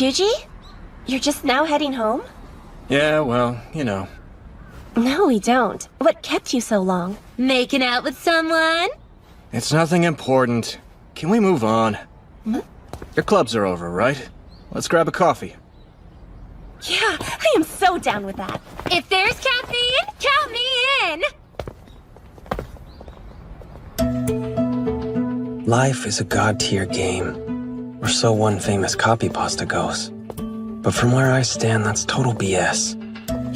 Yuji? You're just now heading home? Yeah, well, you know. No, we don't. What kept you so long? Making out with someone? It's nothing important. Can we move on? Your clubs are over, right? Let's grab a coffee. Yeah, I am so down with that. If there's caffeine, count me in! Life is a god-tier game, or so one famous copy pasta goes. But from where I stand, that's total BS.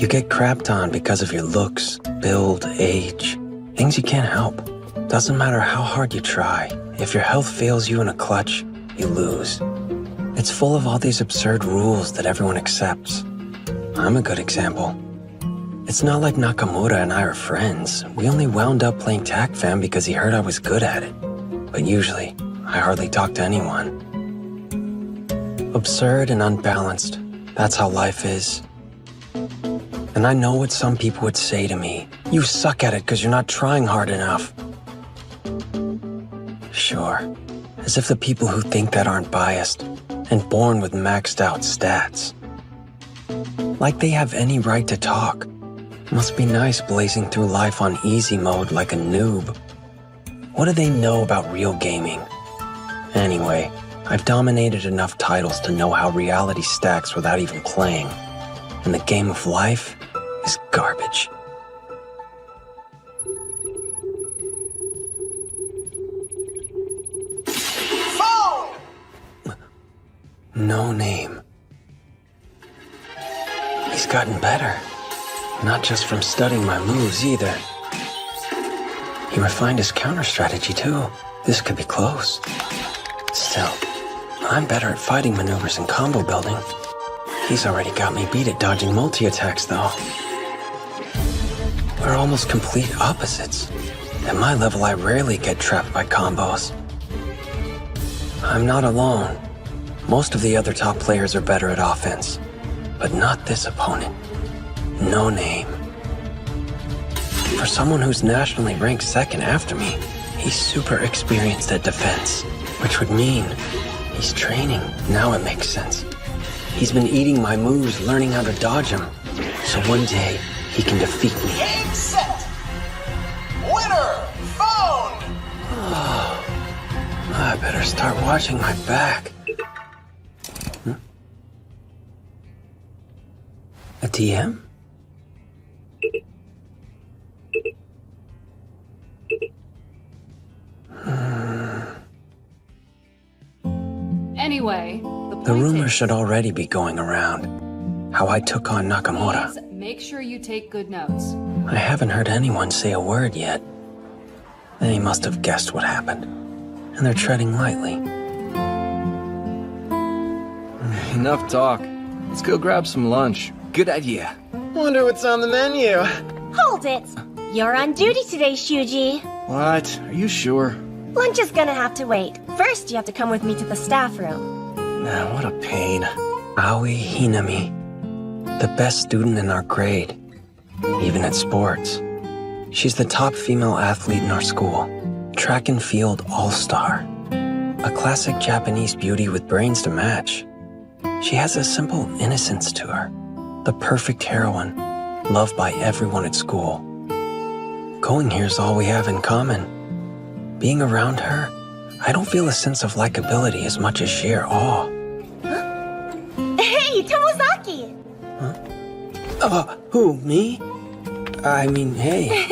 You get crapped on because of your looks, build, age, things you can't help. Doesn't matter how hard you try, if your health fails you in a clutch, you lose. It's full of all these absurd rules that everyone accepts. I'm a good example. It's not like Nakamura and I are friends. We only wound up playing TAC-FAM because he heard I was good at it. But usually, I hardly talk to anyone. Absurd and unbalanced. That's how life is. And I know what some people would say to me. You suck at it because you're not trying hard enough. Sure. As if the people who think that aren't biased and born with maxed out stats. Like they have any right to talk. Must be nice blazing through life on easy mode like a noob. What do they know about real gaming? Anyway, I've dominated enough titles to know how reality stacks without even playing. And the game of life is garbage. Phone! No name. He's gotten better. Not just from studying my moves either. He refined his counter strategy too. This could be close. Still, I'm better at fighting maneuvers and combo building. He's already got me beat at dodging multi-attacks though. We're almost complete opposites. At my level, I rarely get trapped by combos. I'm not alone. Most of the other top players are better at offense. But not this opponent. No name. For someone who's nationally ranked second after me, he's super experienced at defense, which would mean he's training. Now it makes sense. He's been eating my moves, learning how to dodge them. So one day, he can defeat me. Game set! Winner! Phone! I better start watching my back. A TM? Anyway, The rumor should already be going around. How I took on Nakamura. Please make sure you take good notes. I haven't heard anyone say a word yet. They must have guessed what happened. And they're treading lightly. Enough talk. Let's go grab some lunch. Good idea. Wonder what's on the menu. Hold it! You're on duty today, Shuji. What? Are you sure? Lunch is gonna have to wait. First, you have to come with me to the staff room. Nah, what a pain. Aoi Hinami. The best student in our grade. Even at sports. She's the top female athlete in our school. Track and field all-star. A classic Japanese beauty with brains to match. She has a simple innocence to her. The perfect heroine, loved by everyone at school. Going here's all we have in common. Being around her, I don't feel a sense of likability as much as sheer awe. Hey, Tomozaki! Who, me? I mean, hey.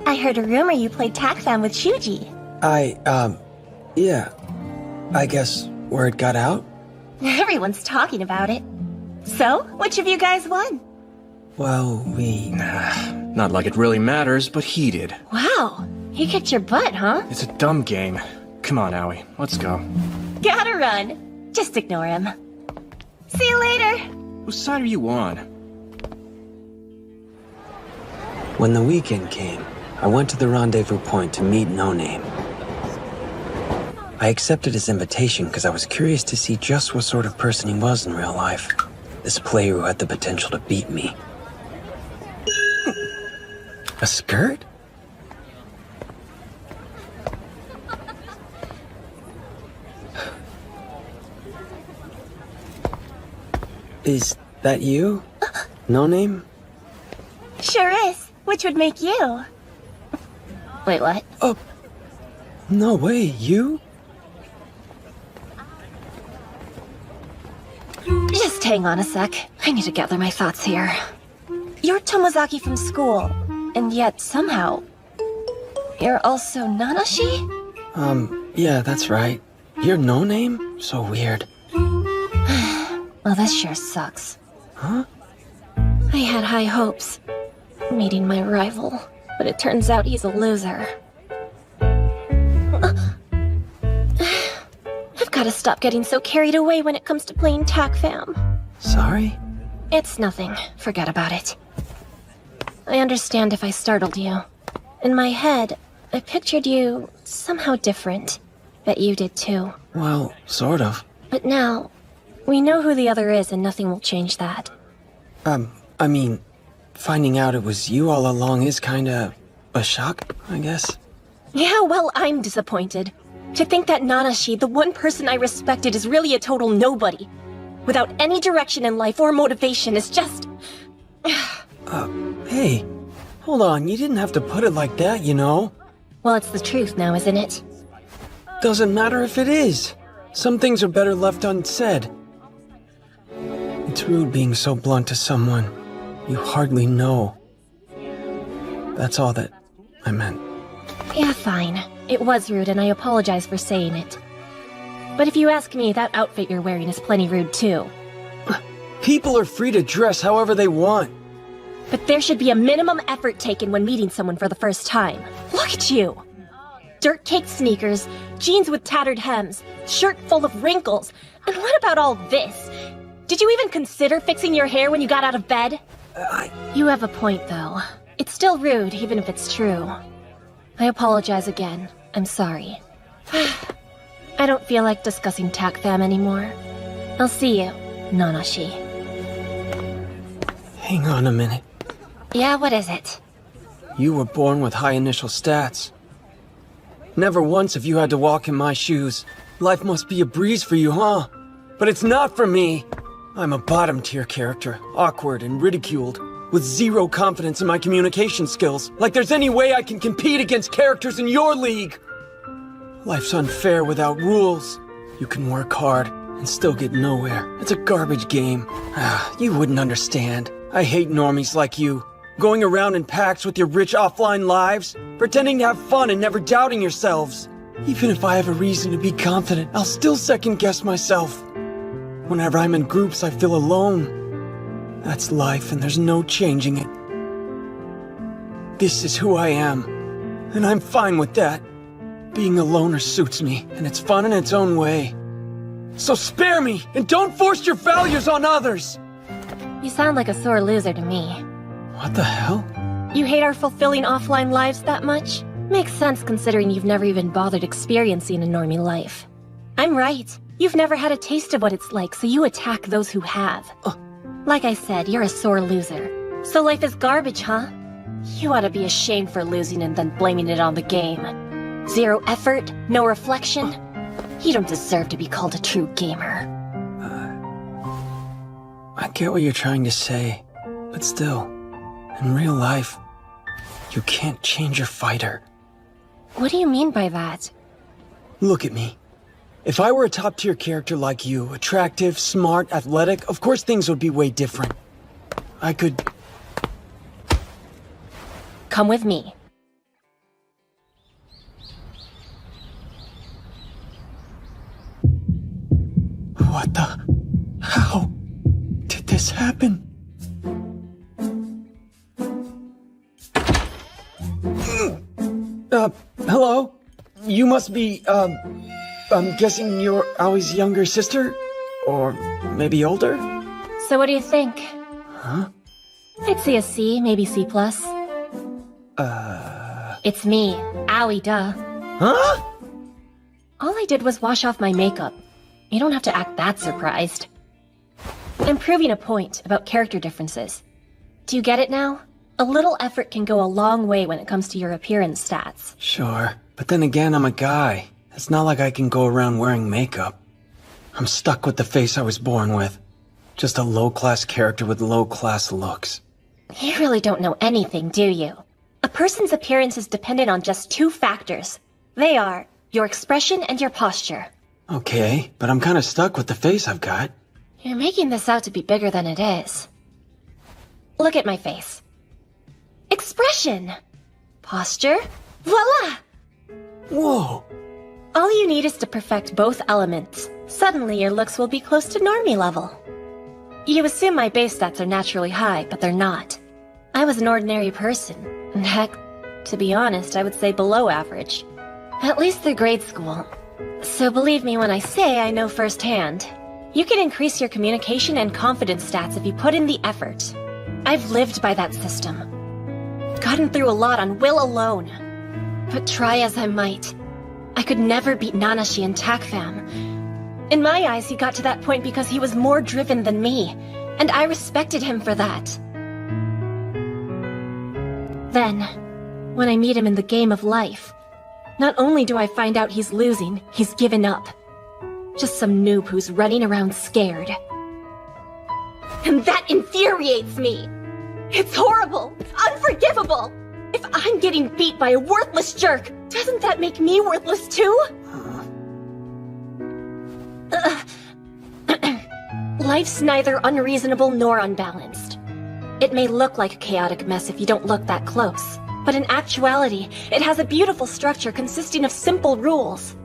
I heard a rumor you played TAC-FAM with Shuji. Yeah. I guess word got out? Everyone's talking about it. So, which of you guys won? Well, we... Not like it really matters, but he did. Wow, he kicked your butt, huh? It's a dumb game. Come on, Aoi. Let's go. Gotta run. Just ignore him. See you later. Whose side are you on? When the weekend came, I went to the rendezvous point to meet No Name. I accepted his invitation because I was curious to see just what sort of person he was in real life. This player who had the potential to beat me. A skirt? Is that you? No name? Sure is. Which would make you? Wait, what? Oh. No way, you? Just hang on a sec. I need to gather my thoughts here. You're Tomozaki from school, and yet somehow... you're also Nanashi? Yeah, that's right. You're no name? So weird. Well, this sure sucks. Huh? I had high hopes. Meeting my rival, but it turns out he's a loser. I've gotta stop getting so carried away when it comes to playing TAC-FAM. Sorry? It's nothing. Forget about it. I understand if I startled you. In my head, I pictured you somehow different. Bet you did too. Well, sort of. But now, we know who the other is and nothing will change that. I mean, finding out it was you all along is kinda a shock, I guess. Yeah, well, I'm disappointed. To think that Nanashi, the one person I respected, is really a total nobody. Without any direction in life or motivation, is just... Hey, hold on, you didn't have to put it like that, you know? Well, it's the truth now, isn't it? Doesn't matter if it is. Some things are better left unsaid. It's rude being so blunt to someone you hardly know. That's all that I meant. Yeah, fine. It was rude, and I apologize for saying it. But if you ask me, that outfit you're wearing is plenty rude, too. People are free to dress however they want. But there should be a minimum effort taken when meeting someone for the first time. Look at you! Dirt-caked sneakers, jeans with tattered hems, shirt full of wrinkles. And what about all this? Did you even consider fixing your hair when you got out of bed? You have a point, though. It's still rude, even if it's true. I apologize again. I'm sorry. I don't feel like discussing TAC-FAM anymore. I'll see you, Nanashi. Hang on a minute. Yeah, what is it? You were born with high initial stats. Never once have you had to walk in my shoes. Life must be a breeze for you, huh? But it's not for me. I'm a bottom-tier character, awkward and ridiculed, with zero confidence in my communication skills. Like there's any way I can compete against characters in your league. Life's unfair without rules. You can work hard and still get nowhere. It's a garbage game. You wouldn't understand. I hate normies like you. Going around in packs with your rich offline lives, pretending to have fun and never doubting yourselves. Even if I have a reason to be confident, I'll still second-guess myself. Whenever I'm in groups, I feel alone. That's life, and there's no changing it. This is who I am, and I'm fine with that. Being a loner suits me, and it's fun in its own way. So spare me, and don't force your values on others! You sound like a sore loser to me. What the hell? You hate our fulfilling offline lives that much? Makes sense considering you've never even bothered experiencing a normie life. I'm right. You've never had a taste of what it's like, so you attack those who have. Like I said, you're a sore loser. So life is garbage, huh? You ought to be ashamed for losing and then blaming it on the game. Zero effort, no reflection. You don't deserve to be called a true gamer. I get what you're trying to say, but still, in real life, you can't change your fighter. What do you mean by that? Look at me. If I were a top-tier character like you, attractive, smart, athletic, of course things would be way different. I could... Come with me. What the... How did this happen? Hello? You must be, I'm guessing you're Aoi's younger sister? Or maybe older? So what do you think? Huh? I'd say a C, maybe C+. It's me, Aoi, duh. Huh? All I did was wash off my makeup. You don't have to act that surprised. I'm proving a point about character differences. Do you get it now? A little effort can go a long way when it comes to your appearance stats. Sure, but then again, I'm a guy. It's not like I can go around wearing makeup. I'm stuck with the face I was born with. Just a low-class character with low-class looks. You really don't know anything, do you? A person's appearance is dependent on just two factors. They are your expression and your posture. Okay, but I'm kinda stuck with the face I've got. You're making this out to be bigger than it is. Look at my face. Expression. Posture. Voila! Whoa! All you need is to perfect both elements. Suddenly your looks will be close to normie level. You assume my base stats are naturally high, but they're not. I was an ordinary person. And heck, to be honest, I would say below average. At least through grade school. So believe me when I say I know firsthand. You can increase your communication and confidence stats if you put in the effort. I've lived by that system. Gotten through a lot on will alone. But try as I might, I could never beat Nanashi in TACFAM. In my eyes, he got to that point because he was more driven than me, and I respected him for that. Then, when I meet him in the game of life, not only do I find out he's losing, he's given up. Just some noob who's running around scared. And that infuriates me! It's horrible! It's unforgivable! If I'm getting beat by a worthless jerk, doesn't that make me worthless too? Life's neither unreasonable nor unbalanced. It may look like a chaotic mess if you don't look that close, but in actuality, it has a beautiful structure consisting of simple rules.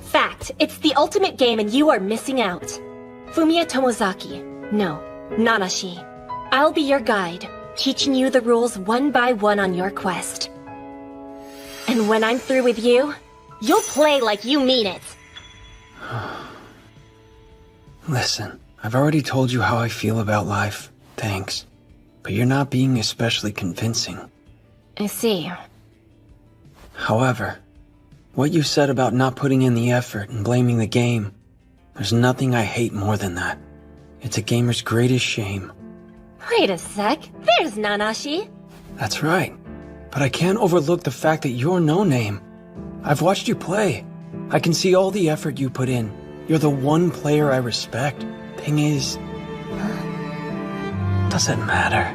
Fact, it's the ultimate game and you are missing out. Fumiya Tomozaki. No, Nanashi. I'll be your guide, teaching you the rules one by one on your quest. And when I'm through with you, you'll play like you mean it. Listen, I've already told you how I feel about life. Thanks. But you're not being especially convincing. I see. However, what you said about not putting in the effort and blaming the game, there's nothing I hate more than that. It's a gamer's greatest shame. Wait a sec, there's Nanashi. That's right. But I can't overlook the fact that you're no name. I've watched you play. I can see all the effort you put in. You're the one player I respect. Thing is, doesn't matter.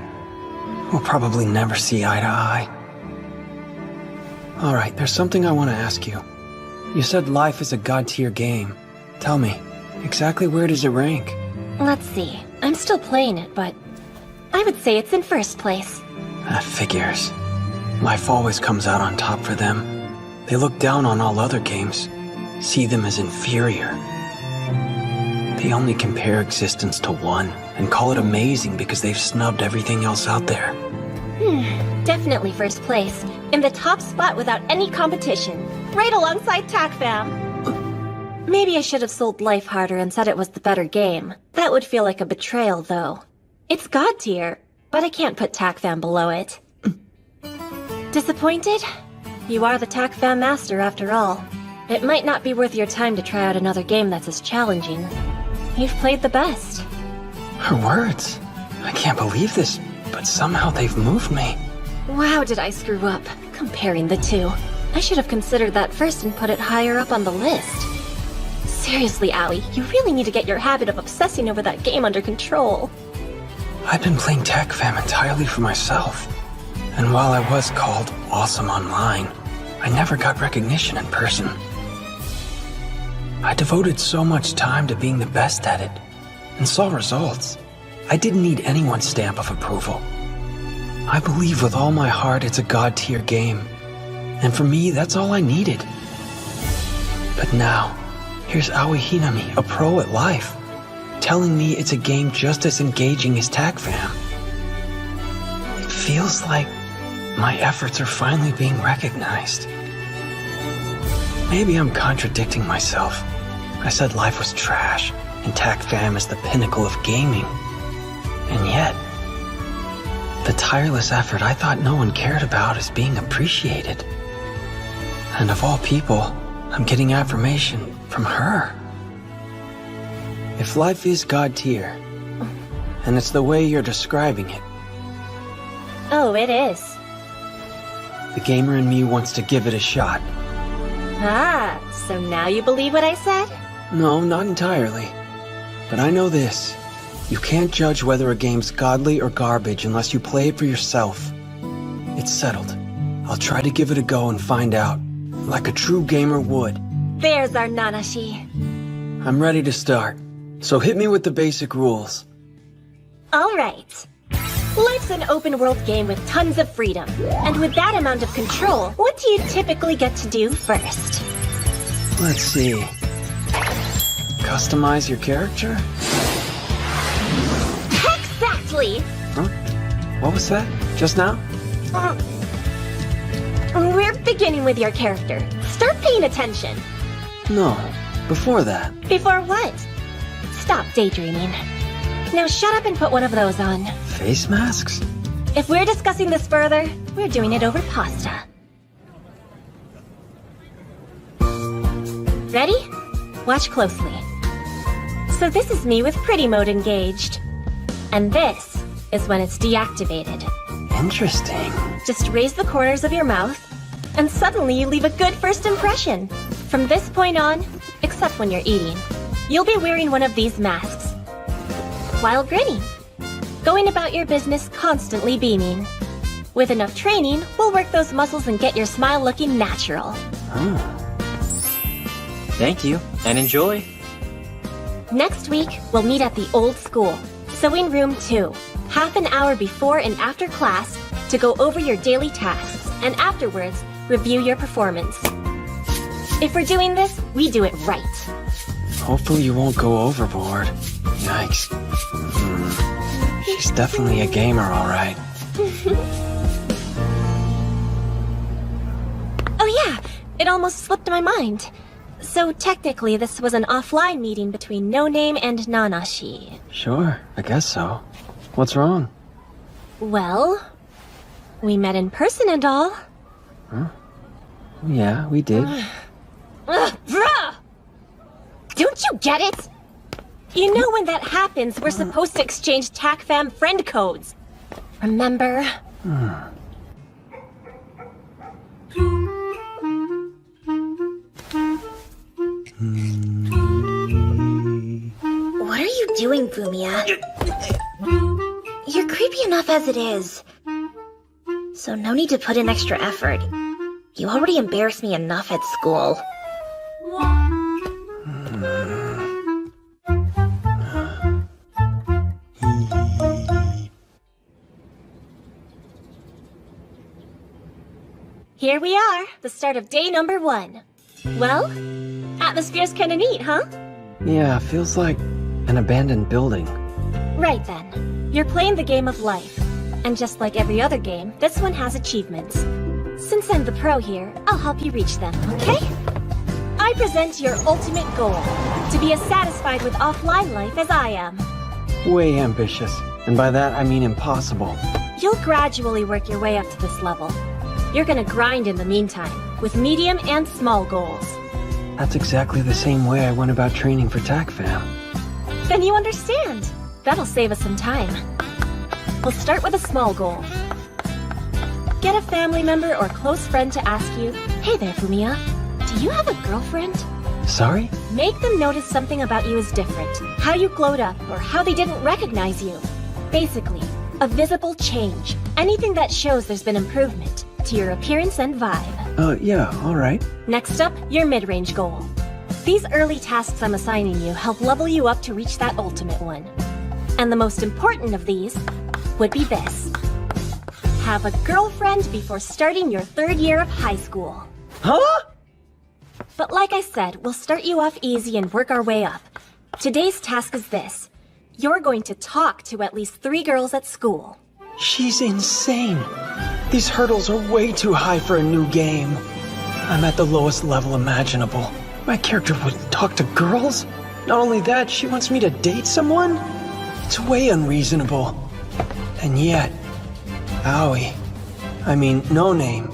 We'll probably never see eye to eye. Alright, there's something I want to ask you. You said life is a god-tier game. Tell me, exactly where does it rank? Let's see, I'm still playing it, but I would say it's in first place. That figures. Life always comes out on top for them. They look down on all other games, see them as inferior. They only compare existence to one and call it amazing because they've snubbed everything else out there. Definitely first place. In the top spot without any competition. Right alongside TACFAM. Maybe I should have sold life harder and said it was the better game. That would feel like a betrayal, though. It's god tier, but I can't put TACFAM below it. Disappointed? You are the TACFAM master after all. It might not be worth your time to try out another game that's as challenging. You've played the best. Her words. I can't believe this, but somehow they've moved me. Wow, did I screw up, comparing the two. I should have considered that first and put it higher up on the list. Seriously, Aoi, you really need to get your habit of obsessing over that game under control. I've been playing TACFAM entirely for myself. And while I was called awesome online, I never got recognition in person. I devoted so much time to being the best at it, and saw results. I didn't need anyone's stamp of approval. I believe with all my heart it's a god-tier game, and for me, that's all I needed. But now, here's Aoi Hinami, a pro at life, telling me it's a game just as engaging as TACFAM. It feels like my efforts are finally being recognized. Maybe I'm contradicting myself. I said life was trash, and TACFAM is the pinnacle of gaming. And yet, the tireless effort I thought no one cared about is being appreciated. And of all people, I'm getting affirmation from her. If life is god tier, and it's the way you're describing it, Oh, it is. the gamer in me wants to give it a shot. Ah, so now you believe what I said? No, not entirely. But I know this. You can't judge whether a game's godly or garbage unless you play it for yourself. It's settled. I'll try to give it a go and find out, like a true gamer would. There's our Nanashi. I'm ready to start, so hit me with the basic rules. All right. Life's an open-world game with tons of freedom. And with that amount of control, what do you typically get to do first? Let's see. Customize your character? Exactly! Huh? What was that? Just now? We're beginning with your character. Start paying attention. No, before that. Before what? Stop daydreaming. Now shut up and put one of those on. Face masks? If we're discussing this further, we're doing it over pasta. Ready? Watch closely. So this is me with pretty mode engaged. And this is when it's deactivated. Interesting. Just raise the corners of your mouth, and suddenly you leave a good first impression. From this point on, except when you're eating, you'll be wearing one of these masks. While grinning. Going about your business constantly beaming. With enough training, we'll work those muscles and get your smile looking natural. Thank you, and enjoy. Next week, we'll meet at the old school, Sewing Room 2. Half an hour before and after class to go over your daily tasks, and afterwards, review your performance. If we're doing this, we do it right. Hopefully you won't go overboard. Yikes. She's definitely a gamer, all right. Oh yeah, it almost slipped my mind. So technically, this was an offline meeting between No Name and Nanashi. Sure, I guess so. What's wrong? Well, we met in person and all. Yeah, we did. Ugh, bruh! Don't you get it? You know when that happens, we're supposed to exchange TACFAM friend codes. Remember? What are you doing, Fumiya? You're creepy enough as it is. So no need to put in extra effort. You already embarrassed me enough at school. Here we are, the start of day number 1. Well, atmosphere's kinda neat, huh? Yeah, feels like an abandoned building. Right then. You're playing the game of life. And just like every other game, this one has achievements. Since I'm the pro here, I'll help you reach them, okay? I present your ultimate goal, to be as satisfied with offline life as I am. Way ambitious. And by that, I mean impossible. You'll gradually work your way up to this level. You're gonna grind in the meantime, with medium and small goals. That's exactly the same way I went about training for TACFAM. Then you understand. That'll save us some time. We'll start with a small goal. Get a family member or close friend to ask you, "Hey there, Fumiya, do you have a girlfriend?" Sorry? Make them notice something about you is different. How you glowed up, or how they didn't recognize you. Basically, a visible change. Anything that shows there's been improvement to your appearance and vibe. Yeah, alright. Next up, your mid-range goal. These early tasks I'm assigning you help level you up to reach that ultimate one. And the most important of these would be this. Have a girlfriend before starting your 3rd year of high school. Huh? But like I said, we'll start you off easy and work our way up. Today's task is this. You're going to talk to at least 3 girls at school. She's insane. These hurdles are way too high for a new game. I'm at the lowest level imaginable. My character would talk to girls? Not only that, she wants me to date someone? It's way unreasonable. And yet, Aoi, I mean, No Name,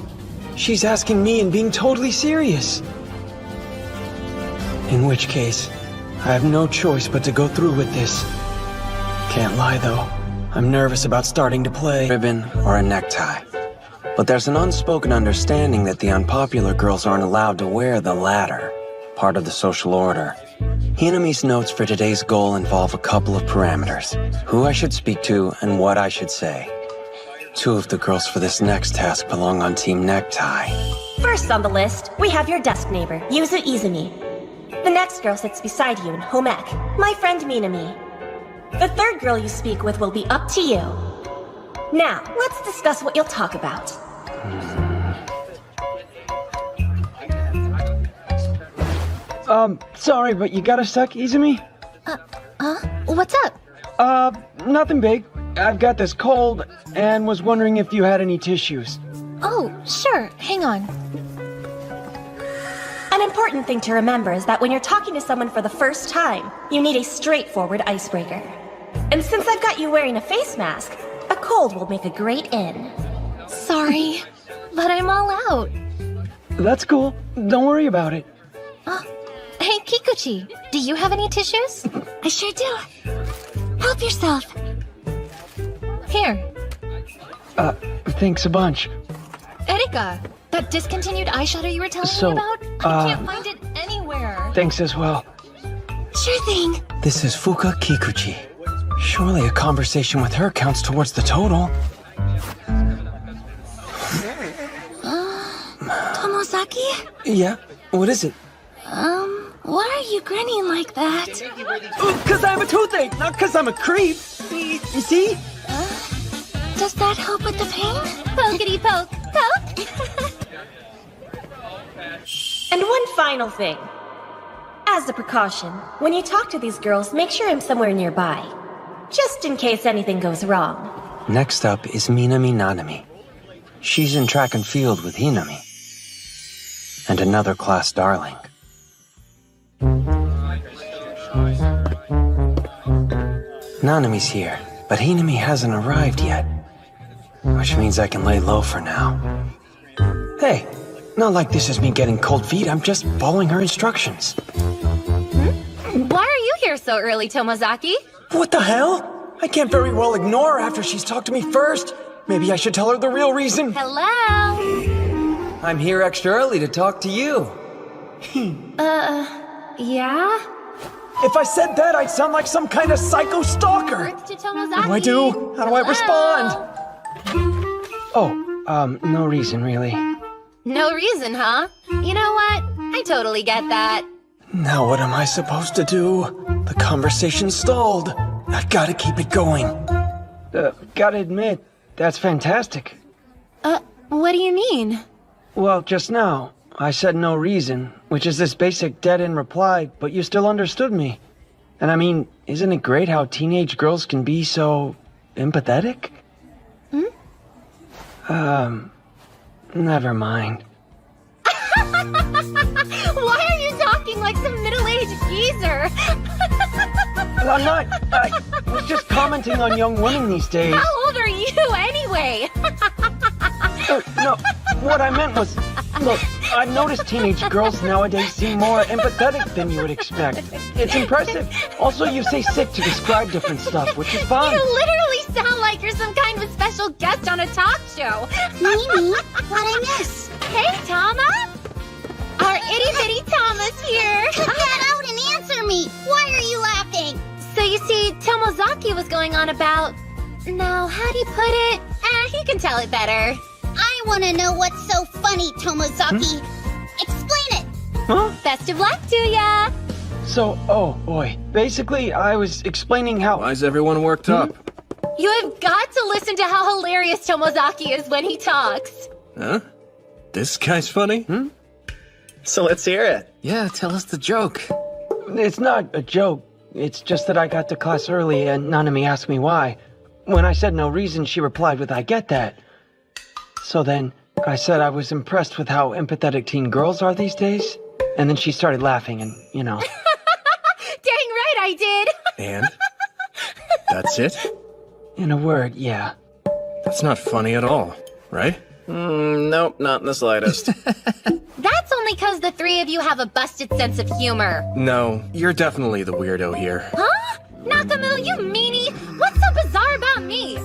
she's asking me and being totally serious. In which case, I have no choice but to go through with this. Can't lie though, I'm nervous about starting to play ribbon or a necktie. But there's an unspoken understanding that the unpopular girls aren't allowed to wear the latter, part of the social order. Hinami's notes for today's goal involve a couple of parameters. Who I should speak to and what I should say. Two of the girls for this next task belong on Team Necktie. First on the list, we have your desk neighbor, Yuzu Izumi. The next girl sits beside you in home ec, my friend Minami. The third girl you speak with will be up to you. Now, let's discuss what you'll talk about. Sorry, but you got a sec, Izumi? What's up? Nothing big. I've got this cold, and was wondering if you had any tissues. Oh, sure, hang on. An important thing to remember is that when you're talking to someone for the first time, you need a straightforward icebreaker. And since I've got you wearing a face mask, a cold will make a great in. Sorry, but I'm all out. That's cool. Don't worry about it. Hey, Kikuchi, do you have any tissues? I sure do. Help yourself. Here. Thanks a bunch. Erika, that discontinued eyeshadow you were telling me about? I can't find it anywhere. Thanks as well. Sure thing. This is Fuka Kikuchi. Surely a conversation with her counts towards the total. Tomozaki? Yeah? What is it? Why are you grinning like that? Because I have a toothache, not because I'm a creep. You see? Does that help with the pain? Pokety poke, poke. And one final thing. As a precaution, when you talk to these girls, make sure I'm somewhere nearby. Just in case anything goes wrong. Next up is Minami Nanami. She's in track and field with Hinami. And another class darling. Nanami's here, but Hinami hasn't arrived yet. Which means I can lay low for now. Hey, not like this is me getting cold feet, I'm just following her instructions. Why are you here so early, Tomozaki? What the hell? I can't very well ignore her after she's talked to me first. Maybe I should tell her the real reason. Hello? I'm here extra early to talk to you. Yeah? If I said that, I'd sound like some kind of psycho stalker. Words to Tomozaki. What do I do? How do I respond? Oh, no reason, really. No reason, huh? You know what? I totally get that. Now what am I supposed to do? The conversation stalled. I've got to keep it going. Gotta admit, that's fantastic. What do you mean? Well, just now, I said no reason, which is this basic dead-end reply, but you still understood me. And I mean, isn't it great how teenage girls can be so empathetic? Never mind. Why are you talking like some middle-aged geezer? I'm not. I was just commenting on young women these days. How old are you anyway? No, what I meant was, look, I've noticed teenage girls nowadays seem more empathetic than you would expect. It's impressive. Also, you say sick to describe different stuff, which is fine. You literally sound like you're some kind of special guest on a talk show. Mimi, what'd I miss? Hey, Tama. Our itty-bitty Tama's here. Get out and answer me! Why are you laughing? So you see, Tomozaki was going on about... Now, how do you put it? He can tell it better. I want to know what's so funny, Tomozaki. Explain it. Huh? Best of luck to ya. So, oh boy. Basically, I was explaining how... Why is everyone worked up? You have got to listen to how hilarious Tomozaki is when he talks. Huh? This guy's funny? So let's hear it. Yeah, tell us the joke. It's not a joke. It's just that I got to class early and Nanami asked me why. When I said no reason, she replied with, I get that. So then, I said I was impressed with how empathetic teen girls are these days. And then she started laughing and, you know. Dang right I did. And? That's it? In a word, yeah. That's not funny at all, right? Nope, not in the slightest. That's only because the three of you have a busted sense of humor. No, you're definitely the weirdo here. Huh? Nakamu, you meanie! What's so bizarre about me?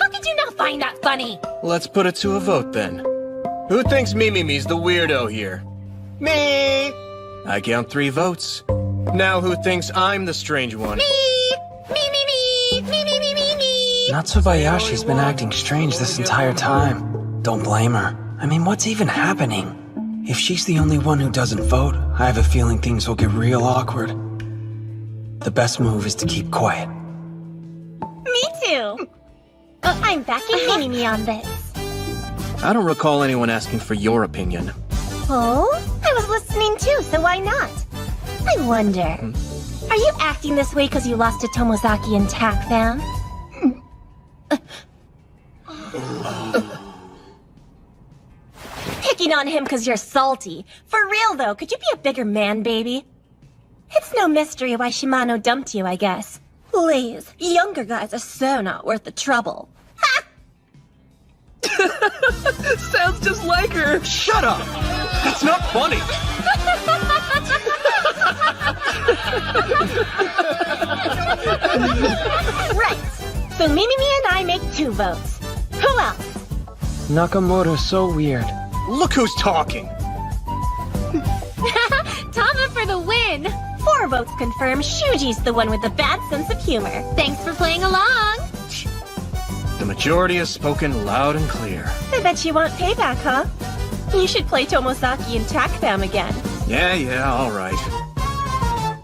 How could you not find that funny? Let's put it to a vote then. Who thinks Mimi's the weirdo here? Me! I count 3 votes. Now who thinks I'm the strange one? Me! Natsubayashi's been acting strange this entire time. Don't blame her. I mean, what's even happening? If she's the only one who doesn't vote, I have a feeling things will get real awkward. The best move is to keep quiet. Me too. I'm backing Mimi on this. I don't recall anyone asking for your opinion. Oh? I was listening too, so why not? I wonder, are you acting this way because you lost to Tomozaki and TAC fam? Picking on him because you're salty. For real though, could you be a bigger man, baby? It's no mystery why Shimano dumped you, I guess. Please, younger guys are so not worth the trouble. Sounds just like her. Shut up! That's not funny! Right. So Mimi and I make 2 votes. Who else? Nakamura's so weird. Look who's talking! Tama for the win! 4 votes confirm Shuji's the one with the bad sense of humor. Thanks for playing along! The majority has spoken loud and clear. I bet you want payback, huh? You should play Tomozaki and TAC fam again. Yeah, alright.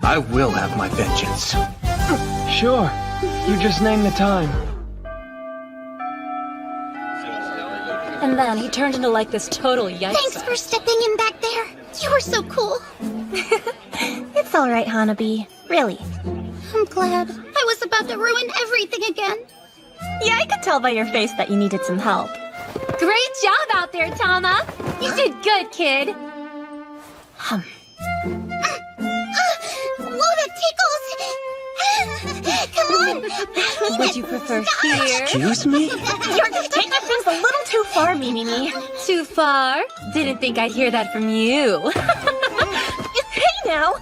I will have my vengeance. Sure. You just name the time. And then he turned into like this total yikes. Thanks for stepping in back there. You were so cool. It's alright, Hanabi. Really. I'm glad. I was about to ruin everything again. Yeah, I could tell by your face that you needed some help. Great job out there, Tama. You did good, kid. Whoa, that tickles. Come on. Would you prefer here? Excuse me? You're just taking things a little too far, Mimi. Too far? Didn't think I'd hear that from you. Hey now!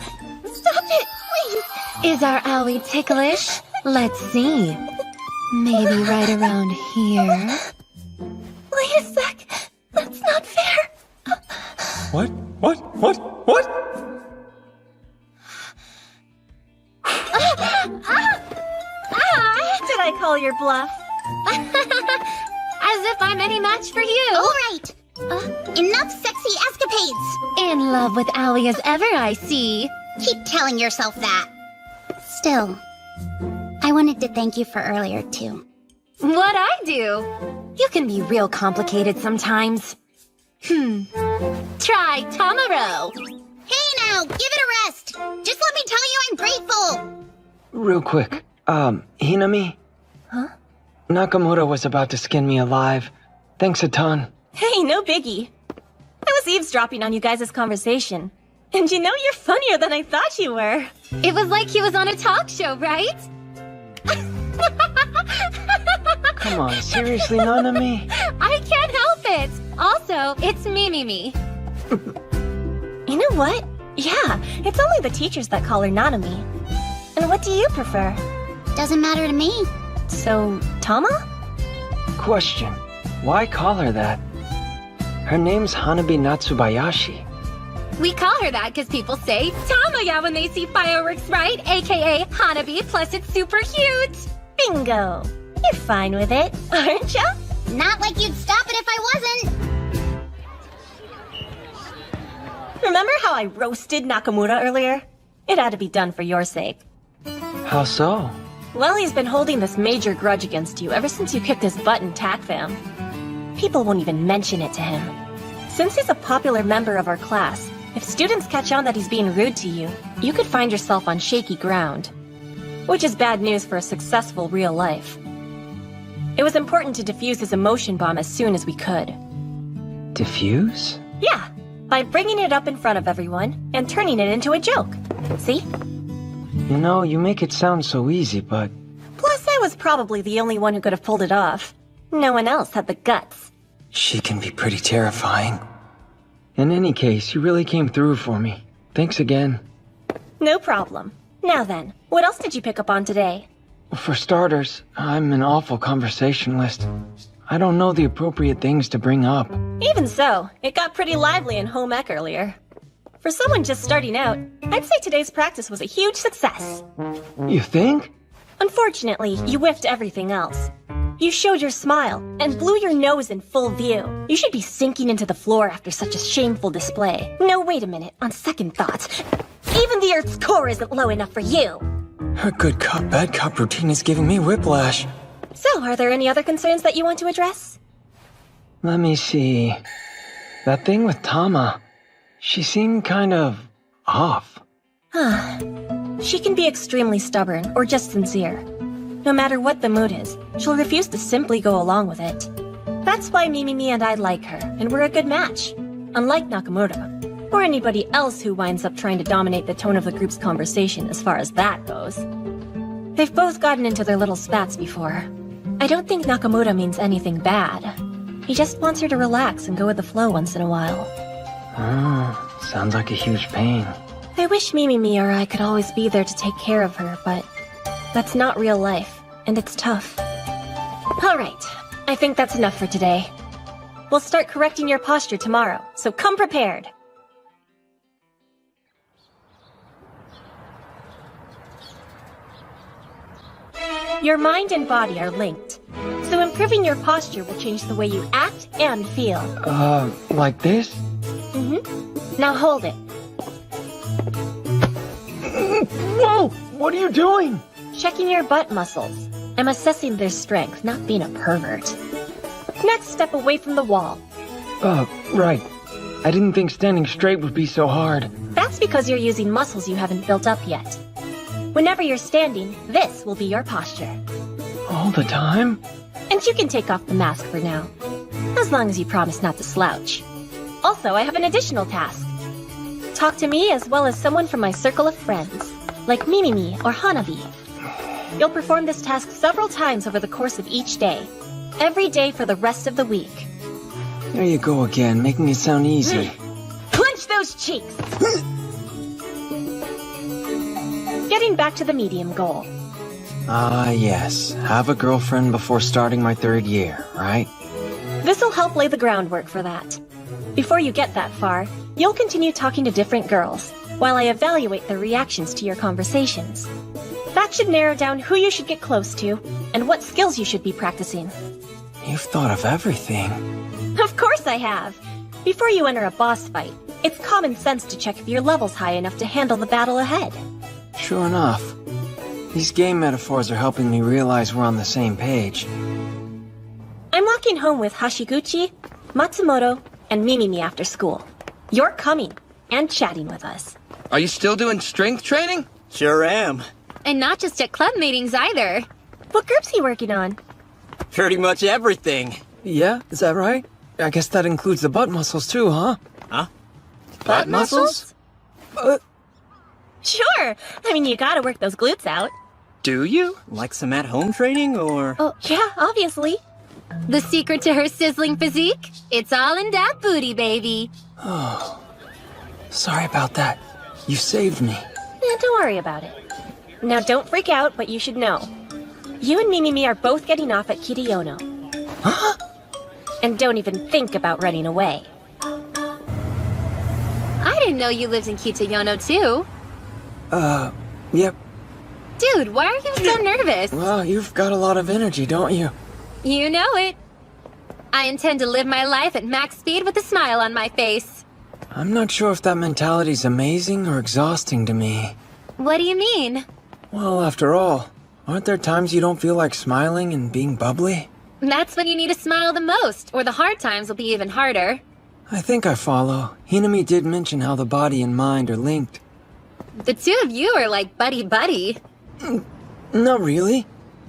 Stop it, please! Is our owie ticklish? Let's see. Maybe right around here. Wait a sec. That's not fair. What? Did I call your bluff? As if I'm any match for you. All right. Enough sexy escapades. In love with owie as ever, I see. Keep telling yourself that. Still, I wanted to thank you for earlier, too. What'd I do? You can be real complicated sometimes. Try Tamaro. Hey now, give it a rest. Just let me tell you I'm grateful. Real quick. Hinami? Huh? Nakamura was about to skin me alive. Thanks a ton. Hey, no biggie. I was eavesdropping on you guys' conversation. And you know you're funnier than I thought you were. It was like he was on a talk show, right? Come on, seriously, Nanami? I can't help it. Also, it's me. You know what? Yeah, it's only the teachers that call her Nanami. And what do you prefer? Doesn't matter to me. So, Tama? Question. Why call her that? Her name's Hanabi Natsubayashi. We call her that because people say Tamaya when they see fireworks, right? AKA Hanabi, plus it's super cute. Bingo. You're fine with it, aren't ya? Not like you'd stop it if I wasn't. Remember how I roasted Nakamura earlier? It had to be done for your sake. How so? Well, he's been holding this major grudge against you ever since you kicked his butt in TAC fam. People won't even mention it to him. Since he's a popular member of our class, if students catch on that he's being rude to you, you could find yourself on shaky ground. Which is bad news for a successful real life. It was important to defuse his emotion bomb as soon as we could. Diffuse? Yeah, by bringing it up in front of everyone and turning it into a joke. See? You know, you make it sound so easy, but... Plus, I was probably the only one who could have pulled it off. No one else had the guts. She can be pretty terrifying. In any case, you really came through for me. Thanks again. No problem. Now then, what else did you pick up on today? For starters, I'm an awful conversationalist. I don't know the appropriate things to bring up. Even so, it got pretty lively in home ec earlier. For someone just starting out, I'd say today's practice was a huge success. You think? Unfortunately, you whiffed everything else. You showed your smile and blew your nose in full view. You should be sinking into the floor after such a shameful display. No, wait a minute. On second thought, even the Earth's core isn't low enough for you. Her good cop, bad cop routine is giving me whiplash. So, are there any other concerns that you want to address? Let me see. That thing with Tama. She seemed kind of off. She can be extremely stubborn or just sincere. No matter what the mood is, she'll refuse to simply go along with it. That's why Mimimi and I like her, and we're a good match. Unlike Nakamura, or anybody else who winds up trying to dominate the tone of the group's conversation as far as that goes. They've both gotten into their little spats before. I don't think Nakamura means anything bad. He just wants her to relax and go with the flow once in a while. Sounds like a huge pain. I wish Mimimi or I could always be there to take care of her, but that's not real life, and it's tough. Alright, I think that's enough for today. We'll start correcting your posture tomorrow, so come prepared. Your mind and body are linked, so improving your posture will change the way you act and feel. Like this? Now hold it. Whoa! What are you doing? Checking your butt muscles. I'm assessing their strength, not being a pervert. Next, step away from the wall. Right. I didn't think standing straight would be so hard. That's because you're using muscles you haven't built up yet. Whenever you're standing, this will be your posture. All the time? And you can take off the mask for now, as long as you promise not to slouch. Also, I have an additional task. Talk to me as well as someone from my circle of friends, like Mimimi or Hanabi. You'll perform this task several times over the course of each day. Every day for the rest of the week. There you go again, making it sound easy. Clench those cheeks! Getting back to the medium goal. Ah, yes. Have a girlfriend before starting my 3rd year, right? This'll help lay the groundwork for that. Before you get that far, you'll continue talking to different girls, while I evaluate their reactions to your conversations. That should narrow down who you should get close to, and what skills you should be practicing. You've thought of everything. Of course I have! Before you enter a boss fight, it's common sense to check if your level's high enough to handle the battle ahead. Sure enough. These game metaphors are helping me realize we're on the same page. I'm walking home with Hashiguchi, Matsumoto, and Mimimi after school. You're coming, and chatting with us. Are you still doing strength training? Sure am. And not just at club meetings either. What group's he working on? Pretty much everything. Yeah, is that right? I guess that includes the butt muscles too, huh? Huh? Butt muscles? Sure! I mean, you gotta work those glutes out. Do you? Like some at-home training, or...? Oh, yeah, obviously. The secret to her sizzling physique? It's all in that booty, baby. Oh. Sorry about that. You saved me. Don't worry about it. Now, don't freak out, but you should know. You and Mimimi are both getting off at Kitayono. Huh? And don't even think about running away. I didn't know you lived in Kitayono, too. Yep. Dude, why are you so nervous? Well, you've got a lot of energy, don't you? You know it. I intend to live my life at max speed with a smile on my face. I'm not sure if that mentality's amazing or exhausting to me. What do you mean? Well, after all, aren't there times you don't feel like smiling and being bubbly? That's when you need to smile the most, or the hard times will be even harder. I think I follow. Hinami did mention how the body and mind are linked. The two of you are like buddy-buddy. Not really.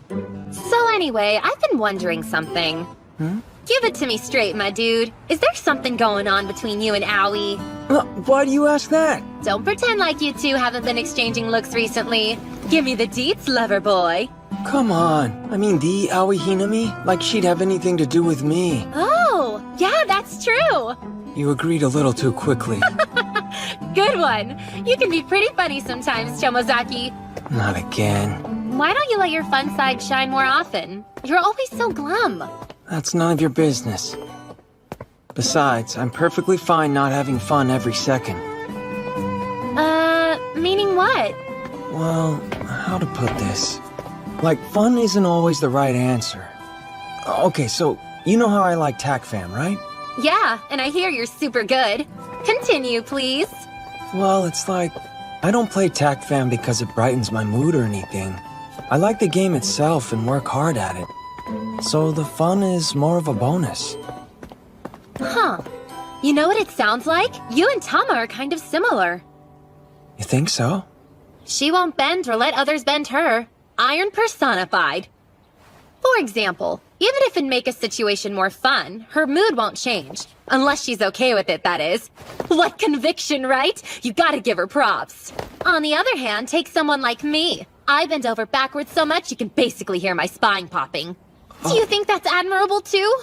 So anyway, I've been wondering something. Give it to me straight, my dude. Is there something going on between you and Aoi? Why do you ask that? Don't pretend like you two haven't been exchanging looks recently. Give me the deets, lover boy. Come on. I mean, the Aoi Hinami? Like she'd have anything to do with me. Oh, yeah, that's true. You agreed a little too quickly. Good one. You can be pretty funny sometimes, Tomozaki. Not again. Why don't you let your fun side shine more often? You're always so glum. That's none of your business. Besides, I'm perfectly fine not having fun every second. what? Well, how to put this? Like, fun isn't always the right answer. Okay, so you know how I like TAC-FAM, right? Yeah, and I hear you're super good. Continue, please. Well, it's like, I don't play TAC-FAM because it brightens my mood or anything. I like the game itself and work hard at it. So the fun is more of a bonus. Huh. You know what it sounds like? You and Tama are kind of similar. You think so? She won't bend or let others bend her. Iron personified. For example, even if it'd make a situation more fun, her mood won't change. Unless she's okay with it, that is. What conviction, right? You gotta give her props. On the other hand, take someone like me. I bend over backwards so much you can basically hear my spine popping. Do you think that's admirable too?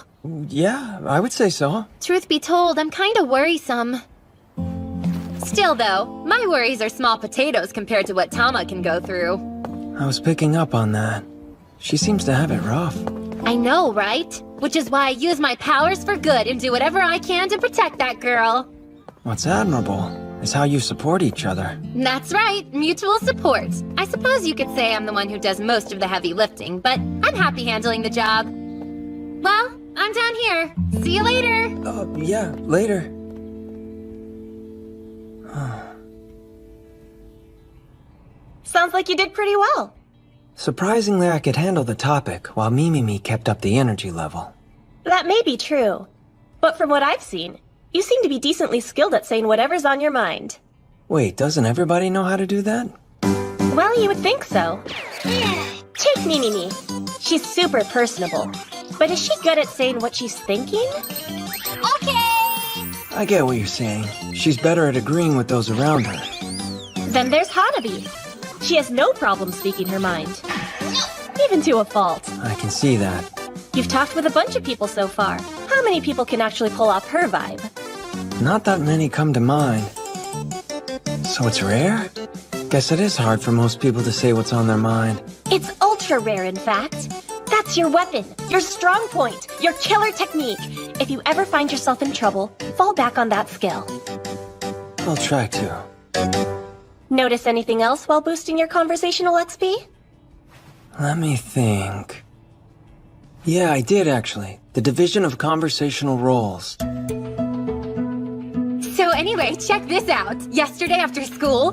Yeah, I would say so. Truth be told, I'm kinda worrisome. Still though, my worries are small potatoes compared to what Tama can go through. I was picking up on that. She seems to have it rough. I know, right? Which is why I use my powers for good and do whatever I can to protect that girl. What's admirable is how you support each other. That's right, mutual support. I suppose you could say I'm the one who does most of the heavy lifting, but I'm happy handling the job. Well, I'm down here. See you later. Yeah, later. Sounds like you did pretty well. Surprisingly, I could handle the topic while Mimimi kept up the energy level. That may be true. But from what I've seen, you seem to be decently skilled at saying whatever's on your mind. Wait, doesn't everybody know how to do that? Well, you would think so. Take Mimimi. She's super personable. But is she good at saying what she's thinking? Okay! I get what you're saying. She's better at agreeing with those around her. Then there's Hanabi. She has no problem speaking her mind. Even to a fault. I can see that. You've talked with a bunch of people so far. How many people can actually pull off her vibe? Not that many come to mind. So it's rare? Guess it is hard for most people to say what's on their mind. It's ultra rare, in fact. That's your weapon, your strong point, your killer technique. If you ever find yourself in trouble, fall back on that skill. I'll try to. Notice anything else while boosting your conversational XP? Let me think. Yeah, I did actually. The division of conversational roles. So anyway, check this out. Yesterday after school...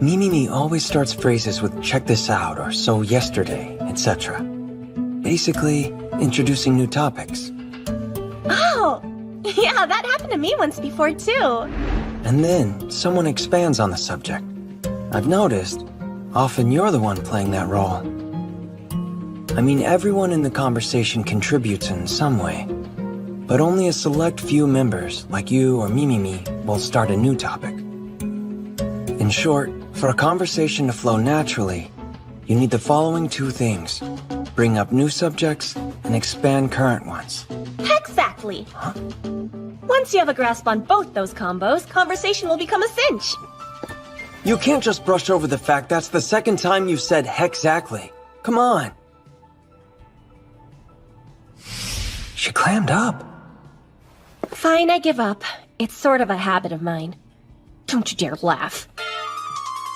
Mimimi always starts phrases with check this out or so yesterday, etc. Basically, introducing new topics. Oh! Yeah, that happened to me once before too. And then, someone expands on the subject. I've noticed, often you're the one playing that role. I mean, everyone in the conversation contributes in some way, but only a select few members, like you or Mimimi, will start a new topic. In short, for a conversation to flow naturally, you need the following two things. Bring up new subjects and expand current ones. Exactly! Huh? Once you have a grasp on both those combos, conversation will become a cinch. You can't just brush over the fact that's the second time you've said hexactly. Come on. She clammed up. Fine, I give up. It's sort of a habit of mine. Don't you dare laugh.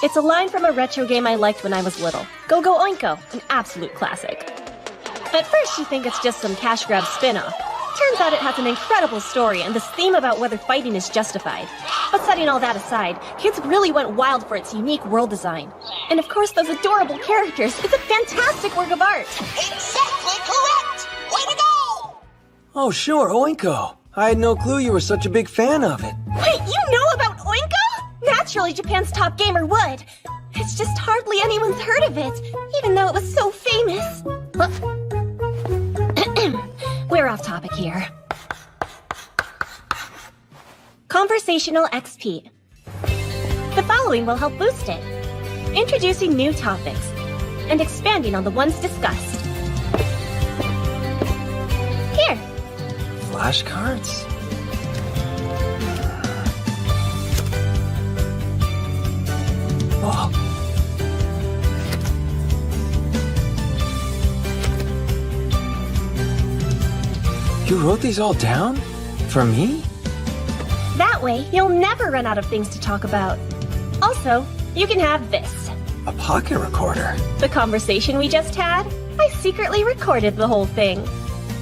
It's a line from a retro game I liked when I was little. Go Go Oinko, an absolute classic. At first you think it's just some cash grab spin-off. Turns out it has an incredible story and this theme about whether fighting is justified. But setting all that aside, kids really went wild for its unique world design. And of course those adorable characters. It's a fantastic work of art. Exactly correct! Way to go! Oh, sure, Oinko. I had no clue you were such a big fan of it. Wait, you know about Oinko? Naturally, Japan's top gamer would. It's just hardly anyone's heard of it, even though it was so famous. We're off topic here. Conversational XP. The following will help boost it. Introducing new topics and expanding on the ones discussed. Here. Flashcards? Oh. You wrote these all down? For me? That way, you'll never run out of things to talk about. Also, You can have this. A pocket recorder? The conversation we just had? I secretly recorded the whole thing.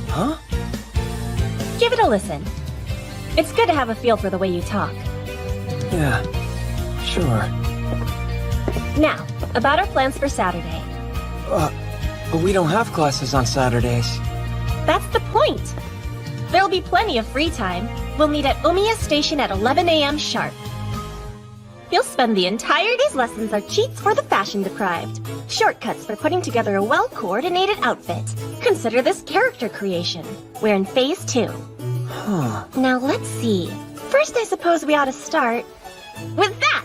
Huh? Give it a listen. It's good to have a feel for the way you talk. Yeah, sure. Now, about our plans for Saturday. But we don't have classes on Saturdays. That's the point. There'll be plenty of free time. We'll meet at Omiya Station at 11 a.m. sharp. You'll spend the entire day's lessons are cheats for the fashion-deprived. Shortcuts for putting together a well-coordinated outfit. Consider this character creation. We're in phase 2. Huh. Now let's see. First, I suppose we ought to start with that!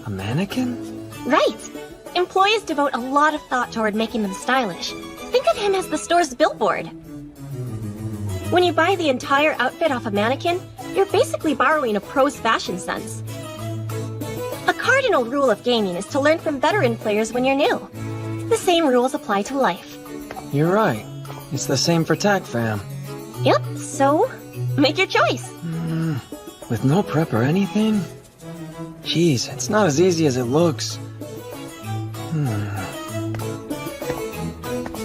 A mannequin? Right. Employees devote a lot of thought toward making them stylish. Think of him as the store's billboard. When you buy the entire outfit off a mannequin, you're basically borrowing a pro's fashion sense. A cardinal rule of gaming is to learn from veteran players when you're new. The same rules apply to life. You're right. It's the same for TAC fam. Yep, so make your choice. With no prep or anything? Jeez, it's not as easy as it looks.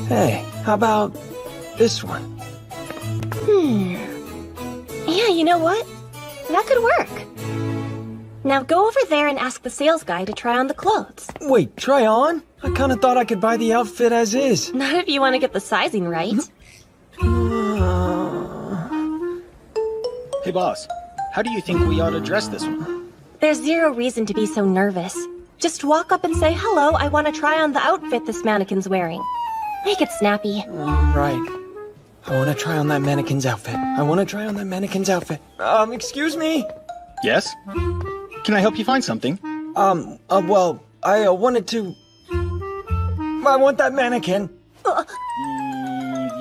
Hey, how about this one? Yeah, you know what? That could work. Now go over there and ask the sales guy to try on the clothes. Wait, try on? I kinda thought I could buy the outfit as is. Not if you want to get the sizing right. Hey boss, how do you think we ought to dress this one? There's zero reason to be so nervous. Just walk up and say, "Hello, I want to try on the outfit this mannequin's wearing." Make it snappy. Right. I wanna try on that mannequin's outfit. Excuse me? Yes? Can I help you find something? Well, I wanted to... I want that mannequin.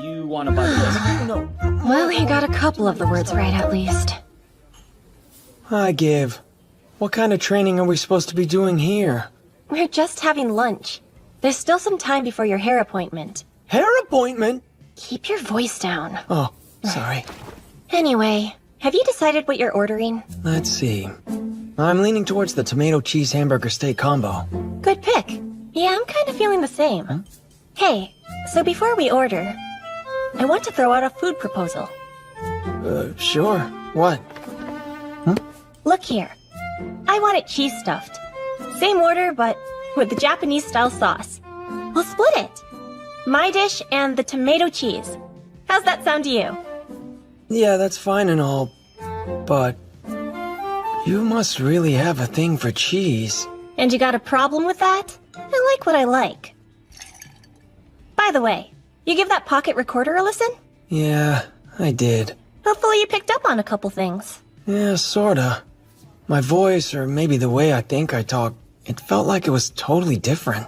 You want to buy this? No. Well, he got a couple of the words right at least. I give. What kind of training are we supposed to be doing here? We're just having lunch. There's still some time before your hair appointment. Hair appointment? Keep your voice down. Oh, sorry. Anyway, have you decided what you're ordering? Let's see. I'm leaning towards the tomato cheese hamburger steak combo. Good pick. Yeah, I'm kind of feeling the same. Huh? Hey, so before we order, I want to throw out a food proposal. Sure. What? Look here. I want it cheese stuffed. Same order, but with the Japanese-style sauce. We'll split it. My dish and the tomato cheese. How's that sound to you? Yeah, that's fine and all, but... you must really have a thing for cheese. And you got a problem with that? I like what I like. By the way, you give that pocket recorder a listen? Yeah, I did. Hopefully you picked up on a couple things. Yeah, sorta. My voice, or maybe the way I think I talk, it felt like it was totally different.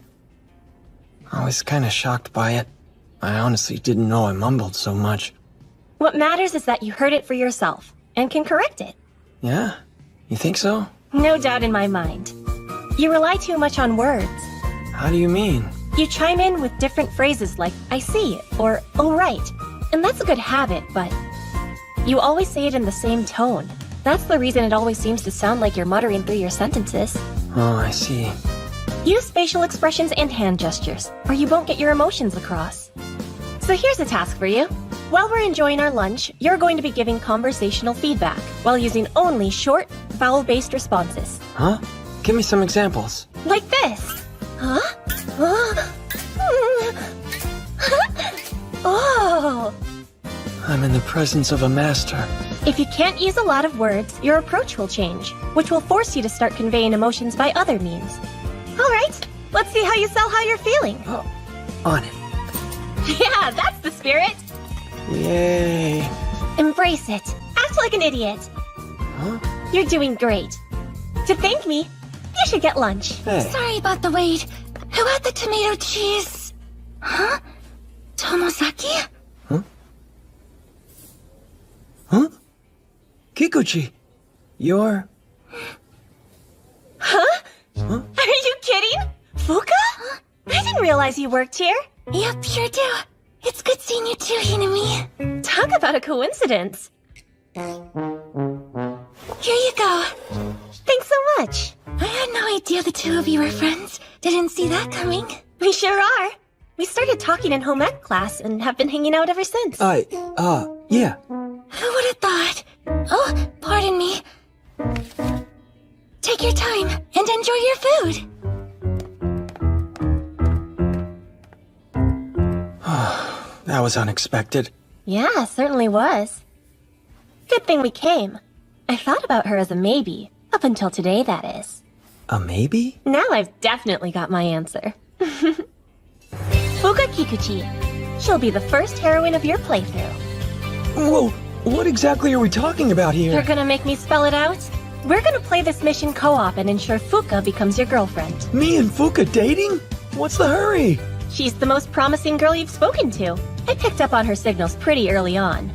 I was kinda shocked by it. I honestly didn't know I mumbled so much. What matters is that you heard it for yourself, and can correct it. Yeah? You think so? No doubt in my mind. You rely too much on words. How do you mean? You chime in with different phrases like, "I see," or "oh right." And that's a good habit, but you always say it in the same tone. That's the reason it always seems to sound like you're muttering through your sentences. Oh, I see. Use facial expressions and hand gestures, or you won't get your emotions across. So here's a task for you. While we're enjoying our lunch, you're going to be giving conversational feedback while using only short, vowel-based responses. Huh? Give me some examples. Like this. Huh? Oh! I'm in the presence of a master. If you can't use a lot of words, your approach will change, which will force you to start conveying emotions by other means. All right, let's see how you sell how you're feeling. Oh, on it. Yeah, that's the spirit. Yay. Embrace it. Act like an idiot. Huh? You're doing great. To thank me, you should get lunch. Hey. Sorry about the wait. Who had the tomato cheese? Huh? Tomozaki? Huh? Kikuchi, you're... Huh? Are you kidding? Fuka? I didn't realize you worked here. Yep, sure do. It's good seeing you too, Hinami. Talk about a coincidence. Here you go. Thanks so much. I had no idea the two of you were friends. Didn't see that coming. We sure are. We started talking in home ec class and have been hanging out ever since. Yeah. Who would have thought? Oh, pardon me. Take your time and enjoy your food. That was unexpected. Yeah, certainly was. Good thing we came. I thought about her as a maybe. Up until today, that is. A maybe? Now I've definitely got my answer. Fuka Kikuchi. She'll be the first heroine of your playthrough. Whoa, what exactly are we talking about here? You're gonna make me spell it out? We're gonna play this mission co-op and ensure Fuka becomes your girlfriend. Me and Fuka dating? What's the hurry? She's the most promising girl you've spoken to. I picked up on her signals pretty early on.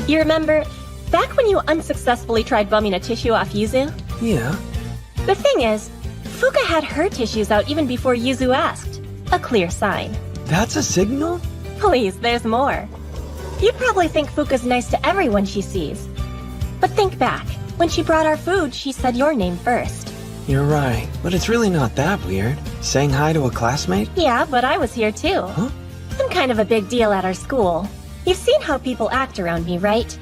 You remember, back when you unsuccessfully tried bumming a tissue off Yuzu? Yeah. The thing is, Fuka had her tissues out even before Yuzu asked. A clear sign. That's a signal? Please, there's more. You probably think Fuka's nice to everyone she sees. But think back. When she brought our food, she said your name first. You're right, but it's really not that weird. Saying hi to a classmate? Yeah, but I was here too. Huh? I'm kind of a big deal at our school. You've seen how people act around me, right?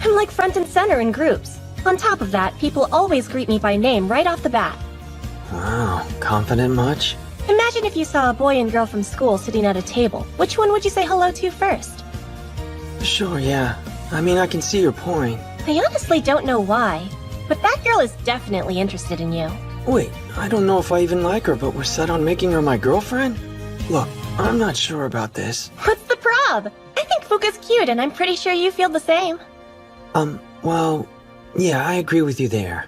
I'm like front and center in groups. On top of that, people always greet me by name right off the bat. Wow, confident much? Imagine if you saw a boy and girl from school sitting at a table. Which one would you say hello to first? Sure, yeah. I mean, I can see your point. I honestly don't know why, but that girl is definitely interested in you. Wait, I don't know if I even like her, but we're set on making her my girlfriend? Look, I'm not sure about this. What's the prob? I think Fuka's cute, and I'm pretty sure you feel the same. Well, yeah, I agree with you there.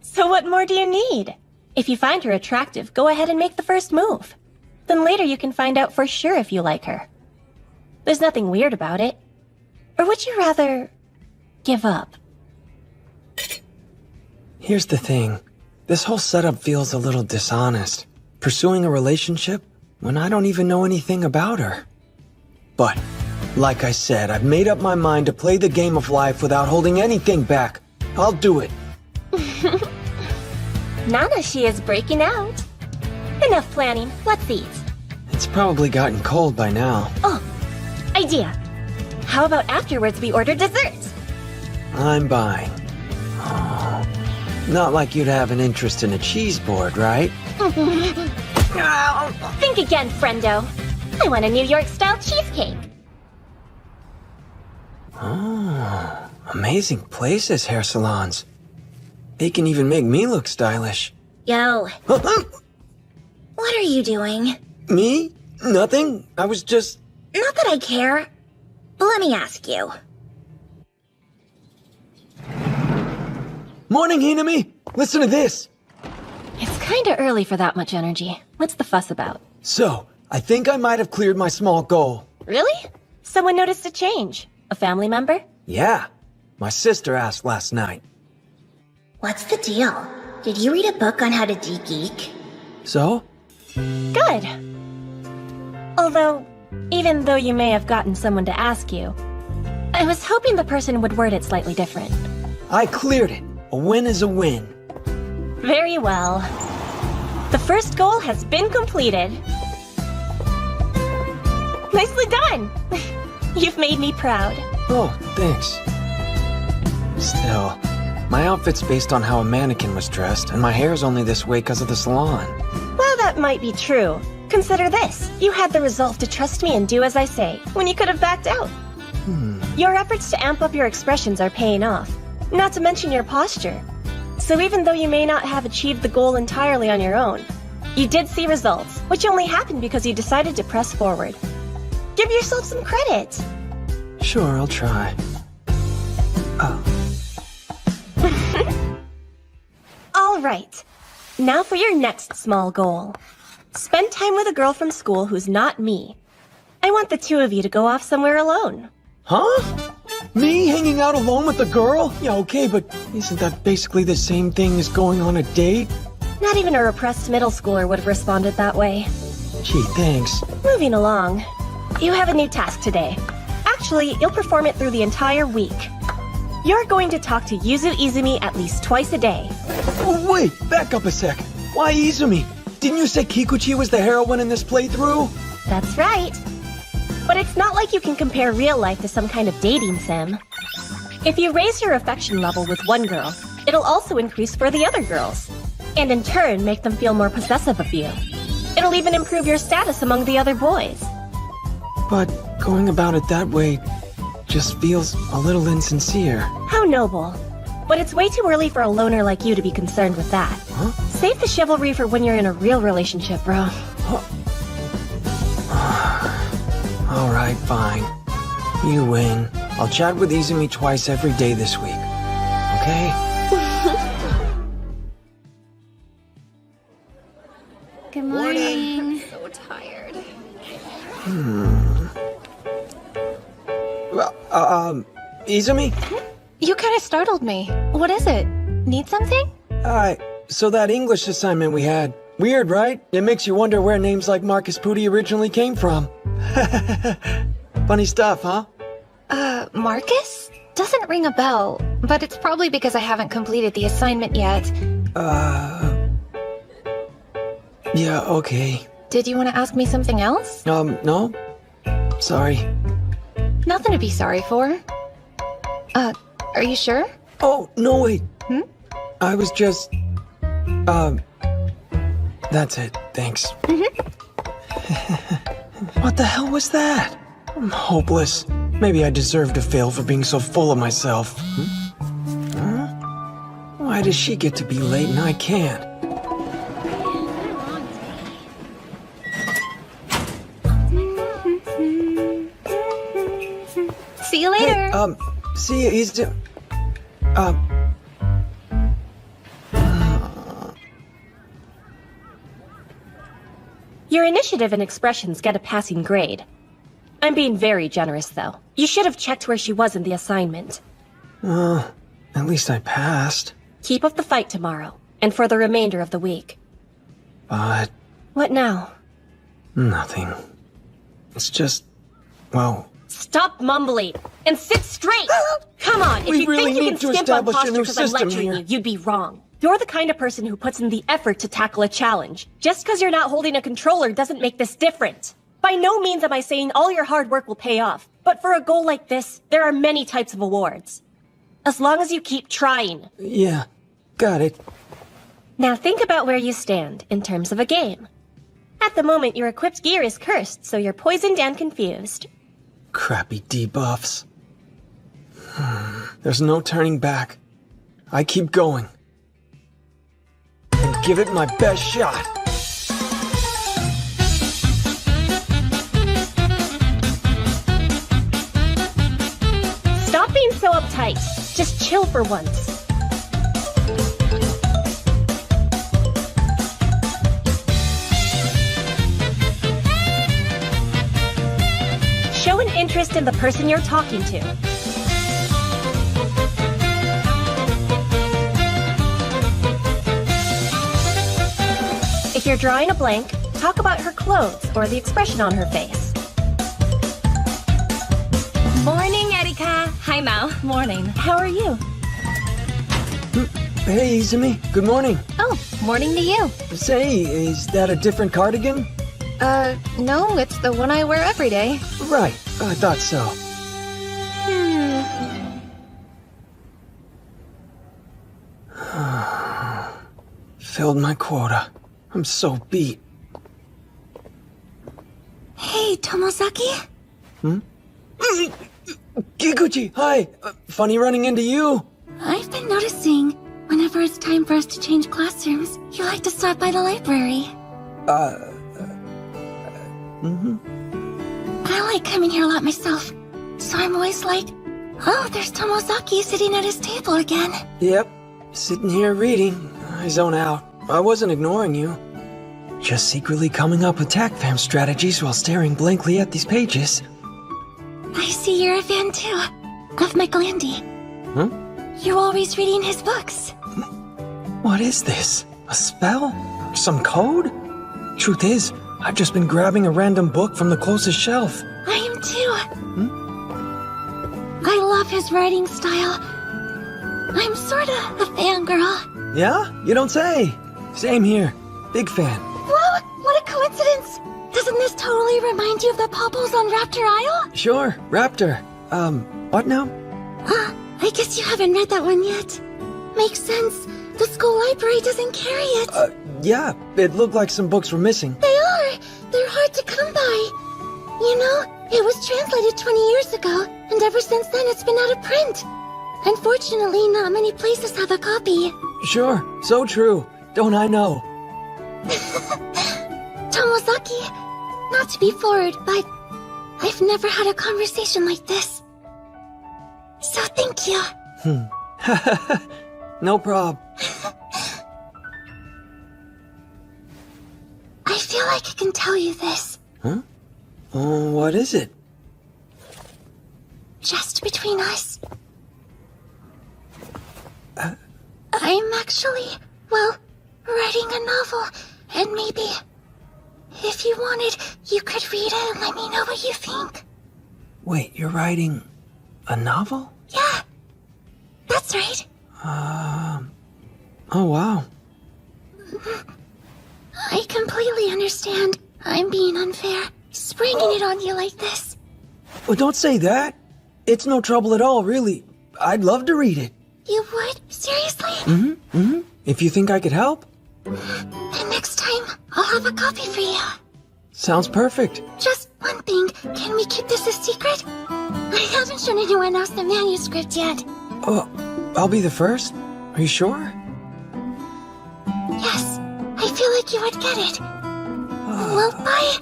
So what more do you need? If you find her attractive, go ahead and make the first move. Then later you can find out for sure if you like her. There's nothing weird about it. Or would you rather give up? Here's the thing. This whole setup feels a little dishonest. Pursuing a relationship when I don't even know anything about her. But, like I said, I've made up my mind to play the game of life without holding anything back. I'll do it. Nanashi is breaking out. Enough planning, let's eat. It's probably gotten cold by now. Oh, idea. How about afterwards we order dessert? I'm buying. Oh, not like you'd have an interest in a cheese board, right? Think again, friendo. I want a New York-style cheesecake. Oh, amazing places, hair salons. They can even make me look stylish. Yo. What are you doing? Me? Nothing. I was just... Not that I care. But let me ask you. Morning, Hinami! Listen to this! It's kinda early for that much energy. What's the fuss about? So, I think I might have cleared my small goal. Really? Someone noticed a change. A family member? Yeah. My sister asked last night. What's the deal? Did you read a book on how to de-geek? So? Good. Although, even though you may have gotten someone to ask you, I was hoping the person would word it slightly different. I cleared it. A win is a win. Very well. The first goal has been completed. Nicely done! You've made me proud. Oh, thanks. Still, my outfit's based on how a mannequin was dressed, and my hair's only this way because of the salon. Well, that might be true. Consider this. You had the resolve to trust me and do as I say, when you could have backed out. Your efforts to amp up your expressions are paying off. Not to mention your posture. So even though you may not have achieved the goal entirely on your own, you did see results, which only happened because you decided to press forward. Give yourself some credit. Sure, I'll try. All right. Now for your next small goal. Spend time with a girl from school who's not me. I want the two of you to go off somewhere alone. Huh? Me hanging out alone with a girl? Yeah, okay, but isn't that basically the same thing as going on a date? Not even a repressed middle schooler would have responded that way. Gee, thanks. Moving along. You have a new task today. Actually, you'll perform it through the entire week. You're going to talk to Yuzu Izumi at least twice a day. Oh, wait, back up a sec. Why Izumi? Didn't you say Kikuchi was the heroine in this playthrough? That's right. But it's not like you can compare real life to some kind of dating sim. If you raise your affection level with one girl, it'll also increase for the other girls. And in turn, make them feel more possessive of you. It'll even improve your status among the other boys. But going about it that way just feels a little insincere. How noble. But it's way too early for a loner like you to be concerned with that. Huh? Save the chivalry for when you're in a real relationship, bro. Alright, fine. You win. I'll chat with Izumi twice every day this week. Okay? Good morning. I'm so tired. Well, Izumi? You kind of startled me. What is it? Need something? Alright, so that English assignment we had. Weird, right? It makes you wonder where names like Marcus Pooty originally came from. Funny stuff, huh? Marcus? Doesn't ring a bell, but it's probably because I haven't completed the assignment yet. Yeah, okay. Did you want to ask me something else? No? Sorry. Nothing to be sorry for. Are you sure? Oh, no, wait. I was just... That's it, thanks. What the hell was that? I'm hopeless. Maybe I deserve to fail for being so full of myself. Huh? Why does she get to be late and I can't? See you later. Hey, see you, Izumi. Your initiative and expressions get a passing grade. I'm being very generous, though. You should have checked where she was in the assignment. At least I passed. Keep up the fight tomorrow, and for the remainder of the week. But... What now? nothing. It's just... well... Stop mumbling, and sit straight! Come on, if We you really think you need can to skimp on establish a posture new because I'm system lecturing here. you, you'd be wrong. You're the kind of person who puts in the effort to tackle a challenge. Just because you're not holding a controller doesn't make this different. By no means am I saying all your hard work will pay off, but for a goal like this, there are many types of awards. As long as you keep trying. Yeah, got it. Now think about where you stand in terms of a game. At the moment, your equipped gear is cursed, so you're poisoned and confused. Crappy debuffs. There's no turning back. I keep going. And give it my best shot. Stop being so uptight. Just chill for once. Show an interest in the person you're talking to. If you're drawing a blank, talk about her clothes or the expression on her face. Morning, Erika. Hi, Mao. Morning. How are you? Hey, Izumi. Good morning. Oh, morning to you. Say, is that a different cardigan? No, it's the one I wear every day. Right, I thought so. Filled my quota. I'm so beat. Hey, Tomozaki? Kikuchi, hi! Funny running into you. I've been noticing, whenever it's time for us to change classrooms, you like to stop by the library. I like coming here a lot myself, so I'm always like, oh, there's Tomozaki sitting at his table again. Yep, sitting here reading. I zone out. I wasn't ignoring you. Just secretly coming up with TAC-fam strategies while staring blankly at these pages. I see you're a fan too, of Michelangelo. Huh? You're always reading his books. What is this? A spell? Some code? Truth is, I've just been grabbing a random book from the closest shelf. I am too. I love his writing style, I'm sorta a fangirl. Yeah? You don't say. Same here. Big fan. Whoa, what a coincidence! Doesn't this totally remind you of the Popples on Raptor Isle? Sure, Raptor. What now? I guess you haven't read that one yet. Makes sense. The school library doesn't carry it. Yeah, it looked like some books were missing. They are. They're hard to come by. You know, it was translated 20 years ago, and ever since then it's been out of print. Unfortunately, not many places have a copy. Sure, so true. Don't I know? Tomozaki, not to be forward, but I've never had a conversation like this. So thank you. No prob. I feel like I can tell you this. Huh? What is it? Just between us. I'm actually, well, writing a novel, and maybe, if you wanted, you could read it and let me know what you think. Wait, you're writing a novel? Yeah, that's right. Oh wow. I completely understand. I'm being unfair, springing it on you like this. Well, don't say that. It's no trouble at all, really. I'd love to read it. You would? Seriously? If you think I could help. And next time, I'll have a copy for you. Sounds perfect. Just one thing, can we keep this a secret? I haven't shown anyone else the manuscript yet. Oh, I'll be the first? Are you sure? Yes, I feel like you would get it. Well, bye.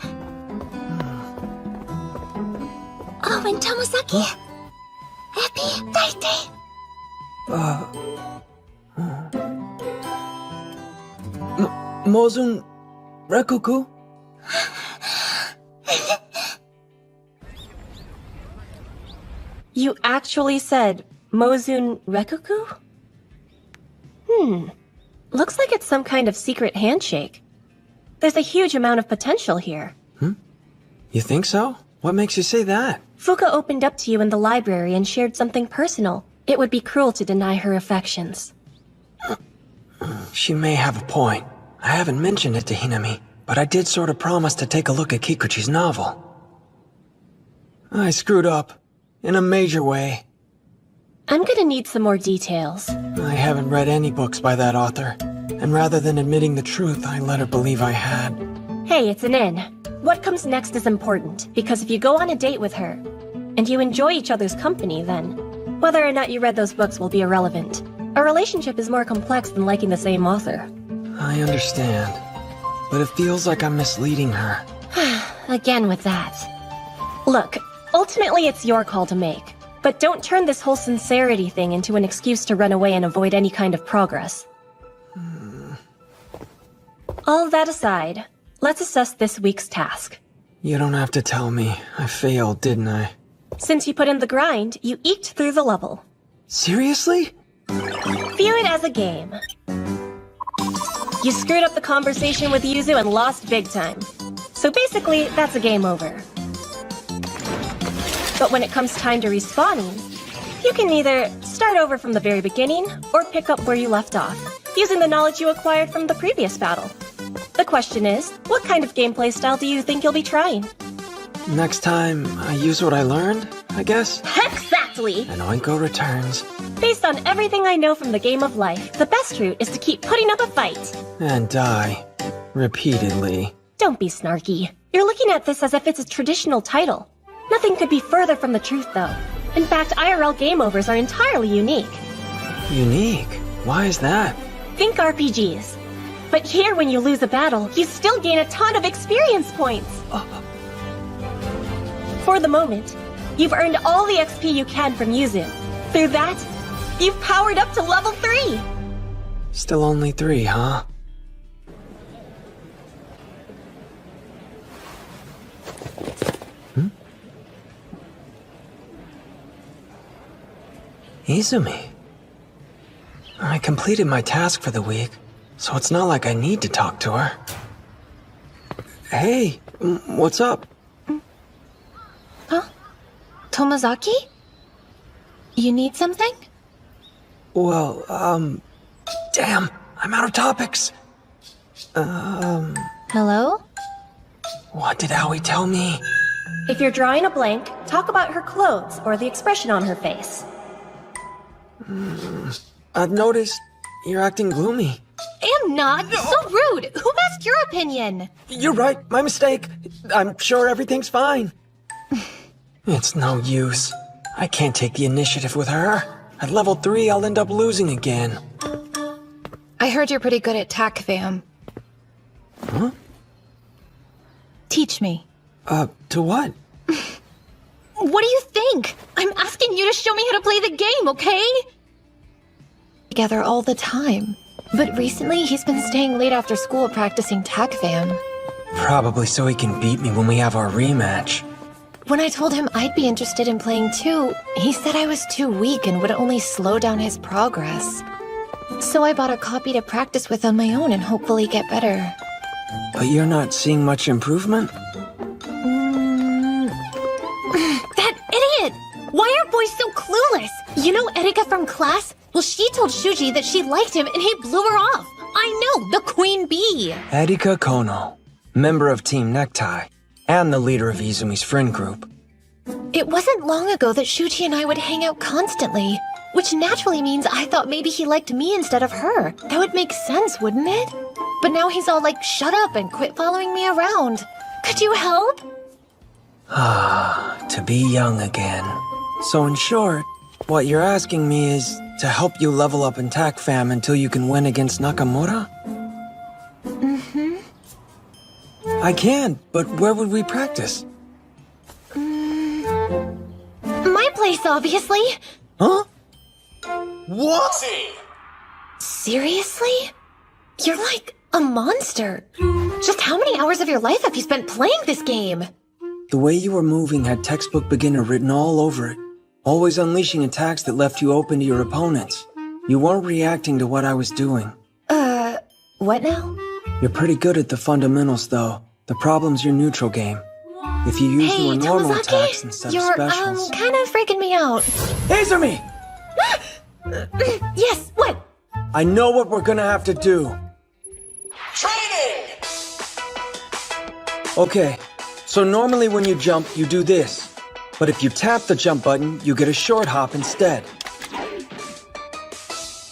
Oh, and Tomozaki. Happy birthday. Mozun Rekuku? You actually said Mozun Rekuku? Looks like it's some kind of secret handshake. There's a huge amount of potential here. You think so? What makes you say that? Fuka opened up to you in the library and shared something personal. It would be cruel to deny her affections. She may have a point. I haven't mentioned it to Hinami, but I did sort of promise to take a look at Kikuchi's novel. I screwed up. In a major way. I'm gonna need some more details. I haven't read any books by that author, and rather than admitting the truth, I let her believe I had. Hey, it's an in. What comes next is important, because if you go on a date with her, and you enjoy each other's company, then whether or not you read those books will be irrelevant. A relationship is more complex than liking the same author. I understand, but it feels like I'm misleading her. Again with that. Look, ultimately it's your call to make, but don't turn this whole sincerity thing into an excuse to run away and avoid any kind of progress. All that aside, let's assess this week's task. You don't have to tell me. I failed, didn't I? Since you put in the grind, you eked through the level. Seriously? View it as a game. You screwed up the conversation with Yuzu and lost big time. So basically, that's a game over. But when it comes time to respawning, you can either start over from the very beginning or pick up where you left off, using the knowledge you acquired from the previous battle. The question is, what kind of gameplay style do you think you'll be trying? Next time, I use what I learned, I guess? Exactly! And Oinko returns. Based on everything I know from the game of life, the best route is to keep putting up a fight. And die. Repeatedly. Don't be snarky. You're looking at this as if it's a traditional title. Nothing could be further from the truth, though. In fact, IRL game overs are entirely unique. Unique? Why is that? Think RPGs. But here, when you lose a battle, you still gain a ton of experience points. For the moment, you've earned all the XP you can from Yuzu. Through that, you've powered up to level 3! Still only 3, huh? Izumi. I completed my task for the week, so it's not like I need to talk to her. Hey, what's up? Huh? Tomozaki? You need something? Well, damn, I'm out of topics. Hello? What did Aoi tell me? If you're drawing a blank, talk about her clothes or the expression on her face. I've noticed you're acting gloomy. Am not. So rude. Who asked your opinion? You're right, my mistake. I'm sure everything's fine. It's no use. I can't take the initiative with her. At level 3, I'll end up losing again. I heard you're pretty good at tac fam. Huh? Teach me. To what? What do you think? I'm asking you to show me how to play the game, okay? Together all the time. But recently, he's been staying late after school practicing tac fam. Probably so he can beat me when we have our rematch. When I told him I'd be interested in playing too, he said I was too weak and would only slow down his progress. So I bought a copy to practice with on my own and hopefully get better. But you're not seeing much improvement? That idiot! Why are boys so clueless? You know Erika from class? Well, she told Shuji that she liked him and he blew her off. I know, the queen bee. Erika Kono, member of Team Necktie, and the leader of Izumi's friend group. It wasn't long ago that Shuji and I would hang out constantly, which naturally means I thought maybe he liked me instead of her. That would make sense, wouldn't it? But now he's all like, shut up and quit following me around. Could you help? To be young again. So in short, what you're asking me is to help you level up in tac fam until you can win against Nakamura? Mm-hmm. I can, but where would we practice? My place, obviously. Huh? What? Seriously? You're like a monster. Just how many hours of your life have you spent playing this game? The way you were moving had textbook beginner written all over it, always unleashing attacks that left you open to your opponents. You weren't reacting to what I was doing. What now? You're pretty good at the fundamentals, though. The problem's your neutral game. If you use more normal attacks instead of specials... You're, kind of freaking me out. Izumi! Yes, what? I know what we're gonna have to do. Training! Okay, so normally when you jump, you do this. But if you tap the jump button, you get a short hop instead.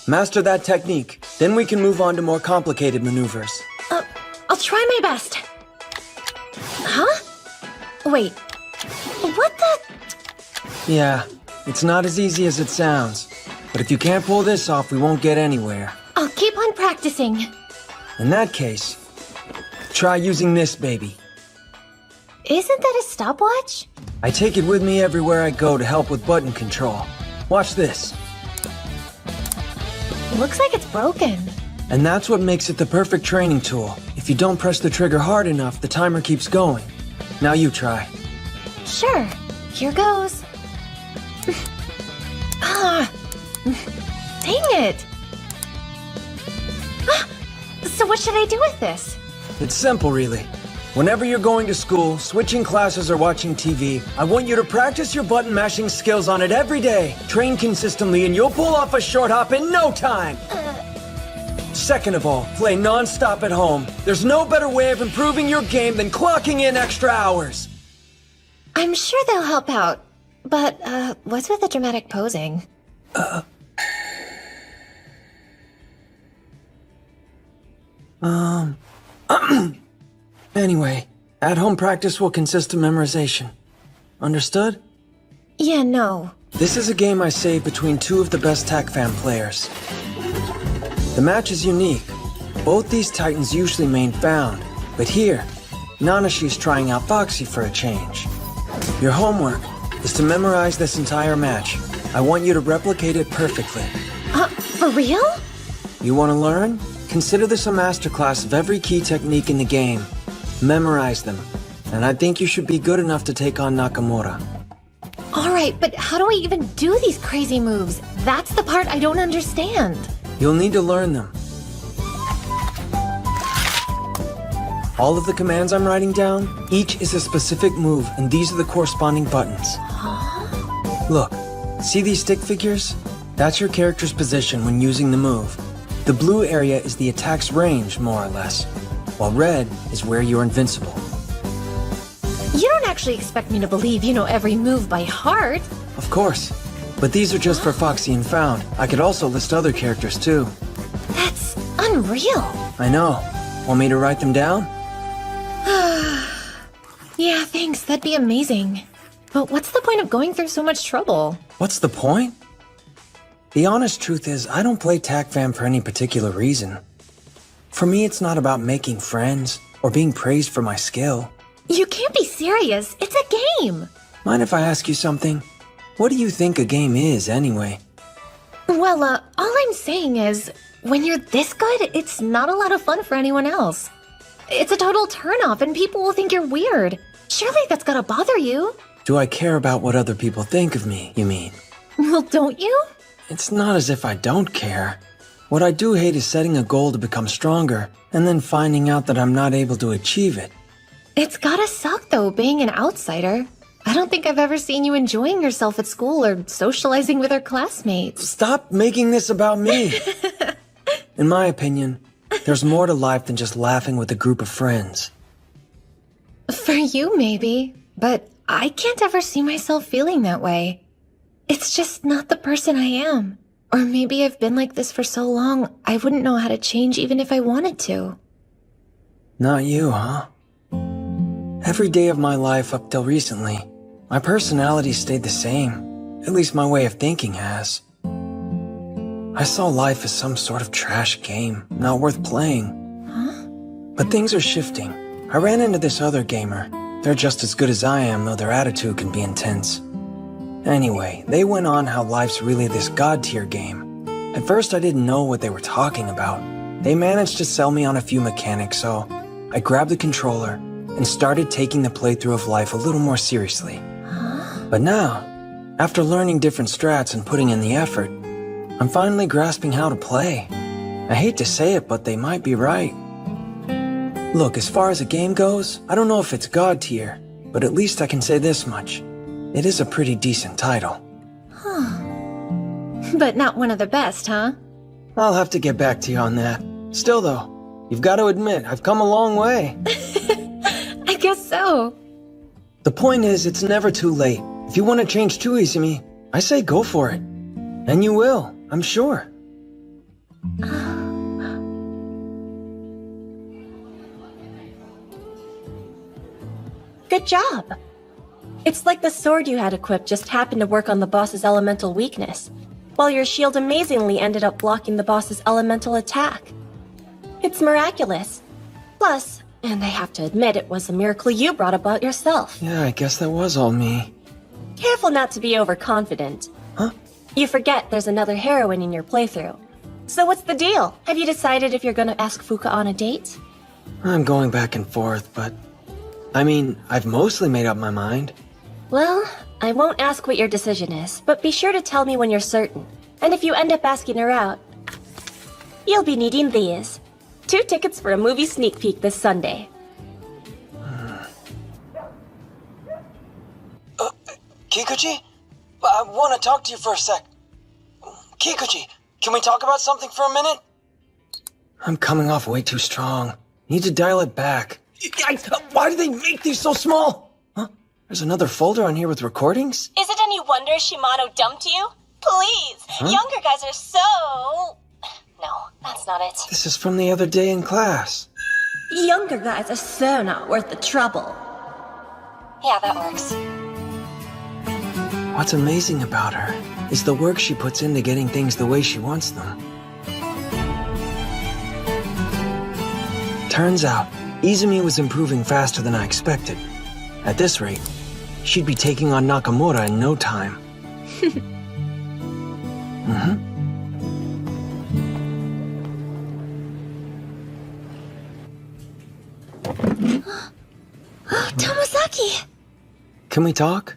Master that technique, then we can move on to more complicated maneuvers. I'll try my best. Huh? Wait. What the? Yeah, it's not as easy as it sounds. But if you can't pull this off, we won't get anywhere. I'll keep on practicing. In that case, try using this baby. Isn't that a stopwatch? I take it with me everywhere I go to help with button control. Watch this. Looks like it's broken. And that's what makes it the perfect training tool. If you don't press the trigger hard enough, the timer keeps going. Now you try. Sure. Here goes. Dang it. So what should I do with this? It's simple, really. Whenever you're going to school, switching classes, or watching TV, I want you to practice your button mashing skills on it every day. Train consistently and you'll pull off a short hop in no time. Second of all, play non-stop at home. There's no better way of improving your game than clocking in extra hours. I'm sure they'll help out. But, what's with the dramatic posing? Anyway, at-home practice will consist of memorization. Understood? Yeah, no. This is a game I saved between two of the best TACFAM players. The match is unique. Both these titans usually main found, but here, Nanashi's trying out Foxy for a change. Your homework is to memorize this entire match. I want you to replicate it perfectly. For real? You want to learn? Consider this a masterclass of every key technique in the game. Memorize them, and I think you should be good enough to take on Nakamura. Alright, but how do I even do these crazy moves? That's the part I don't understand. You'll need to learn them. All of the commands I'm writing down, each is a specific move, and these are the corresponding buttons. Look, see these stick figures? That's your character's position when using the move. The blue area is the attack's range, more or less, while red is where you're invincible. You don't actually expect me to believe you know every move by heart. Of course. But these are just for Foxy and Found. I could also list other characters too. That's unreal. I know. Want me to write them down? Yeah, thanks. That'd be amazing. But what's the point of going through so much trouble? What's the point? The honest truth is, I don't play TACFAM for any particular reason. For me, it's not about making friends or being praised for my skill. You can't be serious. It's a game. Mind if I ask you something? What do you think a game is, anyway? Well, all I'm saying is, when you're this good, it's not a lot of fun for anyone else. It's a total turnoff, and people will think you're weird. Surely that's gotta bother you. Do I care about what other people think of me, you mean? Well, don't you? It's not as if I don't care. What I do hate is setting a goal to become stronger, and then finding out that I'm not able to achieve it. It's gotta suck, though, being an outsider. I don't think I've ever seen you enjoying yourself at school or socializing with our classmates. Stop making this about me! In my opinion, there's more to life than just laughing with a group of friends. For you, maybe. But I can't ever see myself feeling that way. It's just not the person I am. Or maybe I've been like this for so long, I wouldn't know how to change even if I wanted to. Not you, huh? Every day of my life up till recently, my personality stayed the same. At least my way of thinking has. I saw life as some sort of trash game, not worth playing. Huh? But things are shifting. I ran into this other gamer. They're just as good as I am, though their attitude can be intense. Anyway, they went on how life's really this god-tier game. At first I didn't know what they were talking about. They managed to sell me on a few mechanics, so I grabbed the controller and started taking the playthrough of life a little more seriously. But now, after learning different strats and putting in the effort, I'm finally grasping how to play. I hate to say it, but they might be right. Look, as far as a game goes, I don't know if it's god tier, but at least I can say this much. It is a pretty decent title. But not one of the best, huh? I'll have to get back to you on that. Still though, you've got to admit, I've come a long way. I guess so. The point is, it's never too late. If you want to change to Izumi, I say go for it. And you will, I'm sure. Good job. It's like the sword you had equipped just happened to work on the boss's elemental weakness, while your shield amazingly ended up blocking the boss's elemental attack. It's miraculous. Plus, and I have to admit, it was a miracle you brought about yourself. Yeah, I guess that was all me. Careful not to be overconfident. Huh? You forget there's another heroine in your playthrough. So what's the deal? Have you decided if you're gonna ask Fuka on a date? I'm going back and forth, but... I mean, I've mostly made up my mind. Well, I won't ask what your decision is, but be sure to tell me when you're certain. And if you end up asking her out, you'll be needing these. 2 tickets for a movie sneak peek this Sunday. Kikuchi? I want to talk to you for a sec. Kikuchi, can we talk about something for a minute? I'm coming off way too strong. Need to dial it back. Why do they make these so small? Huh? There's another folder on here with recordings? Is it any wonder Shimano dumped you? Please, younger guys are so... No, that's not it. This is from the other day in class. Younger guys are so not worth the trouble. Yeah, that works. What's amazing about her is the work she puts into getting things the way she wants them. Turns out, Izumi was improving faster than I expected. At this rate, she'd be taking on Nakamura in no time. Tomozaki! Can we talk?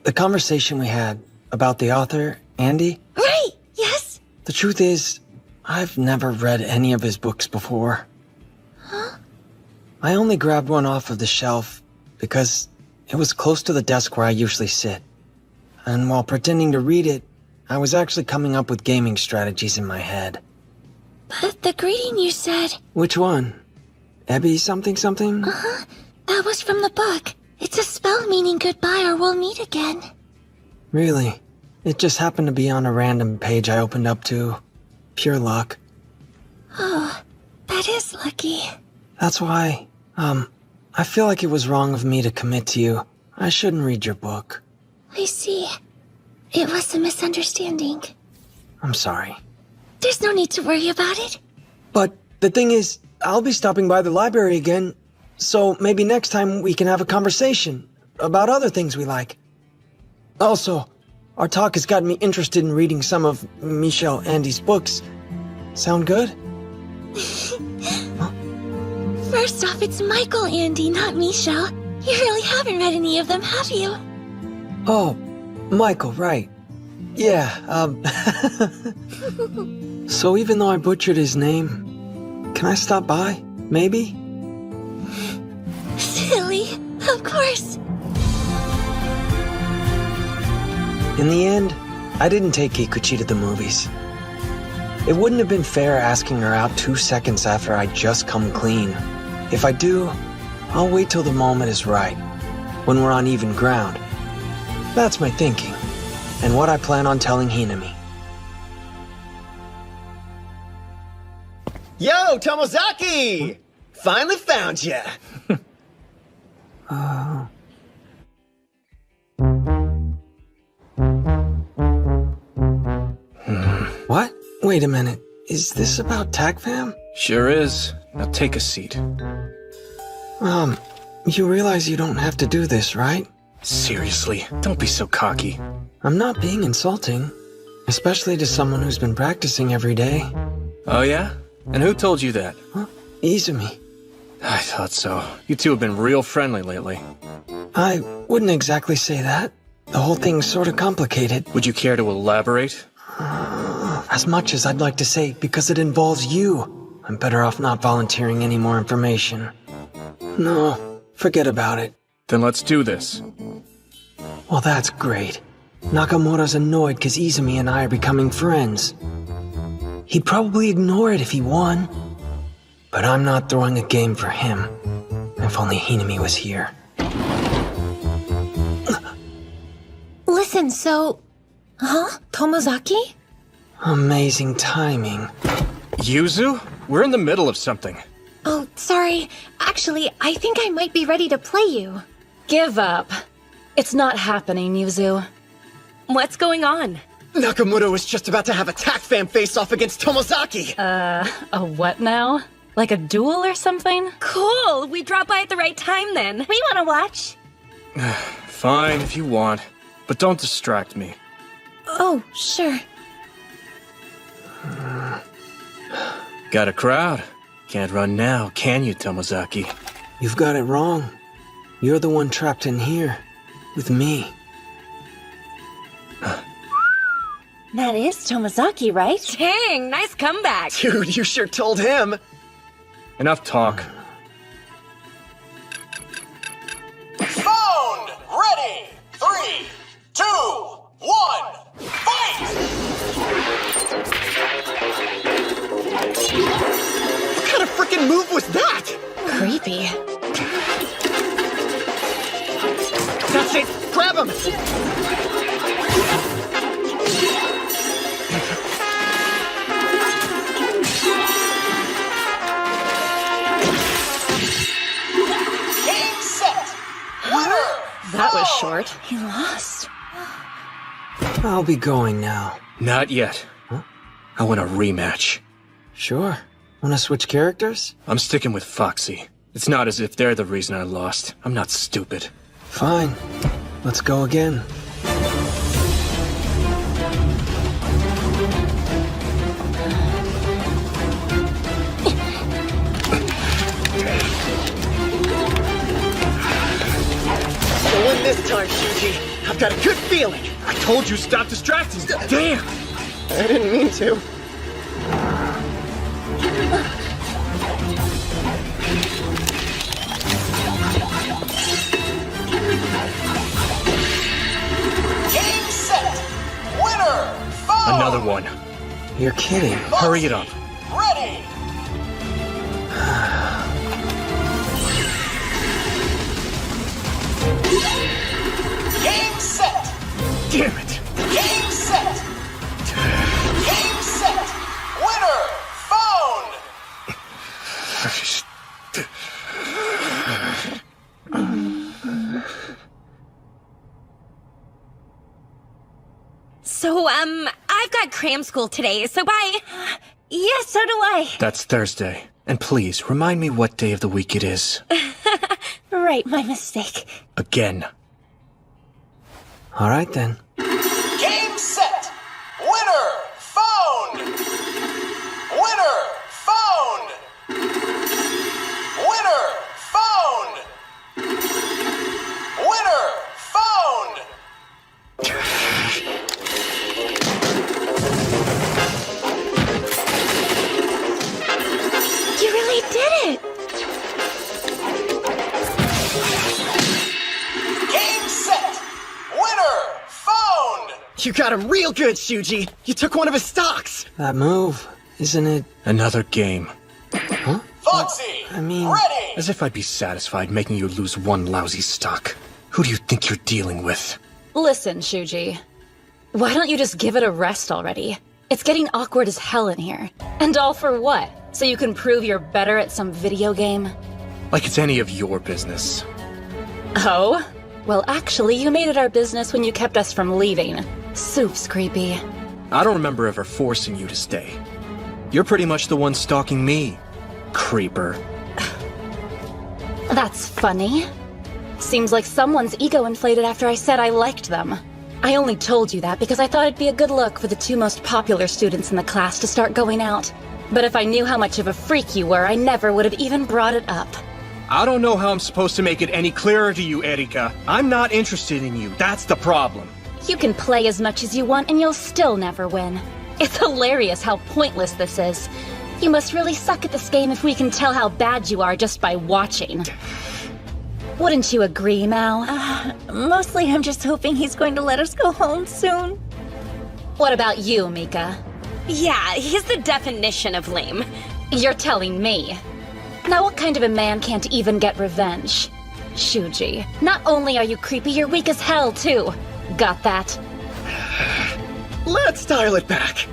The conversation we had about the author, Andy? Right, yes? The truth is, I've never read any of his books before. Huh? I only grabbed one off of the shelf because it was close to the desk where I usually sit. And while pretending to read it, I was actually coming up with gaming strategies in my head. But the greeting you said... Which one? Ebby something something? Uh-huh. That was from the book. It's a spell meaning goodbye or we'll meet again. Really? It just happened to be on a random page I opened up to. Pure luck. Oh, that is lucky. That's why, I feel like it was wrong of me to commit to you. I shouldn't read your book. I see. It was a misunderstanding. I'm sorry. There's no need to worry about it. But the thing is, I'll be stopping by the library again, so maybe next time we can have a conversation about other things we like. Also, our talk has gotten me interested in reading some of Michelle Andy's books. Sound good? First off, it's Michael Andy, not Michelle. You really haven't read any of them, have you? Oh, Michael, right. Yeah, So even though I butchered his name, can I stop by? Maybe? Silly. Of course. In the end, I didn't take Kikuchi to the movies. It wouldn't have been fair asking her out 2 seconds after I'd just come clean. If I do, I'll wait till the moment is right, when we're on even ground. That's my thinking, and what I plan on telling Hinami. Yo, Tomozaki! Finally found ya! What? Wait a minute. Is this about TACFAM? Sure is. Now take a seat. You realize you don't have to do this, right? Seriously, don't be so cocky. I'm not being insulting. Especially to someone who's been practicing every day. Oh yeah? And who told you that? Huh? Izumi. I thought so. You two have been real friendly lately. I wouldn't exactly say that. The whole thing's sort of complicated. Would you care to elaborate? As much as I'd like to say, because it involves you, I'm better off not volunteering any more information. No, forget about it. Then let's do this. Well, that's great. Nakamura's annoyed because Izumi and I are becoming friends. He'd probably ignore it if he won. But I'm not throwing a game for him. If only Hinami was here. Listen, so... Huh? Tomozaki? Amazing timing. Yuzu? We're in the middle of something. Oh, sorry. Actually, I think I might be ready to play you. Give up. It's not happening, Yuzu. What's going on? Nakamura was just about to have a TACFAM face-off against Tomozaki! A what now? Like a duel or something? Cool! We dropped by at the right time then. We want to watch. Fine, if you want. But don't distract me. Oh, sure. Got a crowd. Can't run now, can you, Tomozaki? You've got it wrong. You're the one trapped in here. With me. That is Tomozaki, right? Dang, nice comeback. Dude, you sure told him! Enough talk. Round! Ready! 3, 2, 1, fight! What kind of freaking move was that? Creepy. That's it! Grab him! Game set! Winner! That was short. He lost. I'll be going now. Not yet. Huh? I want a rematch. Sure. Wanna switch characters? I'm sticking with Foxy. It's not as if they're the reason I lost. I'm not stupid. Fine. Let's go again. You'll win this time, Shuji. I've got a good feeling. I told you stop distracting. Damn! I didn't mean to. Game set! Winner! Another one. You're kidding. Hurry it up. Ready! Game set! Damn it! Game set! Game set! Winner found! So, I've got cram school today, so bye. Yeah, so do I. That's Thursday. And please, remind me what day of the week it is. Right, my mistake. Again. All right, then. Game set! Winner found! Winner found! Winner found! Winner found! You really did it! Game set! Winner found! You got him real good, Shuji. You took one of his stocks. That move, isn't it? Another game. Huh? Foxy, I mean... ready! As if I'd be satisfied making you lose one lousy stock. Who do you think you're dealing with? Listen, Shuji. Why don't you just give it a rest already? It's getting awkward as hell in here. And all for what? So you can prove you're better at some video game? Like it's any of your business. Oh? Well, actually, you made it our business when you kept us from leaving. Soup's creepy. I don't remember ever forcing you to stay. You're pretty much the one stalking me, creeper. That's funny. Seems like someone's ego inflated after I said I liked them. I only told you that because I thought it'd be a good look for the two most popular students in the class to start going out. But if I knew how much of a freak you were, I never would have even brought it up. I don't know how I'm supposed to make it any clearer to you, Erika. I'm not interested in you. That's the problem. You can play as much as you want and you'll still never win. It's hilarious how pointless this is. You must really suck at this game if we can tell how bad you are just by watching. Wouldn't you agree, Mal? Mostly I'm just hoping he's going to let us go home soon. What about you, Mika? Yeah, he's the definition of lame. You're telling me. Now what kind of a man can't even get revenge? Shuji, not only are you creepy, you're weak as hell, too. Got that? Let's dial it back.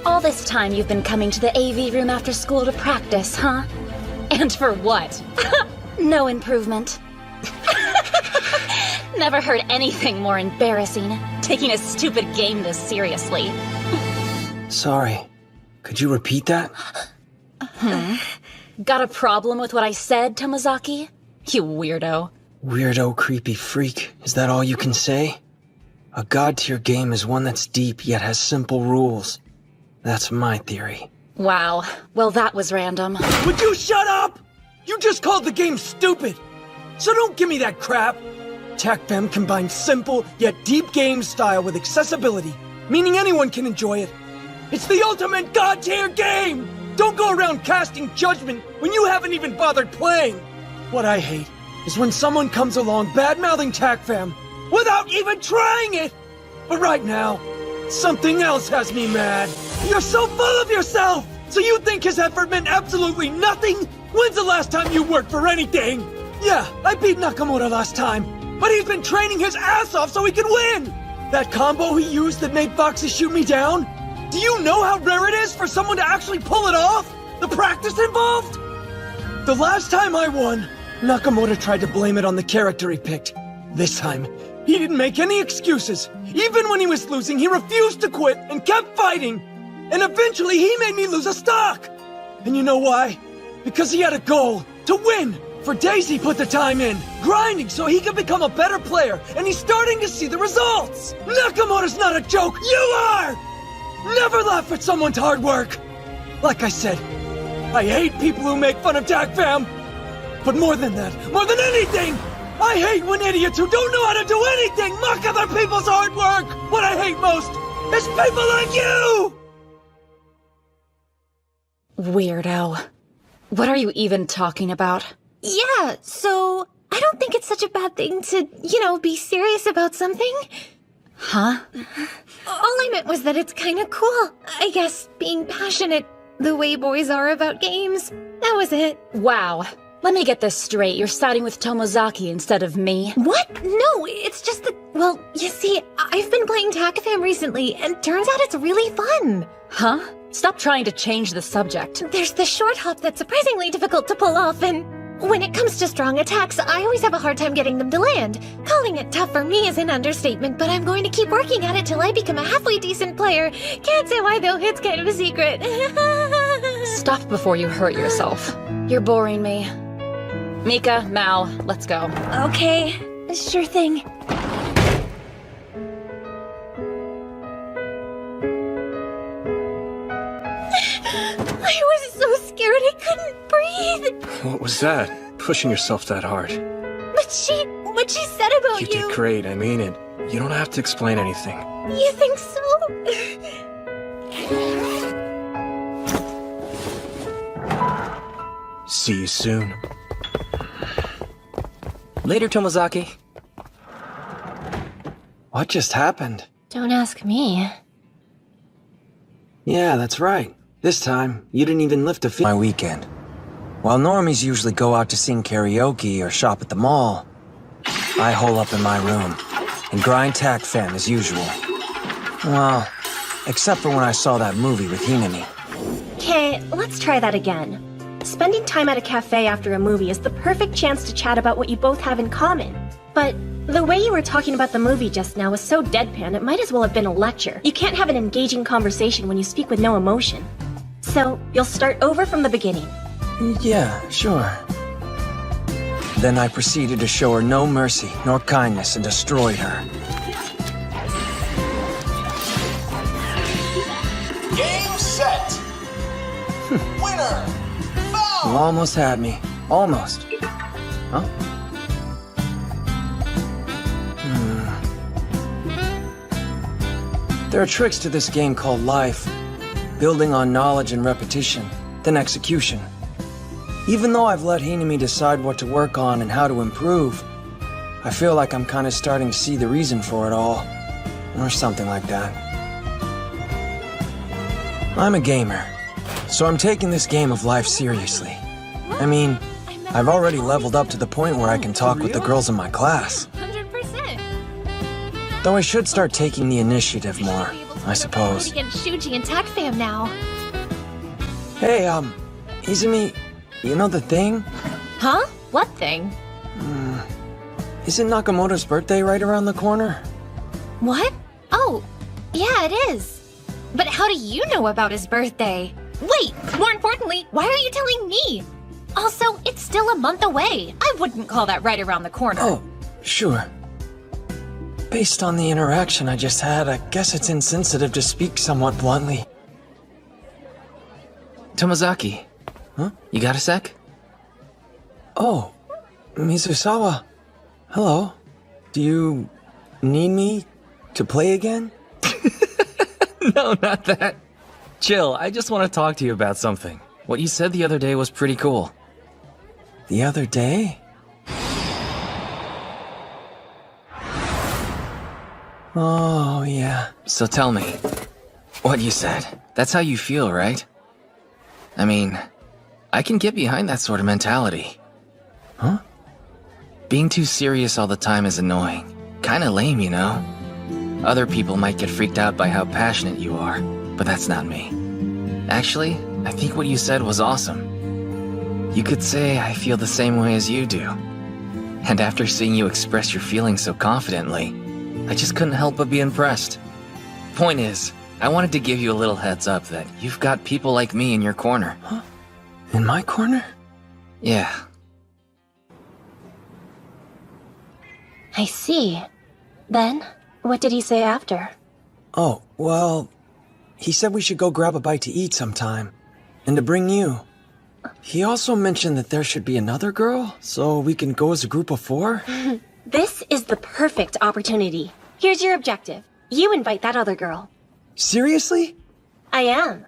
All this time you've been coming to the AV room after school to practice, huh? And for what? No improvement. Never heard anything more embarrassing. Taking a stupid game this seriously. Sorry. Could you repeat that? Got a problem with what I said, Tomozaki? You weirdo. Weirdo, creepy freak. Is that all you can say? A god-tier game is one that's deep yet has simple rules. That's my theory. Wow. Well, that was random. Would you shut up? You just called the game stupid. So don't give me that crap. TACFM combines simple yet deep game style with accessibility, meaning anyone can enjoy it. It's the ultimate god-tier game! Don't go around casting judgment when you haven't even bothered playing! What I hate is when someone comes along bad-mouthing TACFM without even trying it! But right now, something else has me mad. You're so full of yourself! So you think his effort meant absolutely nothing? When's the last time you worked for anything? Yeah, I beat Nakamura last time, but he's been training his ass off so he can win! That combo he used that made Foxy shoot me down? Do you know how rare it is for someone to actually pull it off? The practice involved? The last time I won, Nakamura tried to blame it on the character he picked. This time, he didn't make any excuses. Even when he was losing, he refused to quit and kept fighting. And eventually, he made me lose a stock. And you know why? Because he had a goal, to win. For days he put the time in, grinding so he could become a better player, and he's starting to see the results. Nakamura's not a joke, you are! Never laugh at someone's hard work! Like I said, I hate people who make fun of TACFam! But more than that, more than anything, I hate when idiots who don't know how to do anything mock other people's hard work! What I hate most is people like you! Weirdo. What are you even talking about? Yeah, so I don't think it's such a bad thing to, be serious about something. Huh? All I meant was that it's kinda cool. I guess being passionate the way boys are about games. That was it. Wow. Let me get this straight. You're siding with Tomozaki instead of me. What? No, it's just that, well, you see, I've been playing Takafam recently, and turns out it's really fun. Huh? Stop trying to change the subject. There's the short hop that's surprisingly difficult to pull off, and when it comes to strong attacks, I always have a hard time getting them to land. Calling it tough for me is an understatement, but I'm going to keep working at it till I become a halfway decent player. Can't say why though, it's kind of a secret. Stop before you hurt yourself. You're boring me. Mika, Mao, let's go. Okay, sure thing. I was so scared I couldn't breathe. What was that? Pushing yourself that hard. But what she said about you. You did great, I mean it. You don't have to explain anything. You think so? See you soon. Later, Tomozaki. What just happened? Don't ask me. Yeah, that's right. This time, you didn't even lift a finger. My weekend. While normies usually go out to sing karaoke or shop at the mall, I hole up in my room and grind Takafam as usual. Well, except for when I saw that movie with Hinami. Okay, let's try that again. Spending time at a cafe after a movie is the perfect chance to chat about what you both have in common. But the way you were talking about the movie just now was so deadpan, it might as well have been a lecture. You can't have an engaging conversation when you speak with no emotion. So, you'll start over from the beginning. Yeah, sure. Then I proceeded to show her no mercy nor kindness and destroyed her. Game set! Winner! You almost had me. Almost. Huh? There are tricks to this game called life. Building on knowledge and repetition, then execution. Even though I've let Hinami decide what to work on and how to improve, I feel like I'm kind of starting to see the reason for it all. Or something like that. I'm a gamer, so I'm taking this game of life seriously. I mean, I've already leveled up to the point where I can talk with the girls in my class. 100%. Though I should start taking the initiative more, I suppose. Against Shuji and Takafam now. Hey, Izumi, you know the thing? Huh? What thing? Isn't Nakamoto's birthday right around the corner? What? Oh, yeah, it is. But how do you know about his birthday? Wait, more importantly, why are you telling me? Also, it's still a month away. I wouldn't call that right around the corner. Oh, sure. Based on the interaction I just had, I guess it's insensitive to speak somewhat bluntly. Tomozaki. Huh? You got a sec? Oh, Mizusawa. Hello. Do you need me to play again? No, not that. Chill, I just want to talk to you about something. What you said the other day was pretty cool. The other day? Oh, yeah. So tell me, what you said. That's how you feel, right? I mean, I can get behind that sort of mentality. Huh? Being too serious all the time is annoying. Kinda lame, you know? Other people might get freaked out by how passionate you are, but that's not me. Actually, I think what you said was awesome. You could say I feel the same way as you do. And after seeing you express your feelings so confidently, I just couldn't help but be impressed. Point is, I wanted to give you a little heads up that you've got people like me in your corner. Huh? In my corner? Yeah. I see. Then, what did he say after? Oh, well, he said we should go grab a bite to eat sometime, and to bring you. He also mentioned that there should be another girl, so we can go as a group of 4. This is the perfect opportunity. Here's your objective. You invite that other girl. Seriously? I am.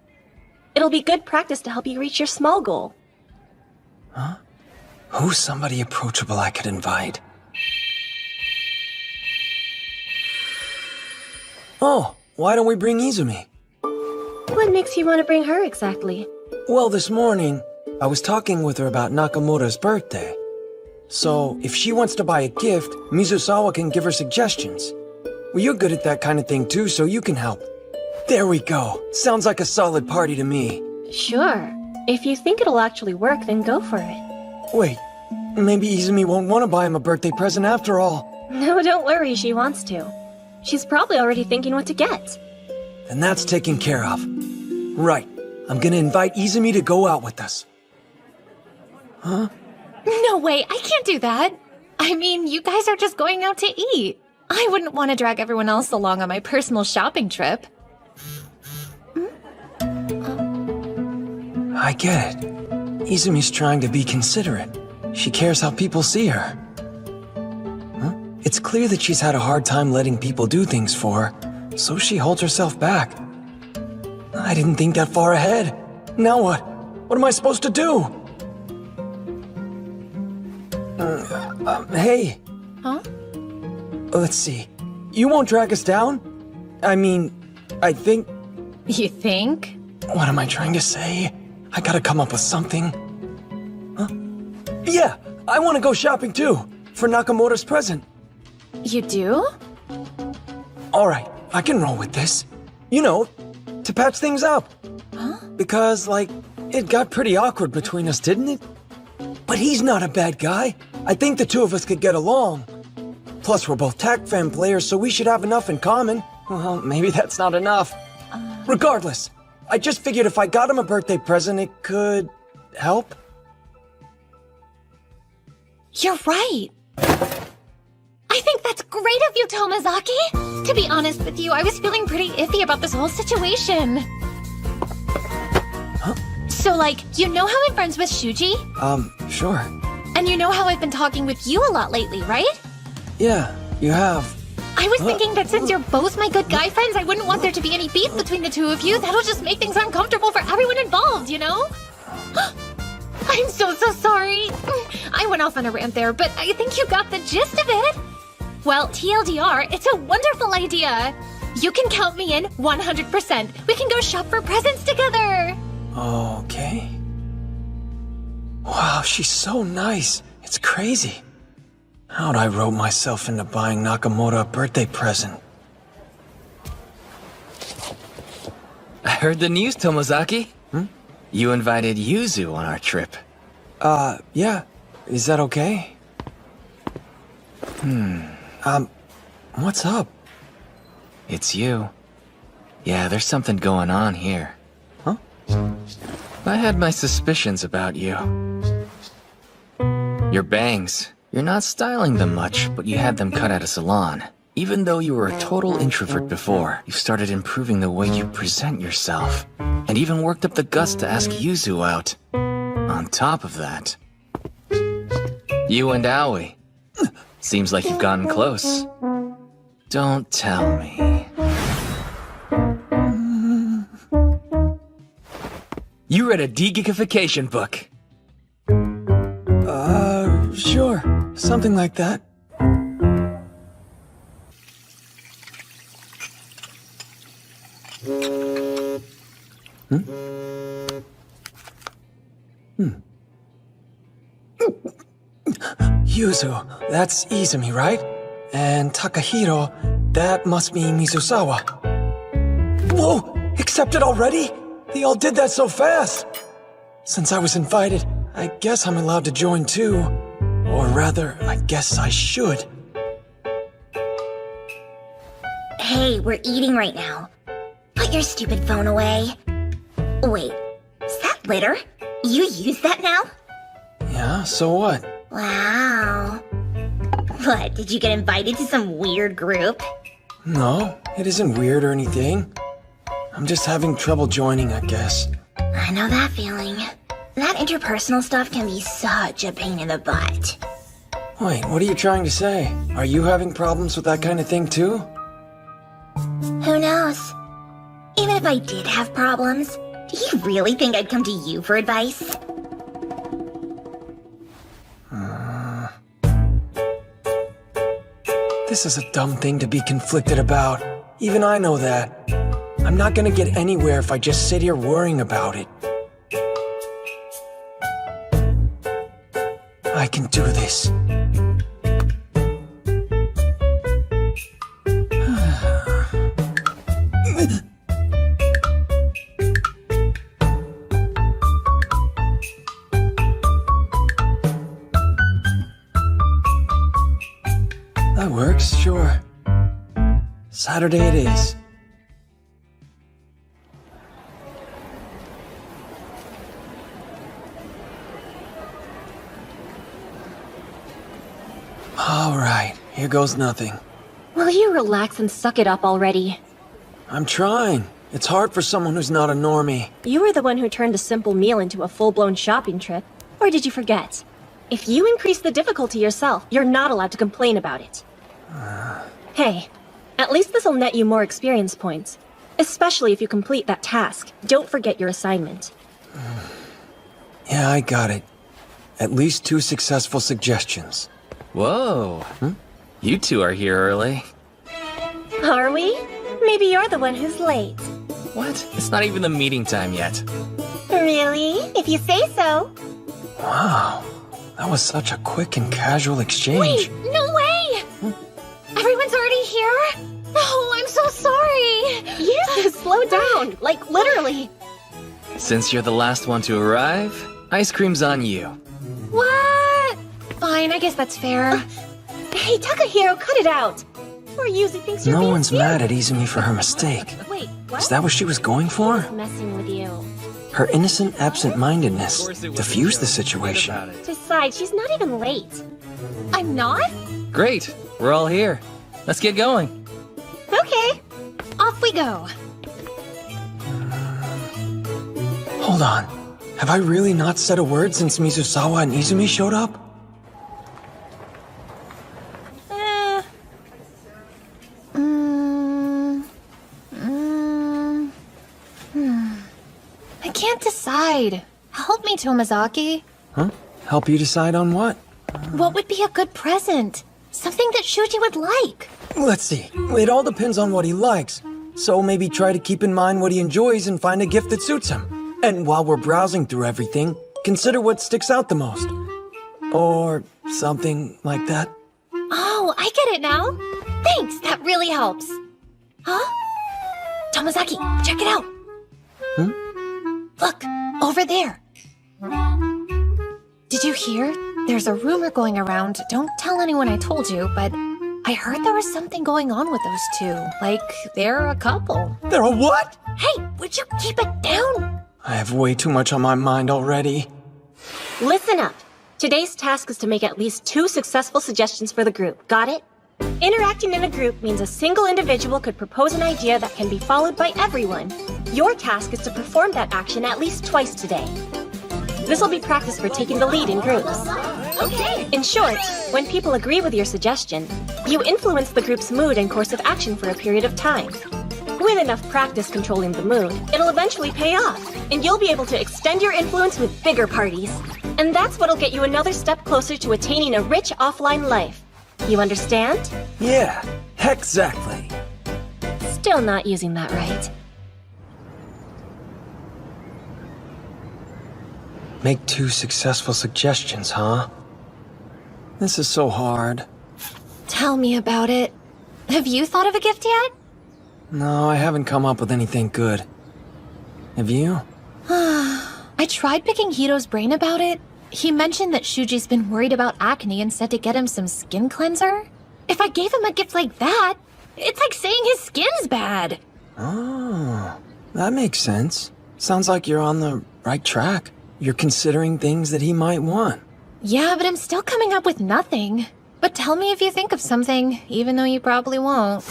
It'll be good practice to help you reach your small goal. Huh? Who's somebody approachable I could invite? Oh, why don't we bring Izumi? What makes you want to bring her exactly? Well, this morning, I was talking with her about Nakamura's birthday. So, if she wants to buy a gift, Mizusawa can give her suggestions. Well, you're good at that kind of thing too, so you can help. There we go. Sounds like a solid party to me. Sure. If you think it'll actually work, then go for it. Wait, maybe Izumi won't want to buy him a birthday present after all. No, don't worry, she wants to. She's probably already thinking what to get. And that's taken care of. Right. I'm gonna invite Izumi to go out with us. Huh? No way, I can't do that. I mean, you guys are just going out to eat. I wouldn't want to drag everyone else along on my personal shopping trip. I get it. Izumi's trying to be considerate. She cares how people see her. Huh? It's clear that she's had a hard time letting people do things for her, so she holds herself back. I didn't think that far ahead. Now what? What am I supposed to do? Hey. Huh? Let's see. You won't drag us down? I mean, I think... You think? What am I trying to say? I gotta come up with something. Huh? Yeah, I want to go shopping too, for Nakamura's present. You do? Alright, I can roll with this. You know, to patch things up. Huh? Because, like, it got pretty awkward between us, didn't it? But he's not a bad guy. I think the two of us could get along. Plus, we're both TAC-Fan players, so we should have enough in common. Well, maybe that's not enough. Regardless, I just figured if I got him a birthday present, it could... help? You're right. I think that's great of you, Tomazaki. To be honest with you, I was feeling pretty iffy about this whole situation. Huh? So, like, you know how I'm friends with Shuji? Sure. And you know how I've been talking with you a lot lately, right? Yeah, you have. I was thinking that since you're both my good guy friends, I wouldn't want there to be any beef between the two of you. That'll just make things uncomfortable for everyone involved, you know? I'm so sorry. I went off on a rant there, but I think you got the gist of it. Well, TLDR, it's a wonderful idea. You can count me in 100%. We can go shop for presents together. Okay. Wow, she's so nice. It's crazy. How'd I rope myself into buying Nakamura a birthday present? I heard the news, Tomozaki. You invited Yuzu on our trip. Yeah. Is that okay? What's up? It's you. Yeah, there's something going on here. Huh? I had my suspicions about you. Your bangs. You're not styling them much, but you had them cut at a salon. Even though you were a total introvert before, you started improving the way you present yourself. And even worked up the guts to ask Yuzu out. On top of that, you and Aoi. Seems like you've gotten close. Don't tell me. You read a de-geekification book. Sure. Something like that. Yuzu, that's Izumi, right? And Takahiro, that must be Mizusawa. Whoa! Accepted already? They all did that so fast! Since I was invited, I guess I'm allowed to join too. Or rather, I guess I should. Hey, we're eating right now. Put your stupid phone away. Wait, is that litter? You use that now? Yeah, so what? Wow. What, did you get invited to some weird group? No, it isn't weird or anything. I'm just having trouble joining, I guess. I know that feeling. That interpersonal stuff can be such a pain in the butt. Wait, what are you trying to say? Are you having problems with that kind of thing too? Who knows? Even if I did have problems, do you really think I'd come to you for advice? This is a dumb thing to be conflicted about. Even I know that. I'm not gonna get anywhere if I just sit here worrying about it. I can do this. That works, sure. Saturday it is. All right, here goes nothing. Will you relax and suck it up already? I'm trying. It's hard for someone who's not a normie. You were the one who turned a simple meal into a full-blown shopping trip. Or did you forget? If you increase the difficulty yourself, you're not allowed to complain about it. Hey, at least this'll net you more experience points. Especially if you complete that task. Don't forget your assignment. Yeah, I got it. At least 2 successful suggestions. Whoa. You two are here early. Are we? Maybe you're the one who's late. What? It's not even the meeting time yet. Really? If you say so. Wow. That was such a quick and casual exchange. Wait, no way! Everyone's already here? Oh, I'm so sorry! Yeah, slow down. Like, literally. Since you're the last one to arrive, ice cream's on you. What? Fine, I guess that's fair. Hey, Takahiro, cut it out. Or Yuzi thinks you're No being one's serious. mad at Izumi for her mistake. Wait, what? Is that what she was going for? Messing with you. Her innocent absent-mindedness diffused the situation. Besides, she's not even late. I'm not? Great. We're all here. Let's get going. Okay. Off we go. Hold on. Have I really not said a word since Mizusawa and Izumi showed up? I can't decide. Help me, Tomazaki. Huh? Help you decide on what? What would be a good present? Something that Shuji would like. Let's see. It all depends on what he likes. So maybe try to keep in mind what he enjoys and find a gift that suits him. And while we're browsing through everything, consider what sticks out the most. Or something like that. Oh, I get it now. Thanks, that really helps. Huh? Tomazaki, check it out. Look, over there. Did you hear? There's a rumor going around. Don't tell anyone I told you, but I heard there was something going on with those two. Like, they're a couple. They're a what? Hey, would you keep it down? I have way too much on my mind already. Listen up. Today's task is to make at least 2 successful suggestions for the group. Got it? Interacting in a group means a single individual could propose an idea that can be followed by everyone. Your task is to perform that action at least twice today. This will be practice for taking the lead in groups. Okay. In short, when people agree with your suggestion, you influence the group's mood and course of action for a period of time. With enough practice controlling the mood, it'll eventually pay off, and you'll be able to extend your influence with bigger parties. And that's what'll get you another step closer to attaining a rich offline life. You understand? Yeah, exactly. Still not using that right. Make 2 successful suggestions, huh? This is so hard. Tell me about it. Have you thought of a gift yet? No, I haven't come up with anything good. Have you? I tried picking Hito's brain about it. He mentioned that Shuji's been worried about acne and said to get him some skin cleanser. If I gave him a gift like that, it's like saying his skin's bad. Oh, that makes sense. Sounds like you're on the right track. You're considering things that he might want. Yeah, but I'm still coming up with nothing. But tell me if you think of something, even though you probably won't.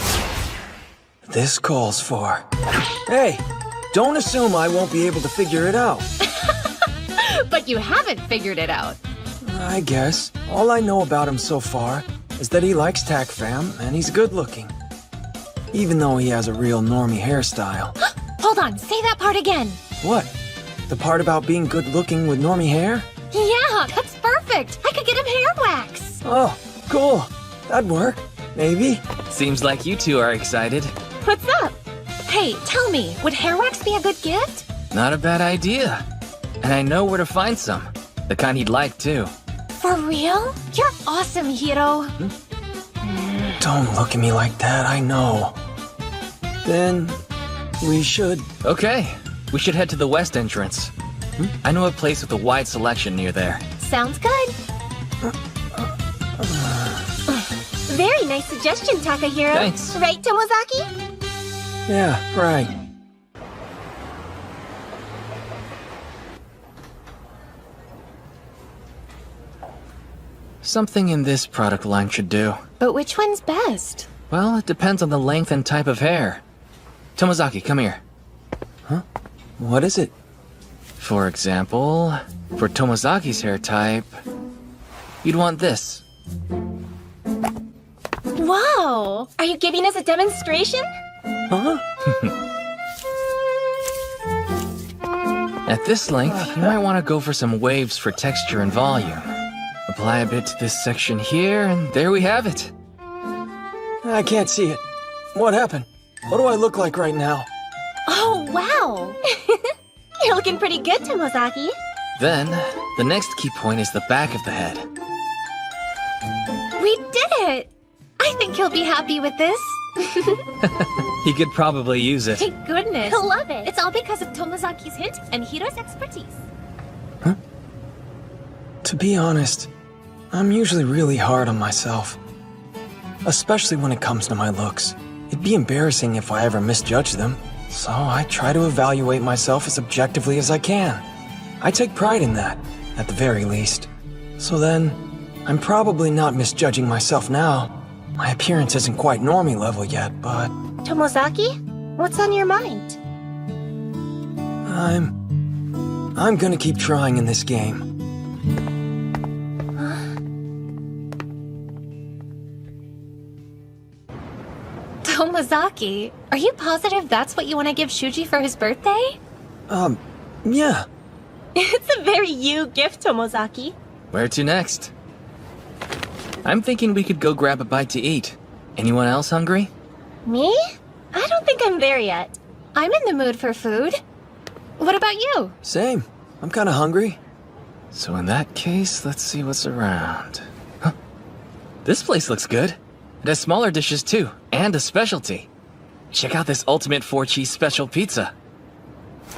This calls for... Hey, don't assume I won't be able to figure it out. But you haven't figured it out. I guess. All I know about him so far is that he likes Tac Fam and he's good looking. Even though he has a real normie hairstyle. Hold on, say that part again. What? The part about being good looking with normie hair? Yeah, that's perfect. I could get him hair wax. Oh, cool. That'd work. Maybe. Seems like you two are excited. What's up? Hey, tell me, would hair wax be a good gift? Not a bad idea. And I know where to find some. The kind he'd like, too. For real? You're awesome, Hiro. Don't look at me like that, I know. Then, we should... Okay, we should head to the west entrance. I know a place with a wide selection near there. Sounds good. Very nice suggestion, Takahiro. Thanks. Right, Tomozaki? Yeah, right. Something in this product line should do. But which one's best? Well, it depends on the length and type of hair. Tomozaki, come here. Huh? What is it? For example, for Tomozaki's hair type, you'd want this. Wow! Are you giving us a demonstration? Huh? At this length, you might want to go for some waves for texture and volume. Apply a bit to this section here, and there we have it. I can't see it. What happened? What do I look like right now? Oh, wow! You're looking pretty good, Tomozaki. Then, the next key point is the back of the head. We did it! I think he'll be happy with this. He could probably use it. Thank goodness. He'll love it. It's all because of Tomozaki's hint and Hiro's expertise. Huh? To be honest, I'm usually really hard on myself. Especially when it comes to my looks. It'd be embarrassing if I ever misjudge them. So I try to evaluate myself as objectively as I can. I take pride in that, at the very least. So then, I'm probably not misjudging myself now. My appearance isn't quite normie level yet, but... Tomozaki? What's on your mind? I'm gonna keep trying in this game. Tomozaki, are you positive that's what you want to give Shuji for his birthday? Yeah. It's a very you gift, Tomozaki. Where to next? I'm thinking we could go grab a bite to eat. Anyone else hungry? Me? I don't think I'm there yet. I'm in the mood for food. What about you? Same. I'm kinda hungry. So in that case, let's see what's around. Huh. This place looks good. It has smaller dishes too, and a specialty. Check out this ultimate 4-cheese special pizza.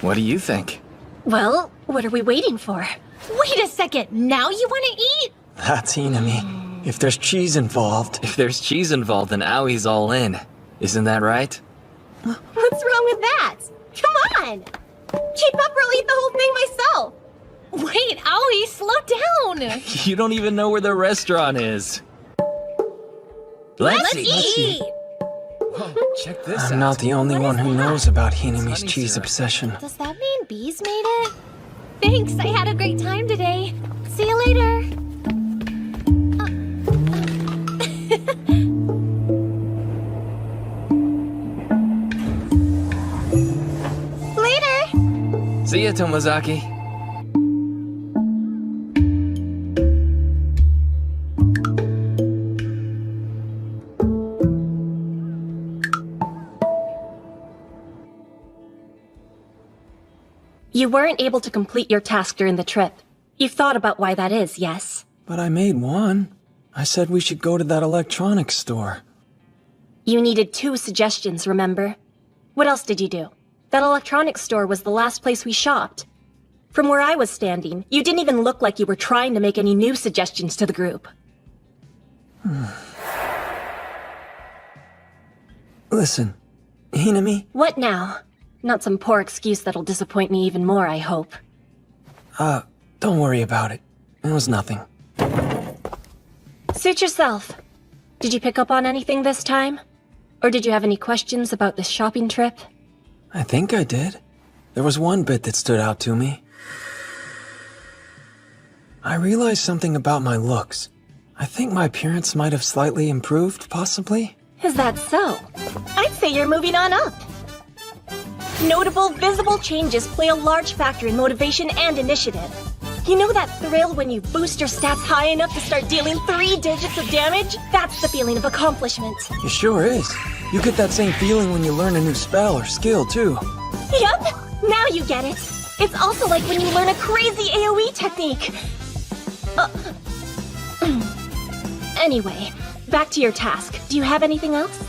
What do you think? Well, what are we waiting for? Wait a second, now you want to eat? That's Inami. If there's cheese involved... If there's cheese involved, then Aoi's all in. Isn't that right? What's wrong with that? Come on! Keep up or I'll eat the whole thing myself! Wait, Aoi, slow down! You don't even know where the restaurant is. Let's eat! Whoa, check this out. I'm not the only one who knows about Hinami's cheese obsession. Does that mean bees made it? Thanks, I had a great time today. See you later. Later! See ya, Tomozaki. You weren't able to complete your task during the trip. You've thought about why that is, yes? But I made one. I said we should go to that electronics store. You needed 2 suggestions, remember? What else did you do? That electronics store was the last place we shopped. From where I was standing, you didn't even look like you were trying to make any new suggestions to the group. Listen, Hinami? What now? Not some poor excuse that'll disappoint me even more, I hope. Don't worry about it. It was nothing. Suit yourself. Did you pick up on anything this time? Or did you have any questions about this shopping trip? I think I did. There was one bit that stood out to me. I realized something about my looks. I think my appearance might have slightly improved, possibly? Is that so? I'd say you're moving on up. Notable, visible changes play a large factor in motivation and initiative. You know that thrill when you boost your stats high enough to start dealing 3 digits of damage? That's the feeling of accomplishment. It sure is. You get that same feeling when you learn a new spell or skill, too. Yup! Now you get it. It's also like when you learn a crazy AoE technique. Anyway, back to your task. Do you have anything else?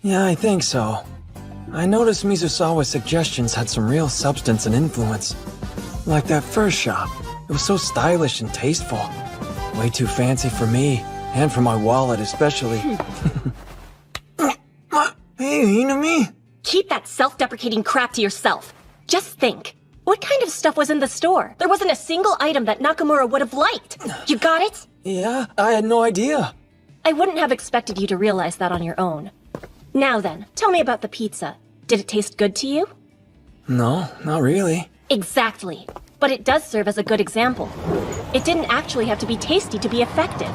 Yeah, I think so. I noticed Mizusawa's suggestions had some real substance and influence. Like that first shop. It was so stylish and tasteful. Way too fancy for me, and for my wallet especially. Hey, Hinami! Keep that self-deprecating crap to yourself. Just think. What kind of stuff was in the store? There wasn't a single item that Nakamura would have liked. You got it? Yeah, I had no idea. I wouldn't have expected you to realize that on your own. Now then, tell me about the pizza. Did it taste good to you? No, not really. Exactly. But it does serve as a good example. It didn't actually have to be tasty to be effective.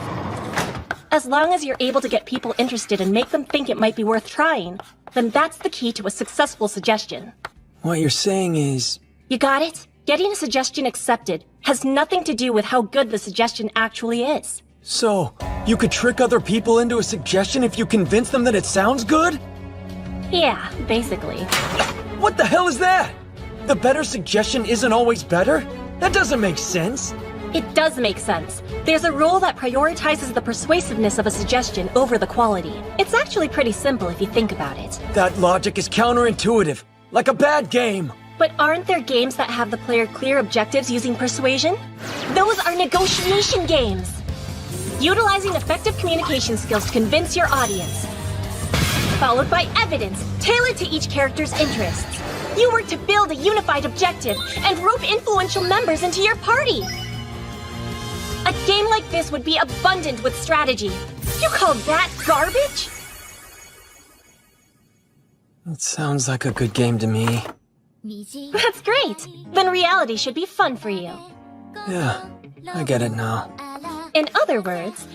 As long as you're able to get people interested and make them think it might be worth trying, then that's the key to a successful suggestion. What you're saying is... You got it? Getting a suggestion accepted has nothing to do with how good the suggestion actually is. So, you could trick other people into a suggestion if you convince them that it sounds good? Yeah, basically. What the hell is that? The better suggestion isn't always better? That doesn't make sense. It does make sense. There's a rule that prioritizes the persuasiveness of a suggestion over the quality. It's actually pretty simple if you think about it. That logic is counterintuitive, like a bad game. But aren't there games that have the player clear objectives using persuasion? Those are negotiation games! Utilizing effective communication skills to convince your audience. Followed by evidence, tailored to each character's interests. You work to build a unified objective and rope influential members into your party. A game like this would be abundant with strategy. You call that garbage? It sounds like a good game to me. That's great. Then reality should be fun for you. Yeah, I get it now. In other words,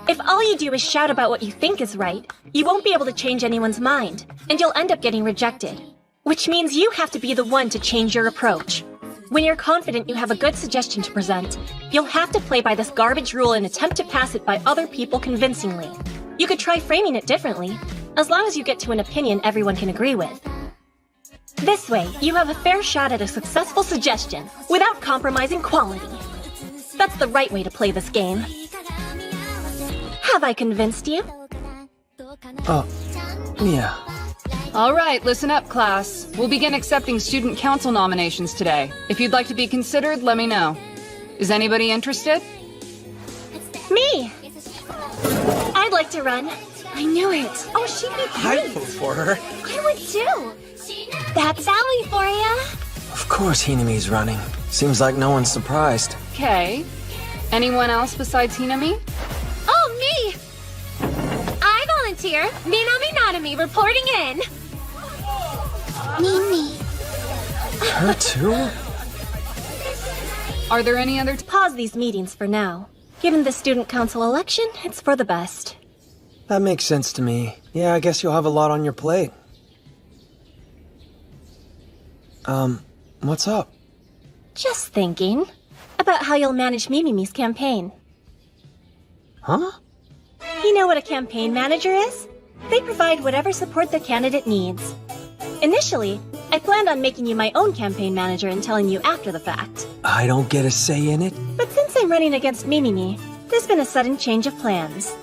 if all you do is shout about what you think is right, you won't be able to change anyone's mind, and you'll end up getting rejected. Which means you have to be the one to change your approach. When you're confident you have a good suggestion to present, you'll have to play by this garbage rule and attempt to pass it by other people convincingly. You could try framing it differently, as long as you get to an opinion everyone can agree with. This way, you have a fair shot at a successful suggestion, without compromising quality. That's the right way to play this game. Have I convinced you? Yeah. All right, listen up, class. We'll begin accepting student council nominations today. If you'd like to be considered, let me know. Is anybody interested? Me! I'd like to run. I knew it. Oh, she'd be great. I'd vote for her. I would too. That's Sally for ya. Of course Hinami's running. Seems like no one's surprised. Okay. Anyone else besides Hinami? Oh, me! I volunteer. Minami Nanami reporting in. Mimi. Her too? Are there any other... Pause these meetings for now. Given the student council election, it's for the best. That makes sense to me. Yeah, I guess you'll have a lot on your plate. What's up? Just thinking about how you'll manage Mimimi's campaign. Huh? You know what a campaign manager is? They provide whatever support the candidate needs. Initially, I planned on making you my own campaign manager and telling you after the fact. I don't get a say in it? But since I'm running against Mimimi, there's been a sudden change of plans.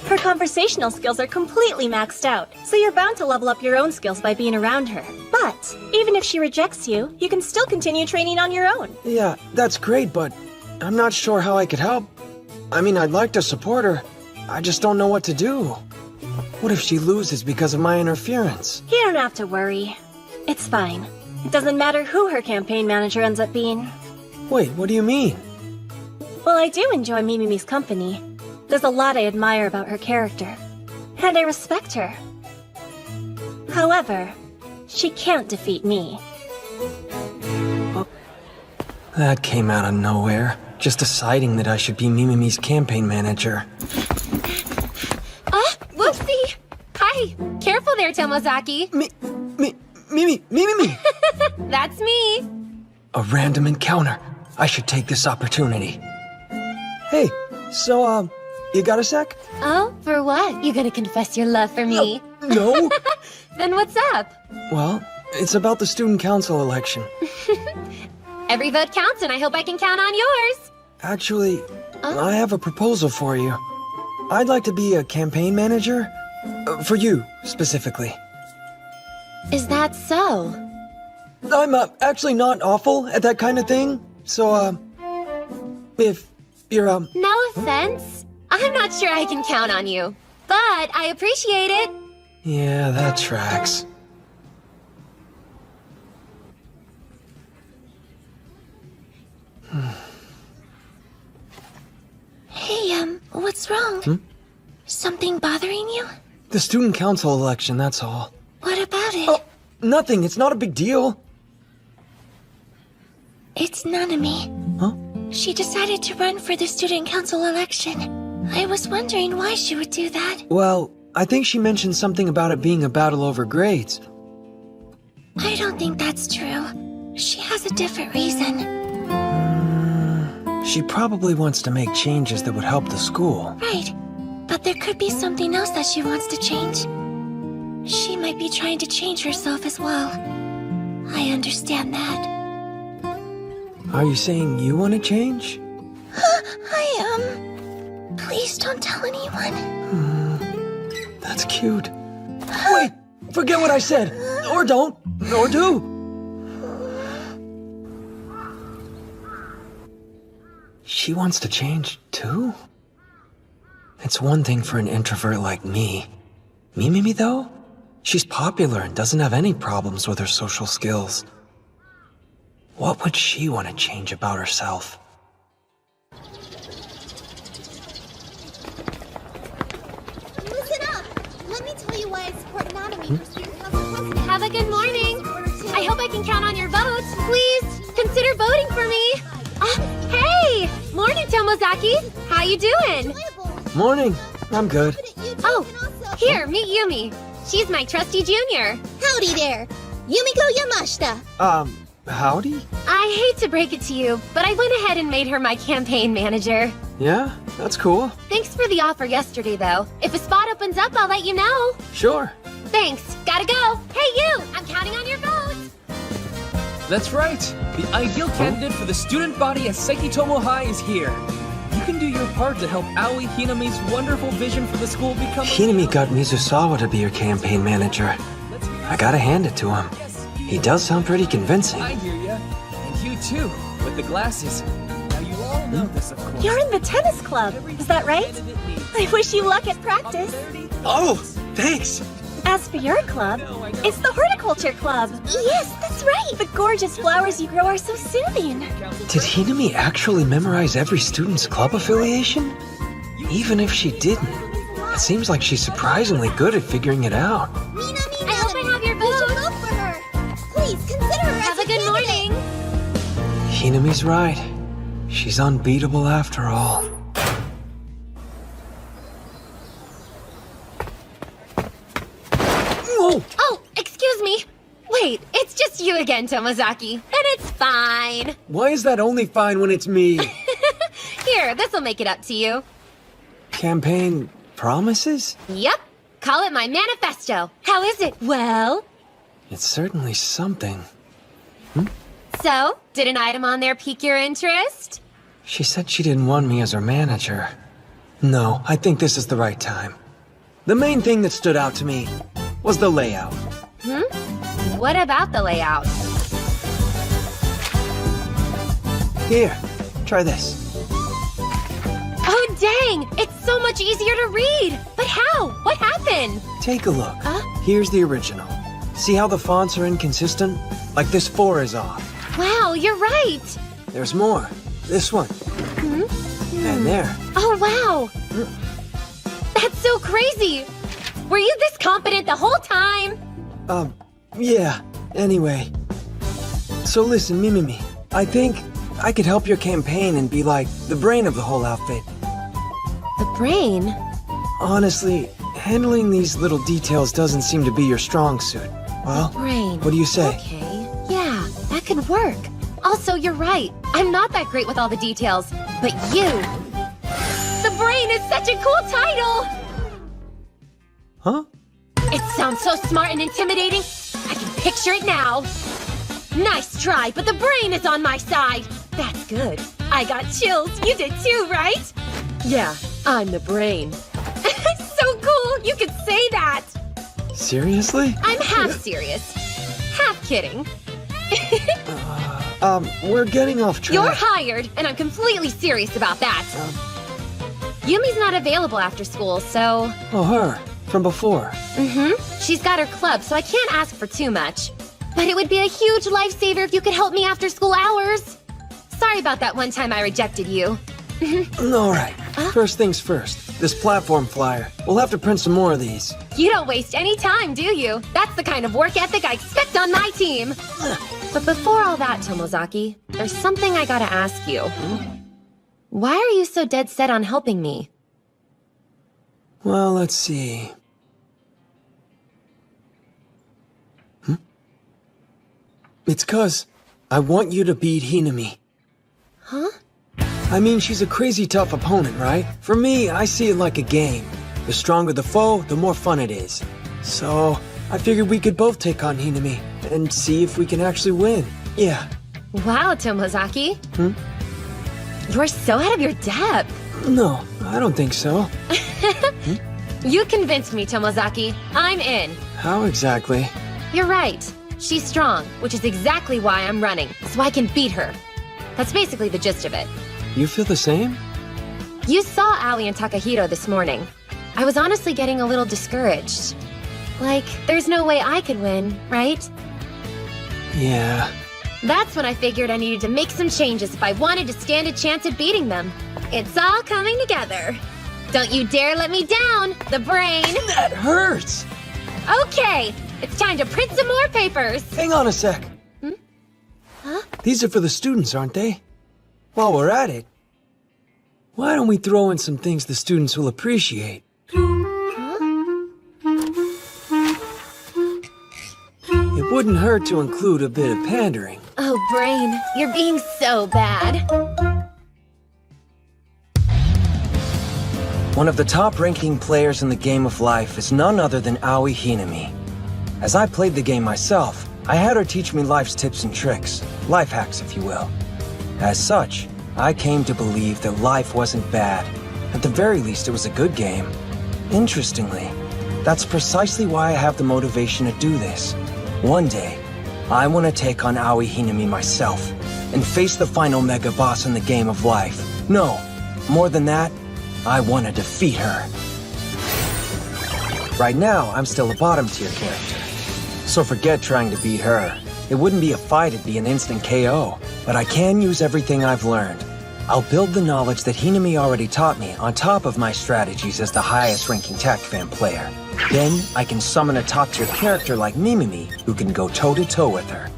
Her conversational skills are completely maxed out, so you're bound to level up your own skills by being around her. But, even if she rejects you, you can still continue training on your own. Yeah, that's great, but I'm not sure how I could help. I mean, I'd like to support her. I just don't know what to do. What if she loses because of my interference? You don't have to worry. It's fine. It doesn't matter who her campaign manager ends up being. Wait, what do you mean? Well, I do enjoy Mimimi's company. There's a lot I admire about her character, and I respect her. However, she can't defeat me. That came out of nowhere. Just deciding that I should be Mimimi's campaign manager. Whoopsie! Hi! Careful there, Tomozaki. Mimi! That's me. A random encounter. I should take this opportunity. Hey, so, You got a sec? Oh, for what? You gonna confess your love for me? No. Then what's up? Well, it's about the student council election. Every vote counts, and I hope I can count on yours. Actually, I have a proposal for you. I'd like to be a campaign manager. For you, specifically. Is that so? I'm actually not awful at that kind of thing. So, if you're, No offense. I'm not sure I can count on you, but I appreciate it. Yeah, that tracks. Hey, what's wrong? Something bothering you? The student council election, that's all. What about it? Oh, nothing. It's not a big deal. It's Nanami. Huh? She decided to run for the student council election. I was wondering why she would do that. Well, I think she mentioned something about it being a battle over grades. I don't think that's true. She has a different reason. She probably wants to make changes that would help the school. Right. But there could be something else that she wants to change. She might be trying to change herself as well. I understand that. Are you saying you want to change? Please don't tell anyone. That's cute. Wait! Forget what I said! Or don't! Or do! She wants to change, too? It's one thing for an introvert like me. Me, though? She's popular and doesn't have any problems with her social skills. What would she want to change about herself? Listen up! Let me tell you why I support Nanami for student council president. Have a good morning. I hope I can count on your votes. Please, consider voting for me. Hey! Morning, Tomozaki. How you doing? Morning. I'm good. Oh, here, meet Yumi. She's my trusty junior. Howdy there! Yumiko Yamashita! Howdy? I hate to break it to you, but I went ahead and made her my campaign manager. Yeah, that's cool. Thanks for the offer yesterday, though. If a spot opens up, I'll let you know. Sure. Thanks. Gotta go. Hey, you! I'm counting on your vote. That's right. The ideal candidate for the student body at Sekitomo High is here. You can do your part to help Aoi Hinami's wonderful vision for the school become Hinami got Mizusawa to be your campaign manager. I gotta hand it to him. He does sound pretty convincing. I hear ya. And you too, with the glasses. Now you all know this, of course. You're in the tennis club, is that right? I wish you luck at practice. Oh, thanks. As for your club, it's the horticulture club. Yes, that's right. The gorgeous flowers you grow are so soothing. Did Hinami actually memorize every student's club affiliation? Even if she didn't, it seems like she's surprisingly good at figuring it out. I hope I have your vote. Vote for her! Please, consider her Have as a good morning. Hinami's right. She's unbeatable after all. Whoa! Oh, excuse me. Wait, it's just you again, Tomozaki. And it's fine. Why is that only fine when it's me? Here, this'll make it up to you. Campaign promises? Yep. Call it my manifesto. How is it? Well? It's certainly something. So, did an item on there pique your interest? She said she didn't want me as her manager. No, I think this is the right time. The main thing that stood out to me was the layout. What about the layout? Here, try this. Oh, dang! It's so much easier to read! But how? What happened? Take a look. Here's the original. See how the fonts are inconsistent? Like this 4 is off. Wow, you're right! There's more. This one. And there. Oh, wow! That's so crazy! Were you this competent the whole time? Yeah. Anyway. So listen, Mimimi. I think I could help your campaign and be like the brain of the whole outfit. The brain? Honestly, handling these little details doesn't seem to be your strong suit. Well, Brain. what do you say? Okay, yeah, that could work. Also, you're right. I'm not that great with all the details. But you... The brain Brain is such a cool title! Huh? It sounds so smart and intimidating. I can picture it now. Nice try, but the brain is on my side. That's good. I got chills. You did too, right? Yeah, I'm the brain. So cool! You could say that! Seriously? I'm half serious. Half kidding. We're getting off track. You're hired, and I'm completely serious about that. Yumi's not available after school, so... Oh, her. From before. She's got her club, so I can't ask for too much. But it would be a huge lifesaver if you could help me after school hours. Sorry about that one time I rejected you. Alright. First things first. This platform flyer. We'll have to print some more of these. You don't waste any time, do you? That's the kind of work ethic I expect on my team. But before all that, Tomozaki, there's something I gotta ask you. Why are you so dead set on helping me? Well, let's see. It's 'cause I want you to beat Hinami. Huh? I mean, she's a crazy tough opponent, right? For me, I see it like a game. The stronger the foe, the more fun it is. So, I figured we could both take on Hinami and see if we can actually win. Yeah. Wow, Tomozaki. You're so out of your depth. No, I don't think so. You convinced me, Tomozaki. I'm in. How exactly? You're right. She's strong, which is exactly why I'm running, so I can beat her. That's basically the gist of it. You feel the same? You saw Aoi and Takahiro this morning. I was honestly getting a little discouraged. Like, there's no way I could win, right? Yeah. That's when I figured I needed to make some changes if I wanted to stand a chance at beating them. It's all coming together. Don't you dare let me down, the brain! That hurts! Okay, it's time to print some more papers! Hang on a sec. Huh? These are for the students, aren't they? While we're at it, why don't we throw in some things the students will appreciate? It wouldn't hurt to include a bit of pandering. Oh, Brain, you're being so bad. One of the top-ranking players in the game of life is none other than Aoi Hinami. As I played the game myself, I had her teach me life's tips and tricks, life hacks if you will. As such, I came to believe that life wasn't bad. At the very least, it was a good game. Interestingly, that's precisely why I have the motivation to do this. One day, I want to take on Aoi Hinami myself, and face the final mega boss in the game of life. No, more than that, I want to defeat her. Right now, I'm still a bottom-tier character. So forget trying to beat her. It wouldn't be a fight, it'd be an instant KO. But I can use everything I've learned. I'll build the knowledge that Hinami already taught me on top of my strategies as the highest-ranking TAC-fan player. Then, I can summon a top-tier character like Mimimi, who can go toe-to-toe with her.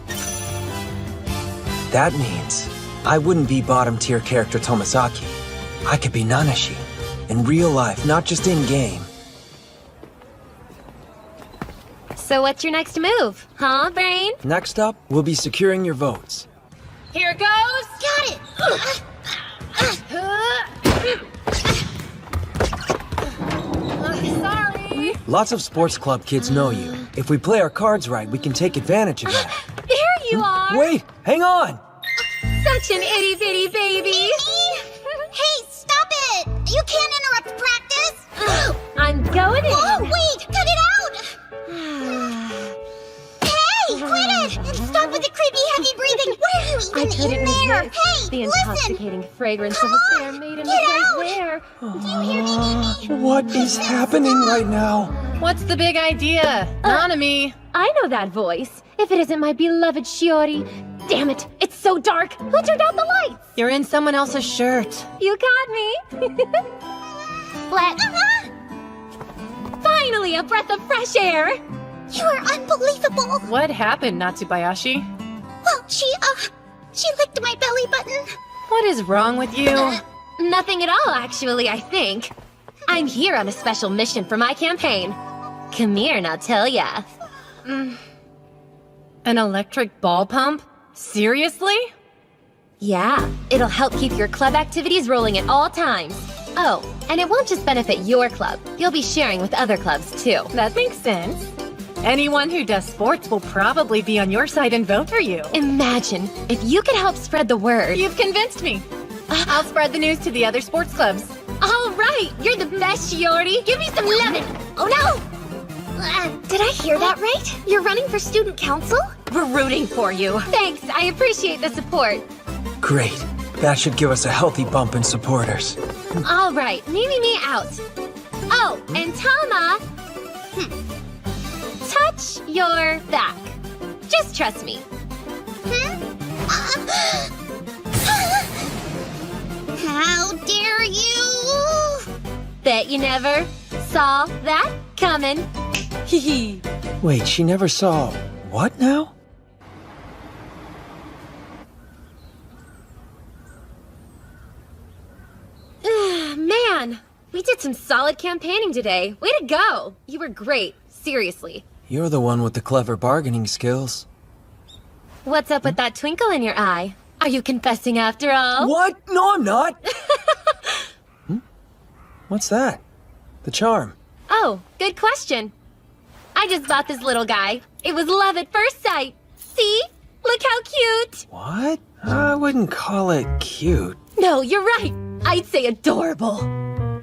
That means I wouldn't be bottom-tier character Tomozaki. I could be Nanashi. In real life, not just in-game. So what's your next move, huh, Brain? Next up, we'll be securing your votes. Here goes! Got it! Sorry! Lots of sports club kids know you. If we play our cards right, we can take advantage of that. There you are! Wait! Hang on! Such an itty-bitty baby! Hey, stop it! You can't interrupt practice! I'm going in! Oh, wait! Cut it out! Hey, quit it! And stop with the creepy heavy breathing! What are you I even couldn't in there? resist Hey, the listen! intoxicating fragrance Come of a on, fair maiden get right out! there. Do you hear me, Mimi? What is happening right now? What's the big idea? Nanami! I know that voice. If it isn't my beloved Shiori. Damn it, it's so dark. Who turned out the lights? You're in someone else's shirt. You got me. Flat. Finally, a breath of fresh air. You are unbelievable! What happened, Natsubayashi? Well, she licked my belly button. What is wrong with you? Nothing at all, actually, I think. I'm here on a special mission for my campaign. Come here and I'll tell ya. An electric ball pump? Seriously? Yeah, it'll help keep your club activities rolling at all times. Oh, and it won't just benefit your club. You'll be sharing with other clubs, too. That makes sense. Anyone who does sports will probably be on your side and vote for you. Imagine if you could help spread the word. You've convinced me. I'll spread the news to the other sports clubs. All right, you're the best, Shiori. Give me some lemon. Oh no! Did I hear that right? You're running for student council? We're rooting for you. Thanks, I appreciate the support. Great. That should give us a healthy bump in supporters. All right, me out. Oh, and Tama, touch your back. Just trust me. How dare you! Bet you never saw that coming. Hee. Wait, she never saw... what now? Man, we did some solid campaigning today. Way to go. You were great, seriously. You're the one with the clever bargaining skills. What's up with that twinkle in your eye? Are you confessing after all? What? No, I'm not! What's that? The charm. Oh, good question. I just bought this little guy. It was love at first sight. See? Look how cute. What? I wouldn't call it cute. No, you're right. I'd say adorable.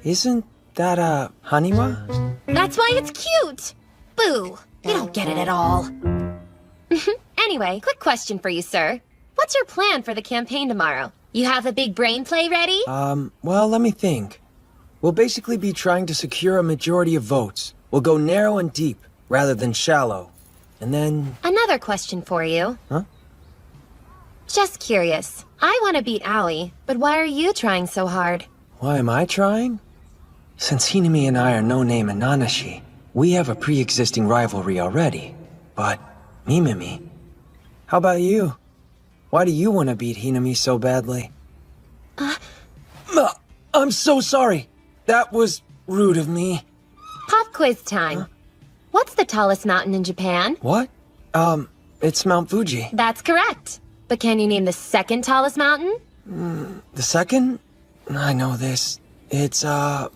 Isn't that a Haniwa? That's why it's cute. Boo. You don't get it at all. Anyway, quick question for you, sir. What's your plan for the campaign tomorrow? You have a big brain play ready? Well, let me think. We'll basically be trying to secure a majority of votes. We'll go narrow and deep, rather than shallow. And then... Another question for you. Huh? Just curious. I want to beat Aoi, but why are you trying so hard? Why am I trying? Since Hinami and I are no-name and Nanashi, we have a pre-existing rivalry already. But, Mimimi, how about you? Why do you want to beat Hinami so badly? I'm so sorry. That was rude of me. Pop quiz time. What's the tallest mountain in Japan? What? It's Mount Fuji. That's correct. But can you name the second tallest mountain? The second? I know this. It's, And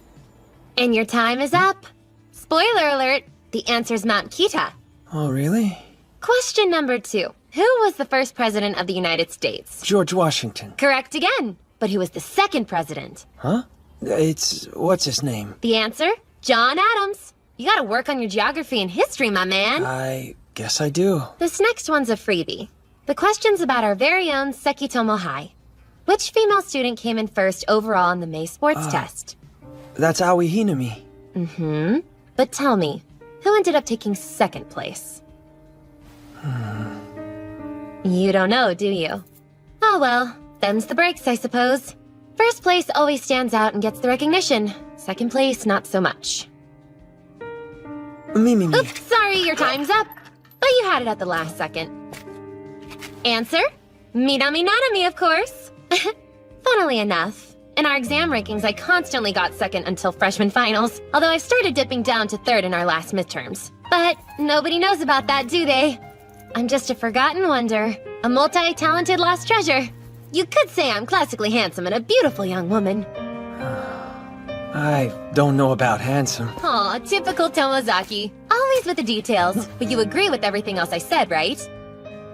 your time is up. Spoiler alert, the answer's Mount Kita. Oh, really? Question number 2. Who was the first president of the United States? George Washington. Correct again. But who was the second president? Huh? What's his name? The answer? John Adams. You gotta work on your geography and history, my man. I guess I do. This next one's a freebie. The question's about our very own Sekitomo High. Which female student came in first overall in the May sports test? That's Aoi Hinami. Mm-hmm. But tell me, who ended up taking second place? You don't know, do you? Oh well, them's the breaks, I suppose. First place always stands out and gets the recognition. Second place, not so much. Mimi. Oops, sorry, your time's up. But you had it at the last second. Answer? Minami Nanami, of course. Funnily enough, in our exam rankings, I constantly got second until freshman finals, although I've started dipping down to third in our last midterms. But nobody knows about that, do they? I'm just a forgotten wonder, a multi-talented lost treasure. You could say I'm classically handsome and a beautiful young woman. I don't know about handsome. Aw, typical Tomozaki. Always with the details. But you agree with everything else I said, right?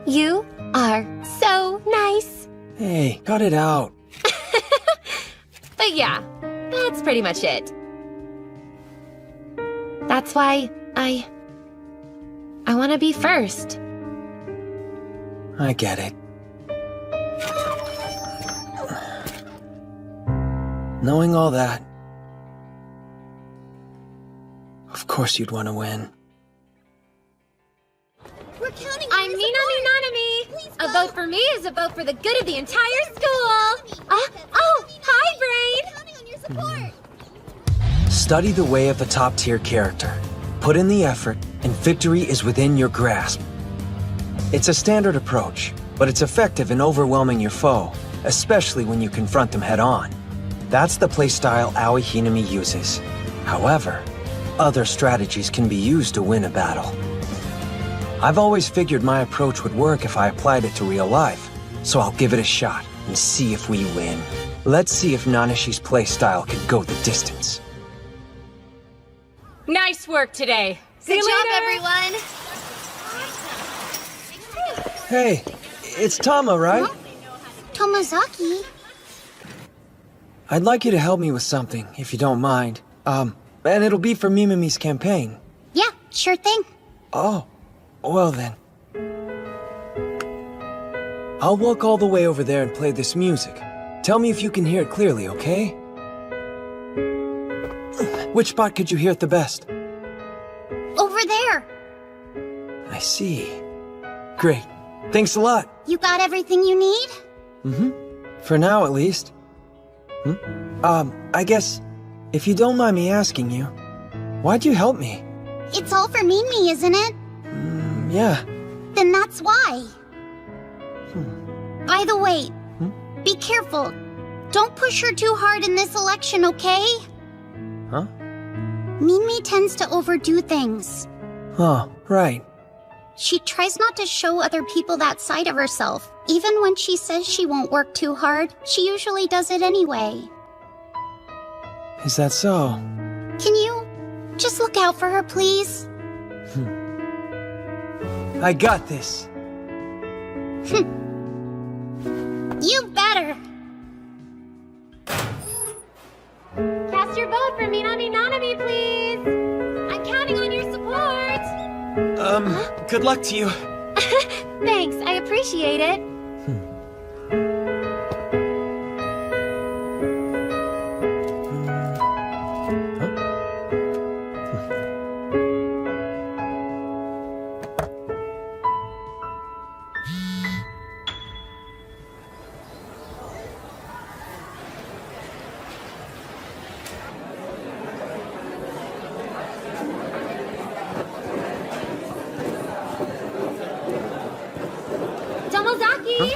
You are so nice. Hey, cut it out. But yeah, that's pretty much it. That's why I want to be first. I get it. Knowing all that, of course you'd want to win. I'm Minami Nanami. A vote for me is a vote for the good of the entire school. Hi, Brain. Study the way of the top-tier character. Put in the effort, and victory is within your grasp. It's a standard approach, but it's effective in overwhelming your foe, especially when you confront them head-on. That's the playstyle Aoi Hinami uses. However, other strategies can be used to win a battle. I've always figured my approach would work if I applied it to real life, so I'll give it a shot and see if we win. Let's see if Nanashi's playstyle can go the distance. Nice work today. See Good you job, later. everyone. Hey, it's Tama, right? Tomozaki? I'd like you to help me with something, if you don't mind. And it'll be for Mimimi's campaign. Yeah, sure thing. Oh, well then. I'll walk all the way over there and play this music. Tell me if you can hear it clearly, okay? Which spot could you hear it the best? Over there. I see. Great. Thanks a lot. You got everything you need? Mm-hmm. For now, at least. I guess, if you don't mind me asking you, why'd you help me? It's all for Mimi, isn't it? Yeah. Then that's why. By the way, be careful. Don't push her too hard in this election, okay? Huh? Mimi tends to overdo things. Oh, right. She tries not to show other people that side of herself. Even when she says she won't work too hard, she usually does it anyway. Is that so? Can you just look out for her, please? I got this. You better. Cast your vote for Minami Nanami, please. I'm counting on your support. Good luck to you. Thanks, I appreciate it. Tomozaki!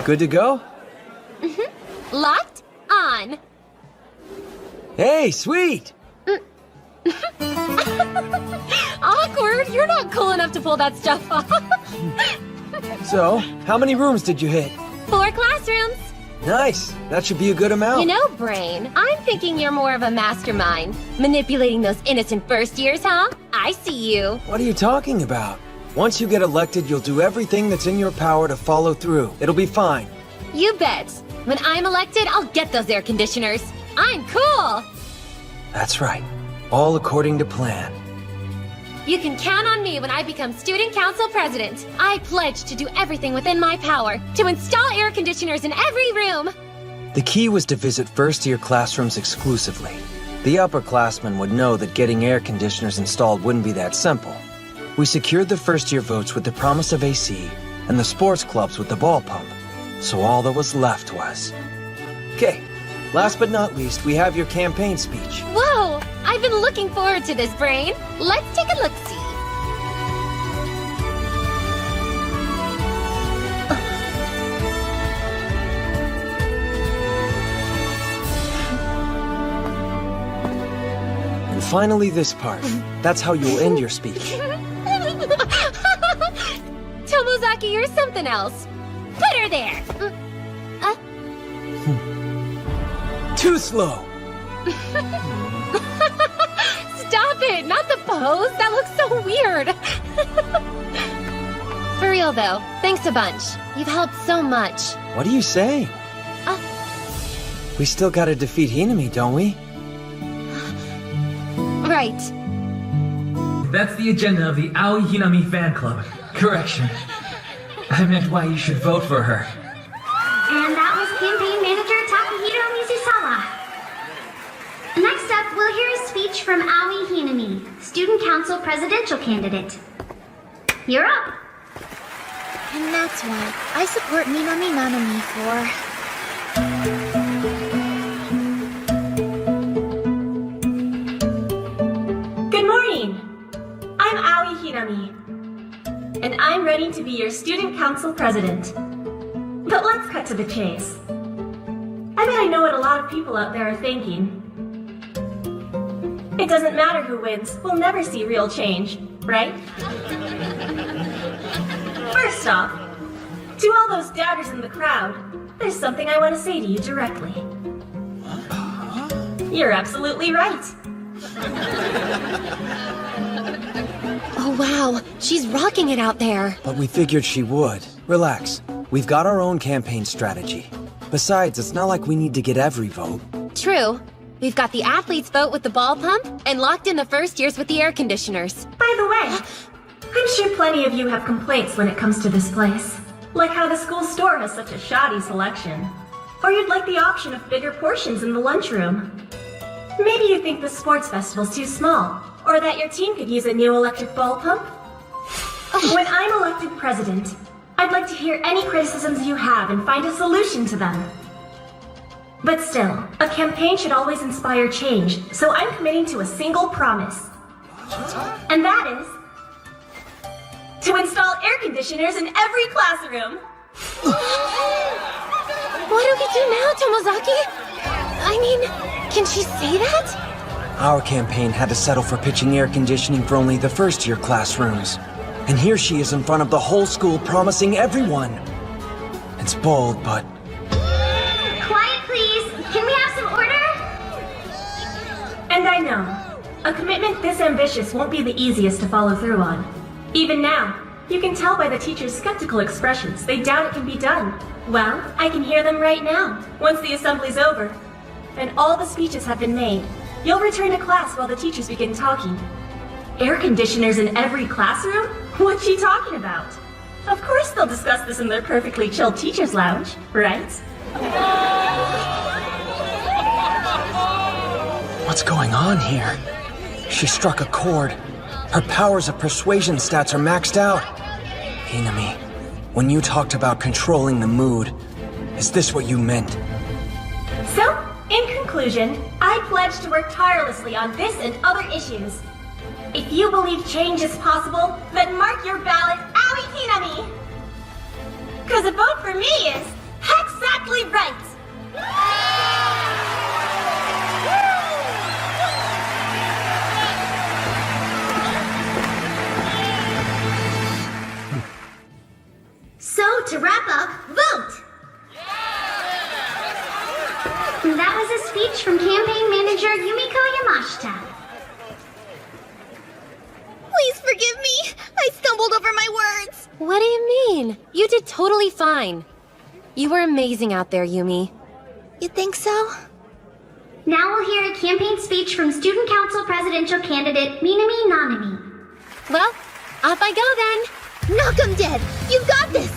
Good to go? Locked on. Hey, sweet! Awkward, you're not cool enough to pull that stuff off. So, how many rooms did you hit? 4 classrooms. Nice. That should be a good amount. You know, Brain, I'm thinking you're more of a mastermind. Manipulating those innocent first years, huh? I see you. What are you talking about? Once you get elected, you'll do everything that's in your power to follow through. It'll be fine. You bet. When I'm elected, I'll get those air conditioners. I'm cool. That's right. All according to plan. You can count on me when I become student council president. I pledge to do everything within my power to install air conditioners in every room. The key was to visit first-year classrooms exclusively. The upperclassmen would know that getting air conditioners installed wouldn't be that simple. We secured the first-year votes with the promise of AC, and the sports clubs with the ball pump. So all that was left was... Okay, last but not least, we have your campaign speech. Whoa! I've been looking forward to this, Brain. Let's take a look-see. And finally this part. That's how you'll end your speech. Tomozaki, you're something else. Put her there. Too slow. Stop it! Not the pose! That looks so weird! For real though, thanks a bunch. You've helped so much. What are you saying? We still gotta defeat Hinami, don't we? Right. That's the agenda of the Aoi Hinami fan club. Correction. I meant why you should vote for her. And that was campaign manager Takahiro Mizusawa. Next up, we'll hear a speech from Aoi Hinami, student council presidential candidate. You're up. And that's what I support Minami Nanami for. Good morning! I'm Aoi Hinami, and I'm ready to be your student council president. But let's cut to the chase. I bet I know what a lot of people out there are thinking. It doesn't matter who wins, we'll never see real change, right? First off, to all those doubters in the crowd, there's something I want to say to you directly. You're absolutely right. Oh wow, she's rocking it out there. But we figured she would. Relax. We've got our own campaign strategy. Besides, it's not like we need to get every vote. True. We've got the athletes' vote with the ball pump, and locked in the first years with the air conditioners. By the way, I'm sure plenty of you have complaints when it comes to this place. Like how the school store has such a shoddy selection. Or you'd like the option of bigger portions in the lunchroom. Maybe you think the sports festival's too small, or that your team could use a new electric ball pump. When I'm elected president, I'd like to hear any criticisms you have and find a solution to them. But still, a campaign should always inspire change, so I'm committing to a single promise. And that is to install air conditioners in every classroom. What do we do now, Tomozaki? I mean, can she say that? Our campaign had to settle for pitching air conditioning for only the first-year classrooms. And here she is in front of the whole school promising everyone. It's bold, but... Quiet, please. Can we have some order? And I know, a commitment this ambitious won't be the easiest to follow through on. Even now, you can tell by the teachers' skeptical expressions they doubt it can be done. Well, I can hear them right now, once the assembly's over. And all the speeches have been made. You'll return to class while the teachers begin talking. Air conditioners in every classroom? What's she talking about? Of course they'll discuss this in their perfectly chill teacher's lounge, right? What's going on here? She struck a chord. Her powers of persuasion stats are maxed out. Hinami, when you talked about controlling the mood, is this what you meant? So, in conclusion, I pledge to work tirelessly on this and other issues. If you believe change is possible, then mark your ballot Aoi Hinami! Cause a vote for me is exactly right! So, to wrap up, vote! That was a speech from campaign manager Yumiko Yamashita. Please forgive me. I stumbled over my words. What do you mean? You did totally fine. You were amazing out there, Yumi. You think so? Now we'll hear a campaign speech from Student Council Presidential Candidate Minami Nanami. Well, off I go then. Knock 'em dead. You got this.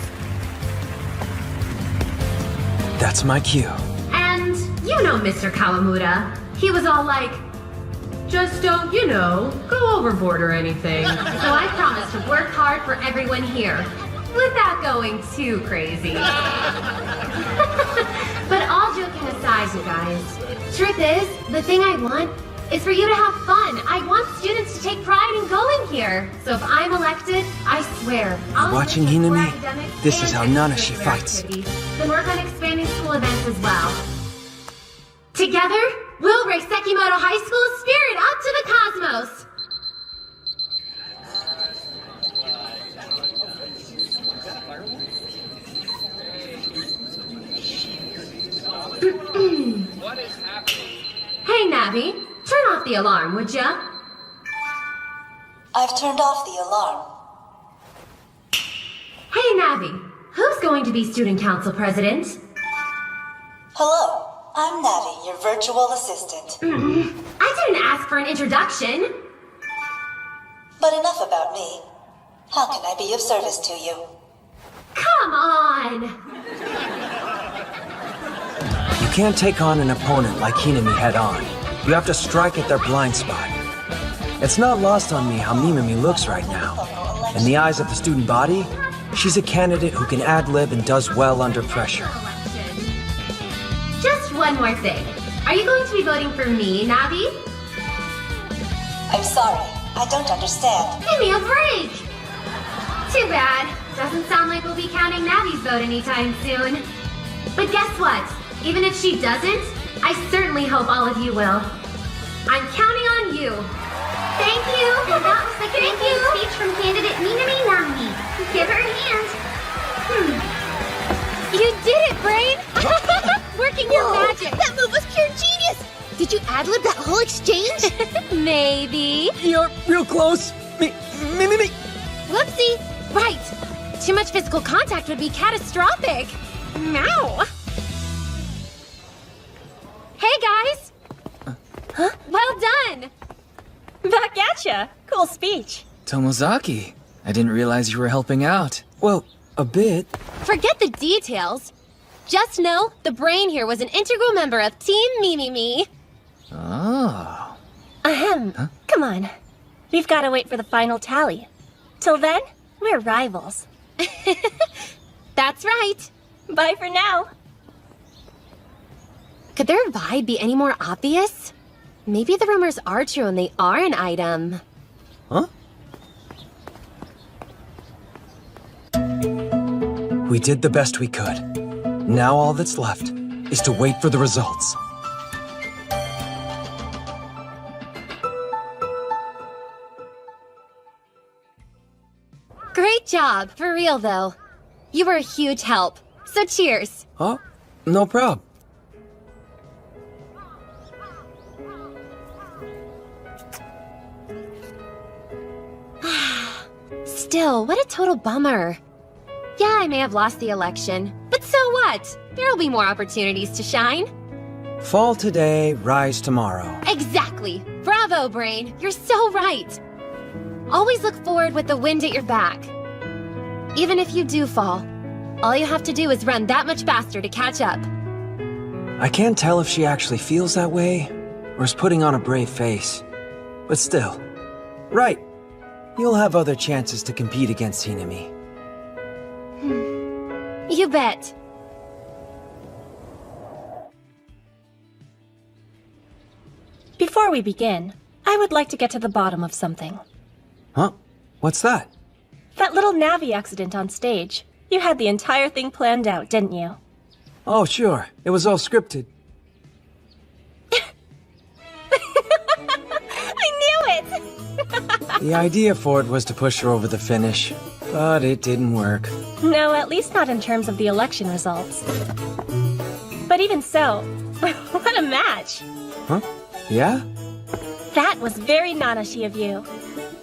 That's my cue. And you know Mr. Kawamura. He was all like, just don't, you know, go overboard or anything. So I promise to work hard for everyone here, without going too crazy. But all joking aside, you guys, truth is, the thing I want is for you to have fun. I want students to take pride in going here. So if I'm elected, I swear, I'll Watching Hinami, this is how Nanashi fights. Then work on expanding school events as well. Together, we'll raise Sekimoto High School's spirit up to the cosmos! Hey, Navi, turn off the alarm, would ya? I've turned off the alarm. Hey, Navi, who's going to be student council president? Hello, I'm Navi, your virtual assistant. I didn't ask for an introduction. But enough about me. How can I be of service to you? Come on! You can't take on an opponent like Hinami head on. You have to strike at their blind spot. It's not lost on me how Minami looks right now. In the eyes of the student body, she's a candidate who can ad-lib and does well under pressure. Just one more thing. Are you going to be voting for me, Navi? I'm sorry, I don't understand. Give me a break! Too bad. Doesn't sound like we'll be counting Navi's vote anytime soon. But guess what? Even if she doesn't, I certainly hope all of you will. I'm counting on you. Thank you! And that was the campaign speech from candidate Minami Nanami. Give her a hand. You did it, Brain! using your magic! That move was pure genius! Did you ad-lib that whole exchange? Maybe. You're real close. Me. Whoopsie. Right. Too much physical contact would be catastrophic. Meow. Hey, guys. Huh? Well done. Back at ya. Cool speech. Tomozaki, I didn't realize you were helping out. Well, a bit. Forget the details. Just know the brain here was an integral member of Team Me. Oh. Ahem. Huh? Come on. We've got to wait for the final tally. Till then, we're rivals. That's right. Bye for now. Could their vibe be any more obvious? Maybe the rumors are true and they are an item. Huh? We did the best we could. Now all that's left is to wait for the results. Great job, for real though. You were a huge help, so cheers. Huh? No prob. Still, what a total bummer. Yeah, I may have lost the election, but so what? There'll be more opportunities to shine. Fall today, rise tomorrow. Exactly. Bravo, Brain. You're so right. Always look forward with the wind at your back. Even if you do fall, all you have to do is run that much faster to catch up. I can't tell if she actually feels that way, or is putting on a brave face. But still, right. You'll have other chances to compete against Hinami. You bet. Before we begin, I would like to get to the bottom of something. Huh? What's that? That little Navi accident on stage. You had the entire thing planned out, didn't you? Oh, sure. It was all scripted. I knew it! The idea for it was to push her over the finish, but it didn't work. No, at least not in terms of the election results. But even so, what a match! Huh? Yeah? That was very Nanashi of you.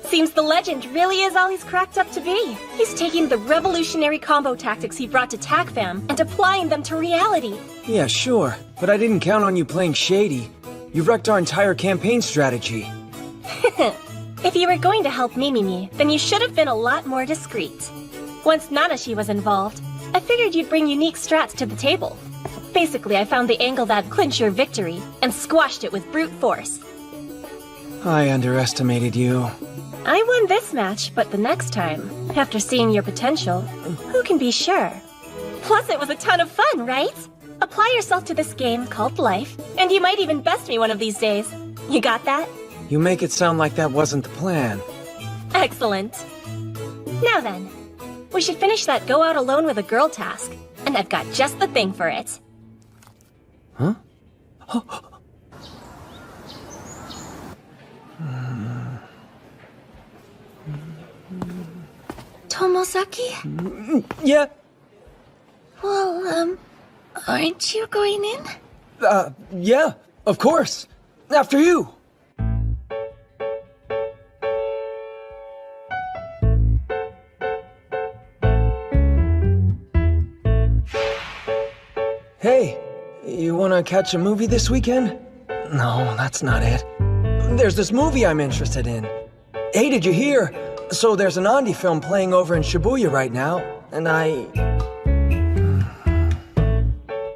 Seems the legend really is all he's cracked up to be. He's taking the revolutionary combo tactics he brought to TACFAM and applying them to reality. Yeah, sure. But I didn't count on you playing shady. You wrecked our entire campaign strategy. If you were going to help Mimimi, then you should have been a lot more discreet. Once Nanashi was involved, I figured you'd bring unique strats to the table. Basically, I found the angle that'd clinch your victory, and squashed it with brute force. I underestimated you. I won this match, but the next time, after seeing your potential, who can be sure? Plus, it was a ton of fun, right? Apply yourself to this game called life, and you might even best me one of these days. You got that? You make it sound like that wasn't the plan. Excellent. Now then, we should finish that go out alone with a girl task, and I've got just the thing for it. Huh? Tomozaki? Yeah? Well, aren't you going in? Yeah, of course. After you. Hey, you wanna catch a movie this weekend? No, that's not it. There's this movie I'm interested in. Hey, did you hear? So there's an Andi film playing over in Shibuya right now, and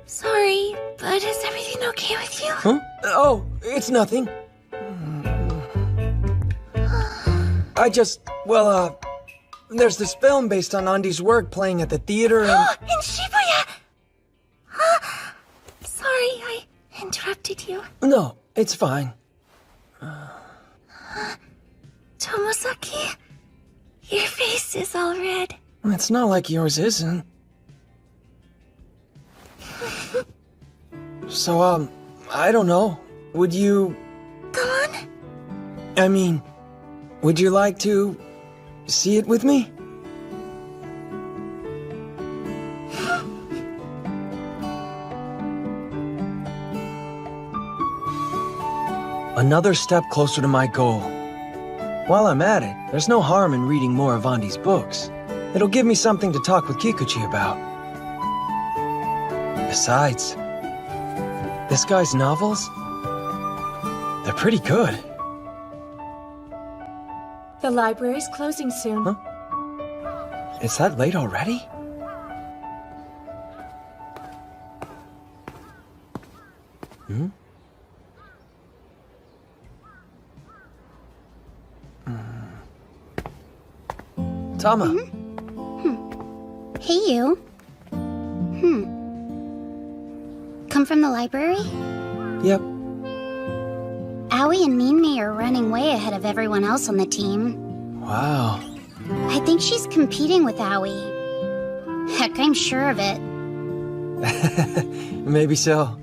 Sorry, but is everything okay with you? Huh? Oh, it's nothing. There's this film based on Andi's work playing at the theater and... In Shibuya! Sorry, I interrupted you. No, it's fine. Tomozaki, your face is all red. It's not like yours isn't. So, I don't know. Would you... Go on. I mean, would you like to see it with me? Another step closer to my goal. While I'm at it, there's no harm in reading more of Andy's books. It'll give me something to talk with Kikuchi about. Besides, this guy's novels? They're pretty good. The library's closing soon. Huh? Is that late already? Hmm? Tama. Hey, you. Come from the library? Yep. Aoi and Minmi are running way ahead of everyone else on the team. Wow. I think she's competing with Aoi. Heck, I'm sure of it. Maybe so.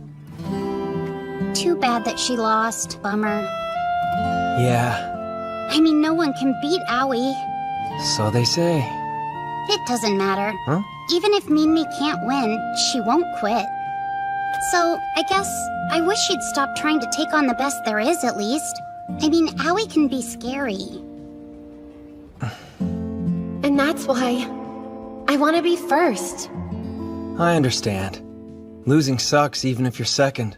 Too bad that she lost. Bummer. Yeah, I mean, no one can beat Aoi. so they say. It doesn't matter. Huh? Even if Minmi can't win, she won't quit. So, I guess I wish she'd stop trying to take on the best there is, at least. I mean, Aoi can be scary. And that's why I want to be first. I understand. Losing sucks even if you're second.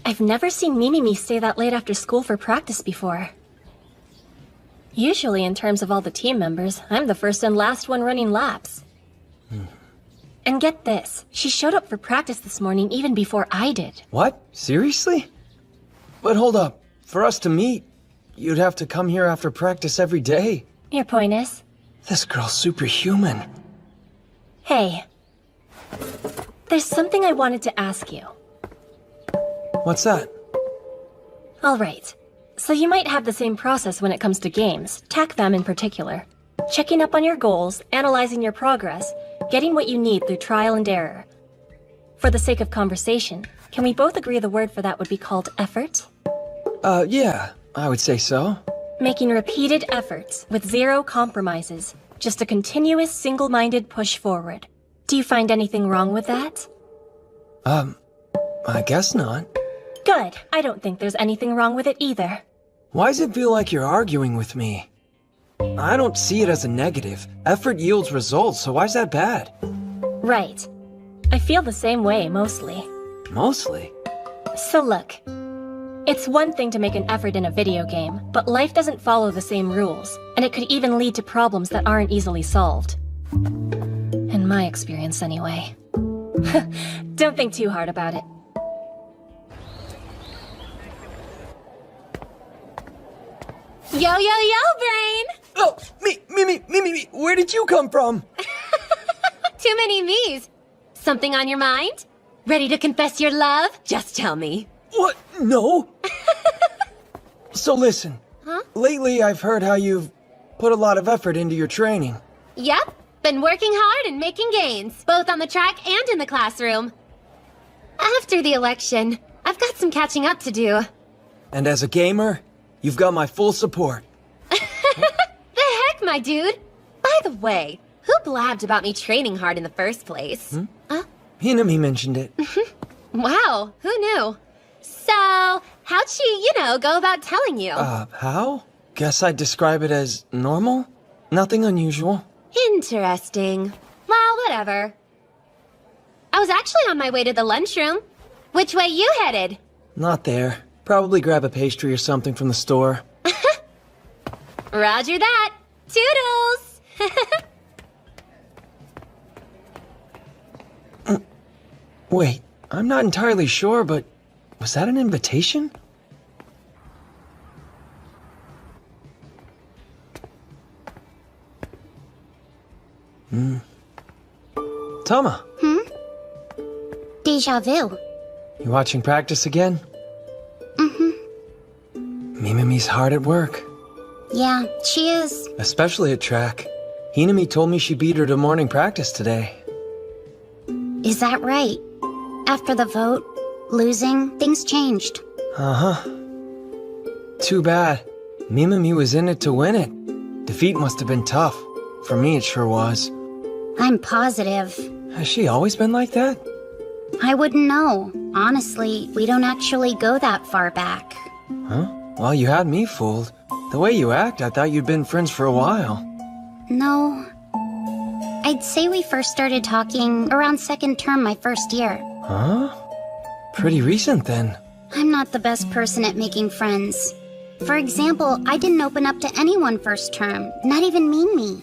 I've never seen Mimimi stay that late after school for practice before. Usually, in terms of all the team members, I'm the first and last one running laps. And get this, she showed up for practice this morning even before I did. What? Seriously? But hold up. For us to meet, you'd have to come here after practice every day. Your point is? This girl's superhuman. Hey. There's something I wanted to ask you. What's that? Alright. So you might have the same process when it comes to games, TAC-FAM in particular. Checking up on your goals, analyzing your progress, getting what you need through trial and error. For the sake of conversation, can we both agree the word for that would be called effort? Yeah, I would say so. Making repeated efforts with zero compromises, just a continuous single-minded push forward. Do you find anything wrong with that? I guess not. Good. I don't think there's anything wrong with it either. Why does it feel like you're arguing with me? I don't see it as a negative. Effort yields results, so why's that bad? Right. I feel the same way, mostly. Mostly? So look. It's one thing to make an effort in a video game, but life doesn't follow the same rules, and it could even lead to problems that aren't easily solved. In my experience, anyway. Don't think too hard about it. Yo, yo, yo, Brain! Oh, me, where did you come from? Too many me's. Something on your mind? Ready to confess your love? Just tell me. What? No. So listen. Huh? Lately, I've heard how you've put a lot of effort into your training. Yep, been working hard and making gains, both on the track and in the classroom. After the election, I've got some catching up to do. And as a gamer, you've got my full support. The heck, my dude! By the way, who blabbed about me training hard in the first place? Hinami mentioned it. Wow, who knew? So, how'd she, go about telling you? How? Guess I'd describe it as normal? Nothing unusual. Interesting. Well, whatever. I was actually on my way to the lunchroom. Which way you headed? Not there. Probably grab a pastry or something from the store. Roger that. Toodles! Wait, I'm not entirely sure, but was that an invitation? Tama. Deja vu. You watching practice again? Mimimi's hard at work. Yeah, she is. Especially at track. Hinami told me she beat her to morning practice today. Is that right? After the vote, losing, things changed. Uh-huh. Too bad. Mimimi was in it to win it. Defeat must have been tough. For me, it sure was. I'm positive. Has she always been like that? I wouldn't know. Honestly, we don't actually go that far back. Huh? Well, you had me fooled. The way you act, I thought you'd been friends for a while. No. I'd say we first started talking around second term my first year. Huh? Pretty recent then. I'm not the best person at making friends. For example, I didn't open up to anyone first term, not even Mimi.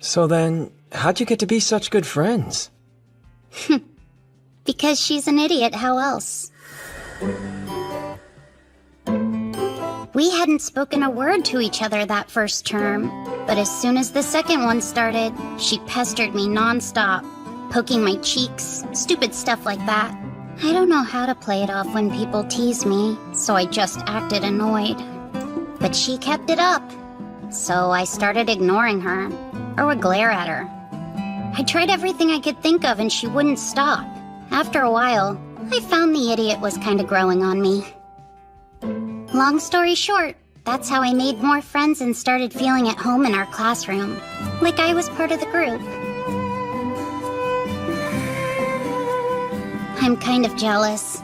So then, how'd you get to be such good friends? Because she's an idiot, how else? We hadn't spoken a word to each other that first term, but as soon as the second one started, she pestered me nonstop, poking my cheeks, stupid stuff like that. I don't know how to play it off when people tease me, so I just acted annoyed. But she kept it up, so I started ignoring her, or would glare at her. I tried everything I could think of and she wouldn't stop. After a while, I found the idiot was kinda growing on me. Long story short, that's how I made more friends and started feeling at home in our classroom, like I was part of the group. I'm kind of jealous.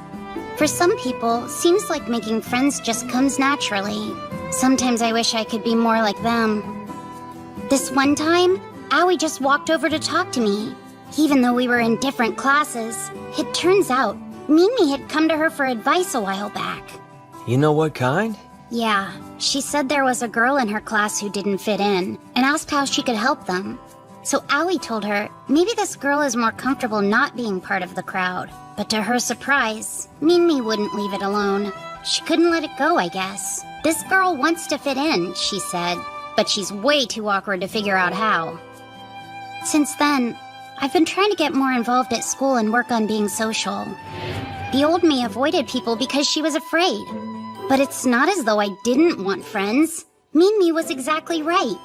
For some people, seems like making friends just comes naturally. Sometimes I wish I could be more like them. This one time, Aoi just walked over to talk to me. Even though we were in different classes, it turns out Mimi had come to her for advice a while back. You know what kind? Yeah, she said there was a girl in her class who didn't fit in, and asked how she could help them. So Aoi told her maybe this girl is more comfortable not being part of the crowd. But to her surprise, Mimi wouldn't leave it alone. She couldn't let it go, I guess. This girl wants to fit in, she said, but she's way too awkward to figure out how. Since then, I've been trying to get more involved at school and work on being social. The old me avoided people because she was afraid. But it's not as though I didn't want friends. Mimi was exactly right.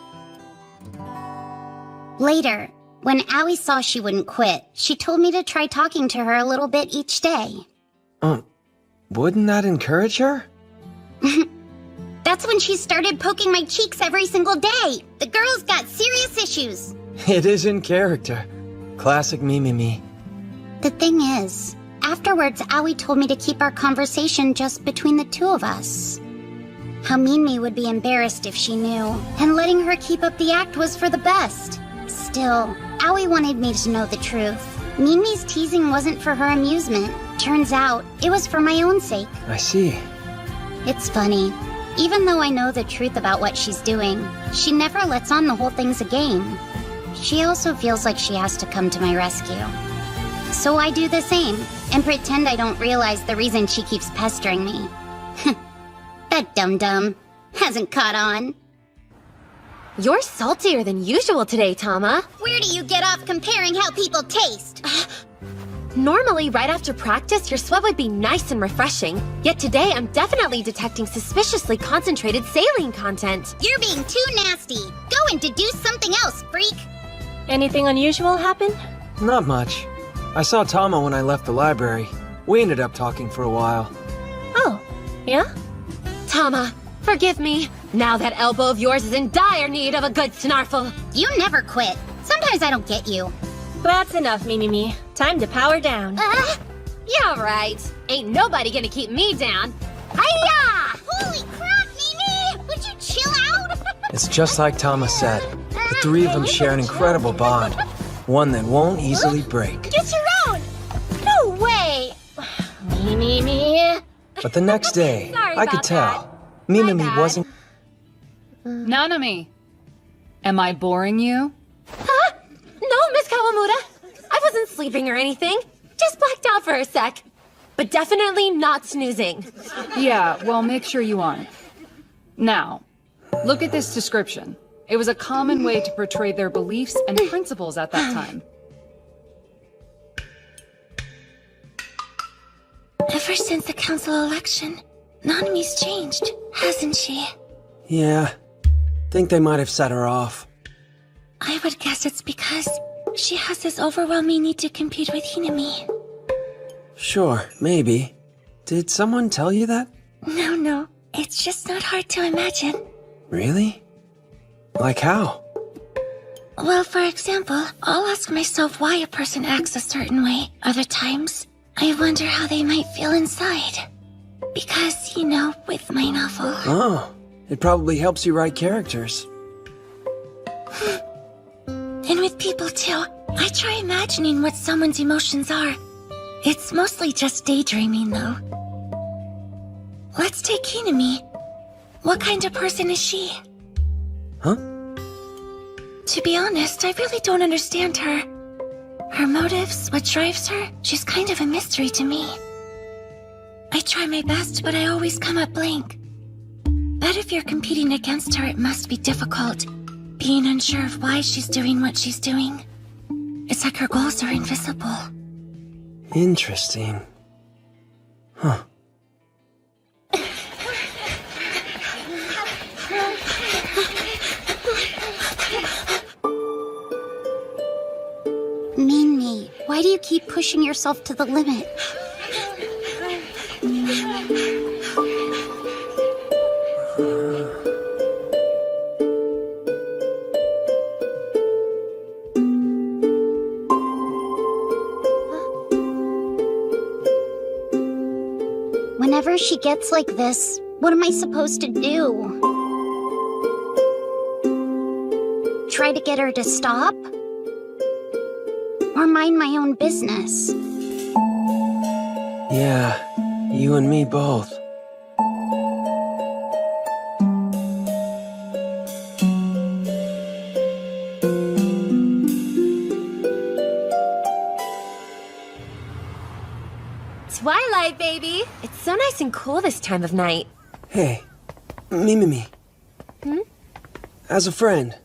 Later, when Aoi saw she wouldn't quit, she told me to try talking to her a little bit each day. Wouldn't that encourage her? That's when she started poking my cheeks every single day. The girl's got serious issues. It is in character. Classic Mimi. The thing is, afterwards Aoi told me to keep our conversation just between the two of us. How Mimi would be embarrassed if she knew, and letting her keep up the act was for the best. Still, Aoi wanted me to know the truth. Mimi's teasing wasn't for her amusement. Turns out, it was for my own sake. I see. It's funny. Even though I know the truth about what she's doing, she never lets on the whole thing's a game. She also feels like she has to come to my rescue. So I do the same, and pretend I don't realize the reason she keeps pestering me. That dum-dum hasn't caught on. You're saltier than usual today, Tama. Where do you get off comparing how people taste? Normally, right after practice, your sweat would be nice and refreshing. Yet today, I'm definitely detecting suspiciously concentrated saline content. You're being too nasty. Go and deduce something else, freak. Anything unusual happen? Not much. I saw Tama when I left the library. We ended up talking for a while. Oh, yeah? Tama, forgive me. Now that elbow of yours is in dire need of a good snarfle. You never quit. Sometimes I don't get you. That's enough, Mimi. Time to power down. Yeah, right. Ain't nobody gonna keep me down. Hiya! Holy crap, Mimi! Would you chill out? It's just like Tama said. The three of them share an incredible bond. One that won't easily break. Get your own! No way! Mimi. But the next day, I could tell. Mimi wasn't... Nanami, am I boring you? Huh? No, Miss Kawamuda. I wasn't sleeping or anything. Just blacked out for a sec. But definitely not snoozing. Yeah, well, make sure you aren't. Now, look at this description. It was a common way to portray their beliefs and principles at that time. Ever since the council election, Nanami's changed, hasn't she? Yeah. Think they might have set her off. I would guess it's because she has this overwhelming need to compete with Hinami. Sure, maybe. Did someone tell you that? No. It's just not hard to imagine. Really? Like how? Well, for example, I'll ask myself why a person acts a certain way. Other times, I wonder how they might feel inside. Because, you know, with my novel... Oh, it probably helps you write characters. And with people too, I try imagining what someone's emotions are. It's mostly just daydreaming, though. Let's take Hinami. What kind of person is she? Huh? To be honest, I really don't understand her. Her motives, what drives her, she's kind of a mystery to me. I try my best, but I always come up blank. Bet if you're competing against her, it must be difficult, being unsure of why she's doing what she's doing. It's like her goals are invisible. Interesting. Huh. Minnie, why do you keep pushing yourself to the limit? Whenever she gets like this, what am I supposed to do? Try to get her to stop? Or mind my own business? Yeah, you and me both. Twilight, baby! It's so nice and cool this time of night. Hey, Mimimi. As a friend,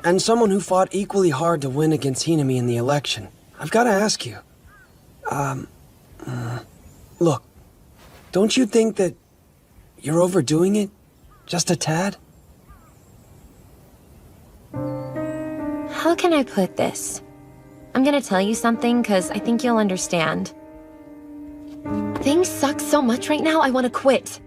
and someone who fought equally hard to win against Hinami in the election, I've got to ask you. Look, don't you think that you're overdoing it? Just a tad? How can I put this? I'm gonna tell you something, because I think you'll understand. Things suck so much right now, I want to quit.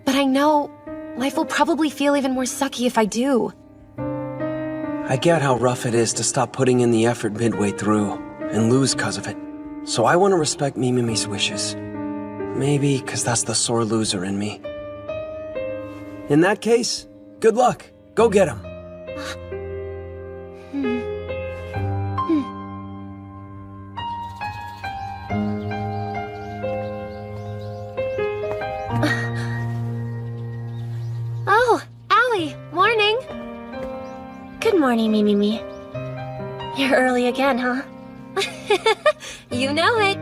But I know life will probably feel even more sucky if I do. I get how rough it is to stop putting in the effort midway through and lose because of it. So I want to respect Mimimi's wishes. Maybe because that's the sore loser in me. In that case, good luck. Go get him. Oh, Allie, morning. Good morning, Mimimi. You're early again, huh? You know it.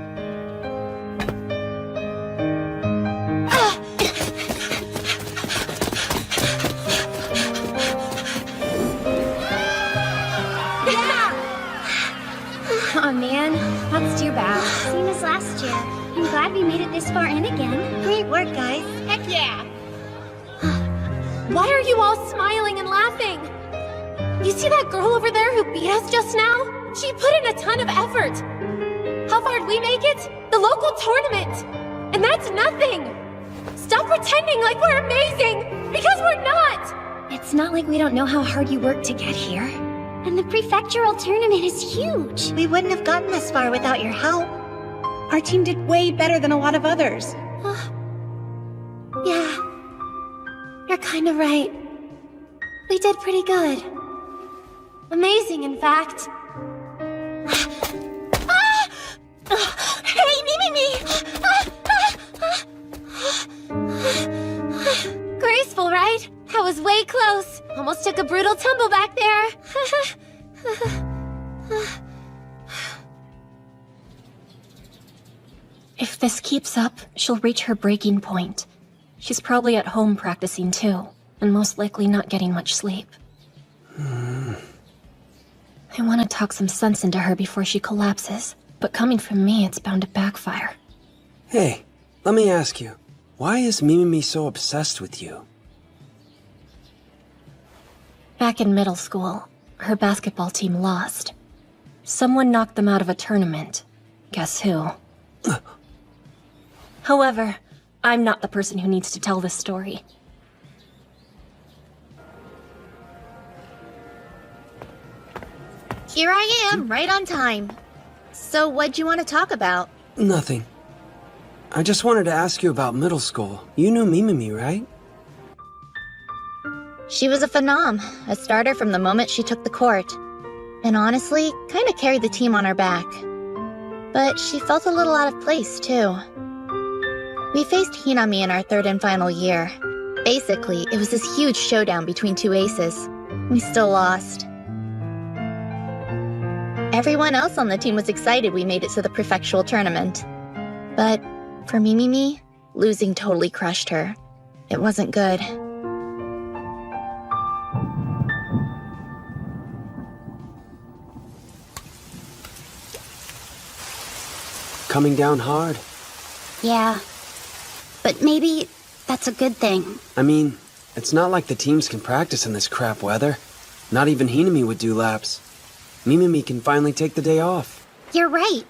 Aw, man. That's too bad. Same as last year. I'm glad we made it this far in again. Great work, guys. Heck yeah! Why are you all smiling and laughing? You see that girl over there who beat us just now? She put in a ton of effort. How far did we make it? The local tournament. And that's nothing. Stop pretending like we're amazing, because we're not. It's not like we don't know how hard you worked to get here. And the prefectural tournament is huge. We wouldn't have gotten this far without your help. Our team did way better than a lot of others. Yeah. You're kind of right. We did pretty good. Amazing, in fact. Hey, Mimimi! Graceful, right? That was way close. Almost took a brutal tumble back there. If this keeps up, she'll reach her breaking point. She's probably at home practicing too, and most likely not getting much sleep. I want to talk some sense into her before she collapses, but coming from me, it's bound to backfire. Hey, let me ask you, why is Mimimi so obsessed with you? Back in middle school, her basketball team lost. Someone knocked them out of a tournament. Guess who? However, I'm not the person who needs to tell this story. Here I am, right on time. So what'd you want to talk about? Nothing. I just wanted to ask you about middle school. You knew Mimimi, right? She was a phenom, a starter from the moment she took the court. And honestly, kinda carried the team on her back. But she felt a little out of place, too. We faced Hinami in our third and final year. Basically, it was this huge showdown between two aces. We still lost. Everyone else on the team was excited we made it to the prefectural tournament. But for Mimimi, losing totally crushed her. It wasn't good. Coming down hard. Yeah. But maybe that's a good thing. I mean, it's not like the teams can practice in this crap weather. Not even Hinami would do laps. Mimimi can finally take the day off. You're right.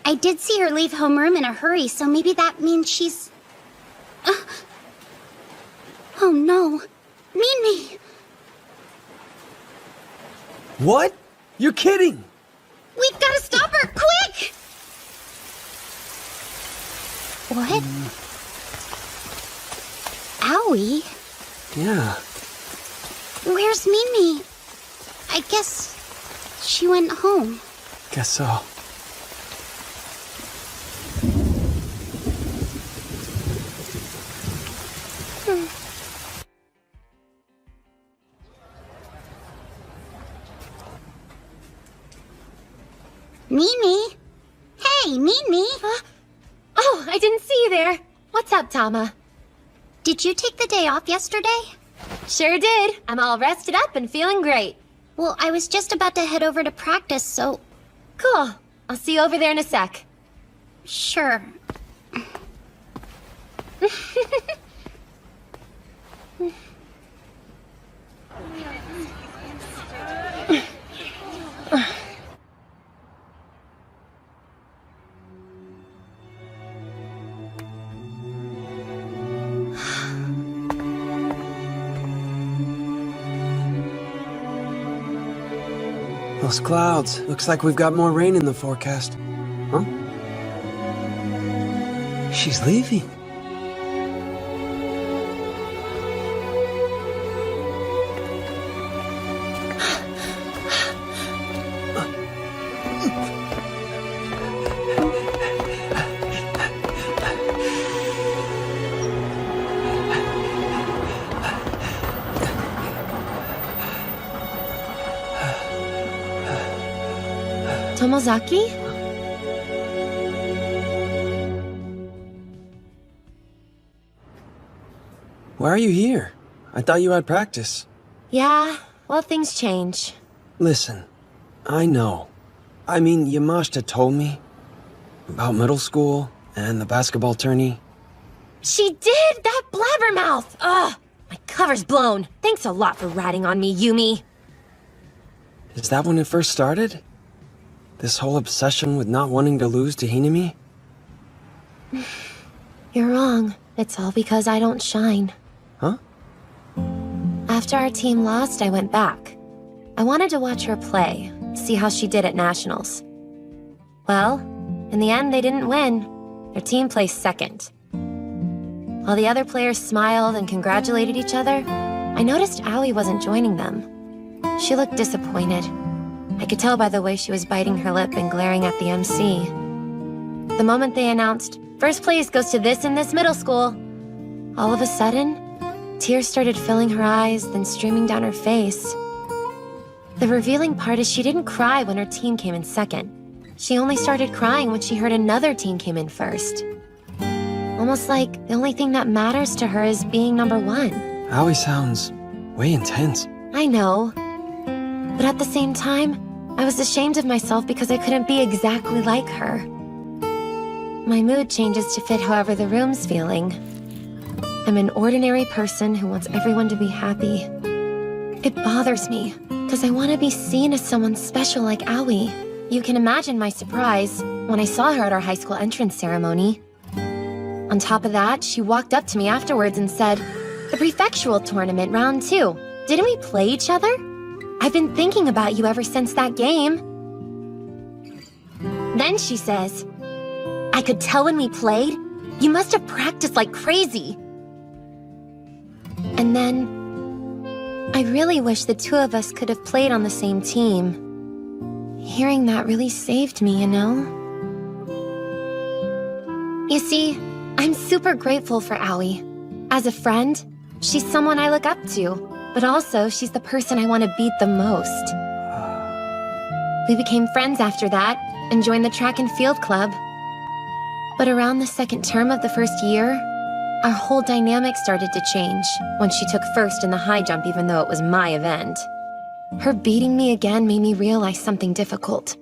I did see her leave homeroom in a hurry, so maybe that means she's... Oh no. Mimi! What? You're kidding! We've gotta stop her, quick! What? Owie? Yeah. Where's Mimi? I guess she went home. Guess so. Mimi? Hey, Mimi! Oh, I didn't see you there. What's up, Tama? Did you take the day off yesterday? Sure did. I'm all rested up and feeling great. Well, I was just about to head over to practice, so... Cool. I'll see you over there in a sec. Sure. Those clouds. Looks like we've got more rain in the forecast. Huh? She's leaving. Tomozaki? Why are you here? I thought you had practice. Yeah, well, things change. Listen, I know. I mean, Yamashita told me about middle school and the basketball tourney. She did! That blabbermouth! Ugh! My cover's blown. Thanks a lot for ratting on me, Yumi. Is that when it first started? This whole obsession with not wanting to lose to Hinami? You're wrong. It's all because I don't shine. Huh? After our team lost, I went back. I wanted to watch her play, see how she did at Nationals. Well, in the end, they didn't win. Their team placed second. While the other players smiled and congratulated each other, I noticed Aoi wasn't joining them. She looked disappointed. I could tell by the way she was biting her lip and glaring at the MC. The moment they announced, first place goes to this and this middle school, all of a sudden, tears started filling her eyes, then streaming down her face. The revealing part is she didn't cry when her team came in second. She only started crying when she heard another team came in first. Almost like the only thing that matters to her is being number one. Aoi sounds way intense. I know. But at the same time, I was ashamed of myself because I couldn't be exactly like her. My mood changes to fit however the room's feeling. I'm an ordinary person who wants everyone to be happy. It bothers me, because I want to be seen as someone special like Aoi. You can imagine my surprise when I saw her at our high school entrance ceremony. On top of that, she walked up to me afterwards and said, "The prefectural tournament, round 2. Didn't we play each other? I've been thinking about you ever since that game." Then she says, "I could tell when we played, You must have practiced like crazy. And then, I really wish the two of us could have played on the same team. Hearing that really saved me, you know? You see, I'm super grateful for Aoi. As a friend, she's someone I look up to, but also she's the person I want to beat the most. We became friends after that and joined the track and field club. But around the second term of the first year, our whole dynamic started to change when she took first in the high jump even though it was my event. Her beating me again made me realize something difficult.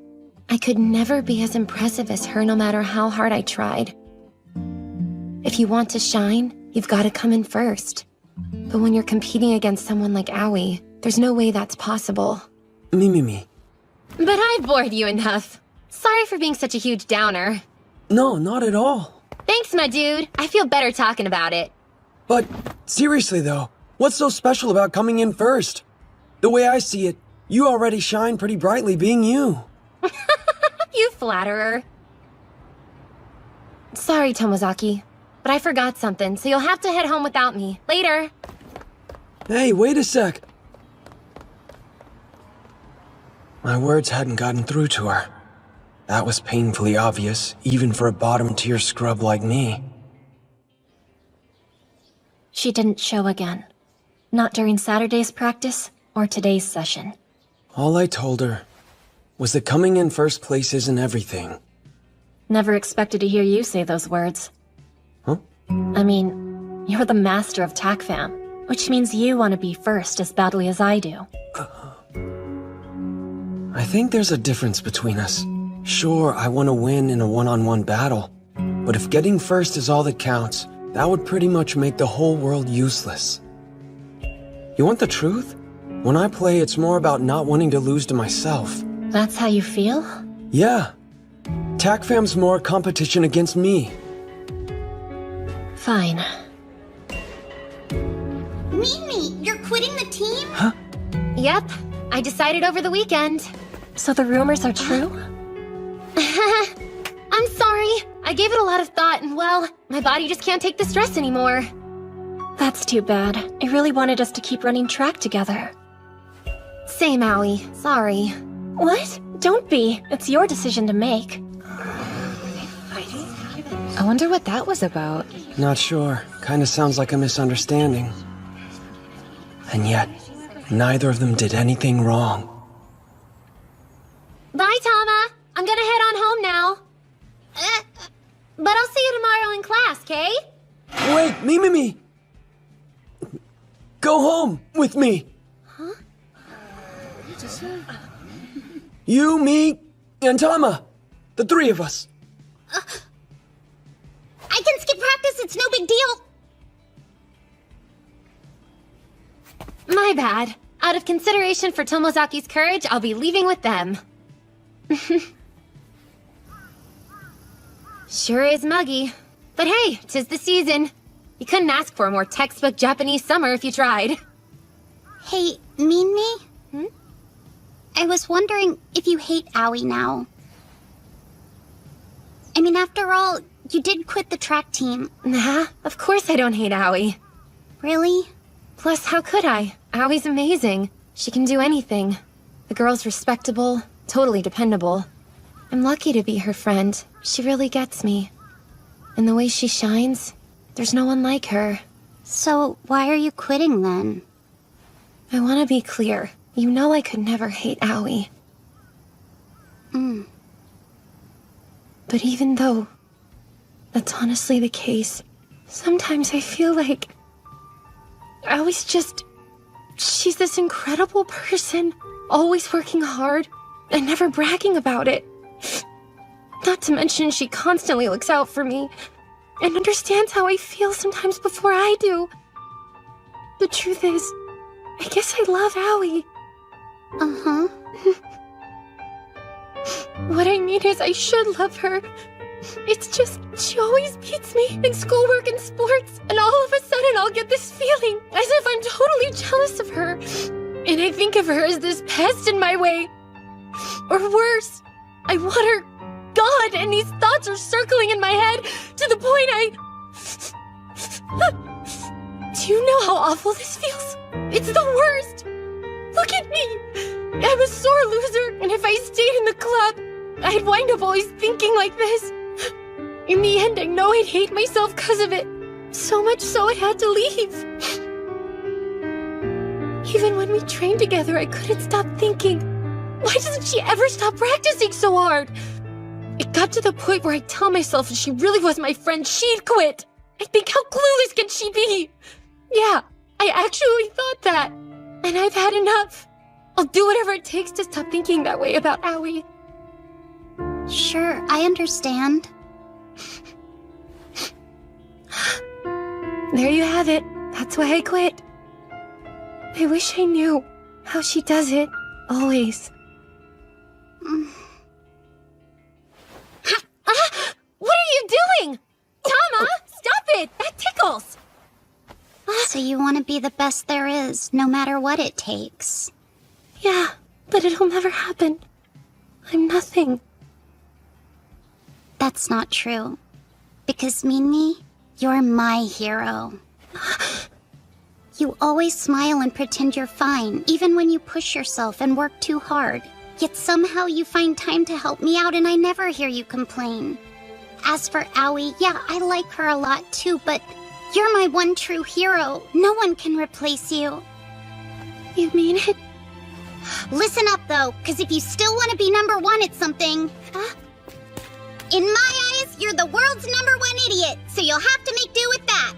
I could never be as impressive as her no matter how hard I tried. If you want to shine, you've got to come in first. But when you're competing against someone like Aoi, there's no way that's possible. Me. But I've bored you enough. Sorry for being such a huge downer. No, not at all. Thanks, my dude. I feel better talking about it. But, seriously though, what's so special about coming in first? The way I see it, you already shine pretty brightly being you. You flatterer. Sorry, Tomozaki, but I forgot something, so you'll have to head home without me. Later. Hey, wait a sec. My words hadn't gotten through to her. That was painfully obvious, even for a bottom-tier scrub like me. She didn't show again. Not during Saturday's practice or today's session. All I told her was that coming in first place isn't everything. Never expected to hear you say those words. Huh? I mean, you're the master of TACFAM, which means you want to be first as badly as I do. I think there's a difference between us. Sure, I want to win in a one-on-one battle, but if getting first is all that counts, that would pretty much make the whole world useless. You want the truth? When I play, it's more about not wanting to lose to myself. That's how you feel? Yeah. TACFAM's more competition against me. Fine. Mimi, you're quitting the team? Huh? Yep, I decided over the weekend. So the rumors are true? I'm sorry. I gave it a lot of thought and, well, my body just can't take the stress anymore. That's too bad. I really wanted us to keep running track together. Same, Aoi. Sorry. What? Don't be. It's your decision to make. I wonder what that was about. Not sure. Kinda sounds like a misunderstanding. And yet, neither of them did anything wrong. Bye, Tama. I'm gonna head on home now. But I'll see you tomorrow in class, okay? Wait, me. Go home with me. Huh? You, me, and Tama. The three of us. I can skip practice, it's no big deal. My bad. Out of consideration for Tomozaki's courage, I'll be leaving with them. Sure is muggy. But hey, 'tis the season. You couldn't ask for a more textbook Japanese summer if you tried. Hey, Mimi? I was wondering if you hate Aoi now. I mean, after all, you did quit the track team. Nah, of course I don't hate Aoi. Really? Plus, how could I? Aoi's amazing. She can do anything. The girl's respectable, totally dependable. I'm lucky to be her friend. She really gets me. And the way she shines, there's no one like her. So, why are you quitting then? I want to be clear. You know I could never hate Aoi. But even though that's honestly the case, sometimes I feel like Aoi's just... she's this incredible person, always working hard, and never bragging about it. Not to mention she constantly looks out for me, and understands how I feel sometimes before I do. The truth is, I guess I love Aoi. Uh-huh. What I mean is I should love her. It's just, she always beats me in schoolwork and sports, and all of a sudden I'll get this feeling as if I'm totally jealous of her. And I think of her as this pest in my way. Or worse, I want her gone, and these thoughts are circling in my head to the point Do you know how awful this feels? It's the worst! Look at me! I'm a sore loser, and if I stayed in the club, I'd wind up always thinking like this. In the end, I know I'd hate myself because of it. So much so I had to leave. Even when we trained together, I couldn't stop thinking, why doesn't she ever stop practicing so hard? It got to the point where I'd tell myself if she really was my friend, she'd quit. I think, how clueless can she be? Yeah, I actually thought that. And I've had enough. I'll do whatever it takes to stop thinking that way about Aoi. Sure, I understand. There you have it. That's why I quit. I wish I knew how she does it, always. What are you doing? Tama, stop it! That tickles! So you want to be the best there is, no matter what it takes. Yeah, but it'll never happen. I'm nothing. That's not true. Because Mimi, you're my hero. You always smile and pretend you're fine, even when you push yourself and work too hard. Yet somehow you find time to help me out and I never hear you complain. As for Aoi, yeah, I like her a lot too, but you're my one true hero. No one can replace you. You mean it? Listen up though, because if you still want to be number one at something... In my eyes, you're the world's number one idiot, so you'll have to make do with that.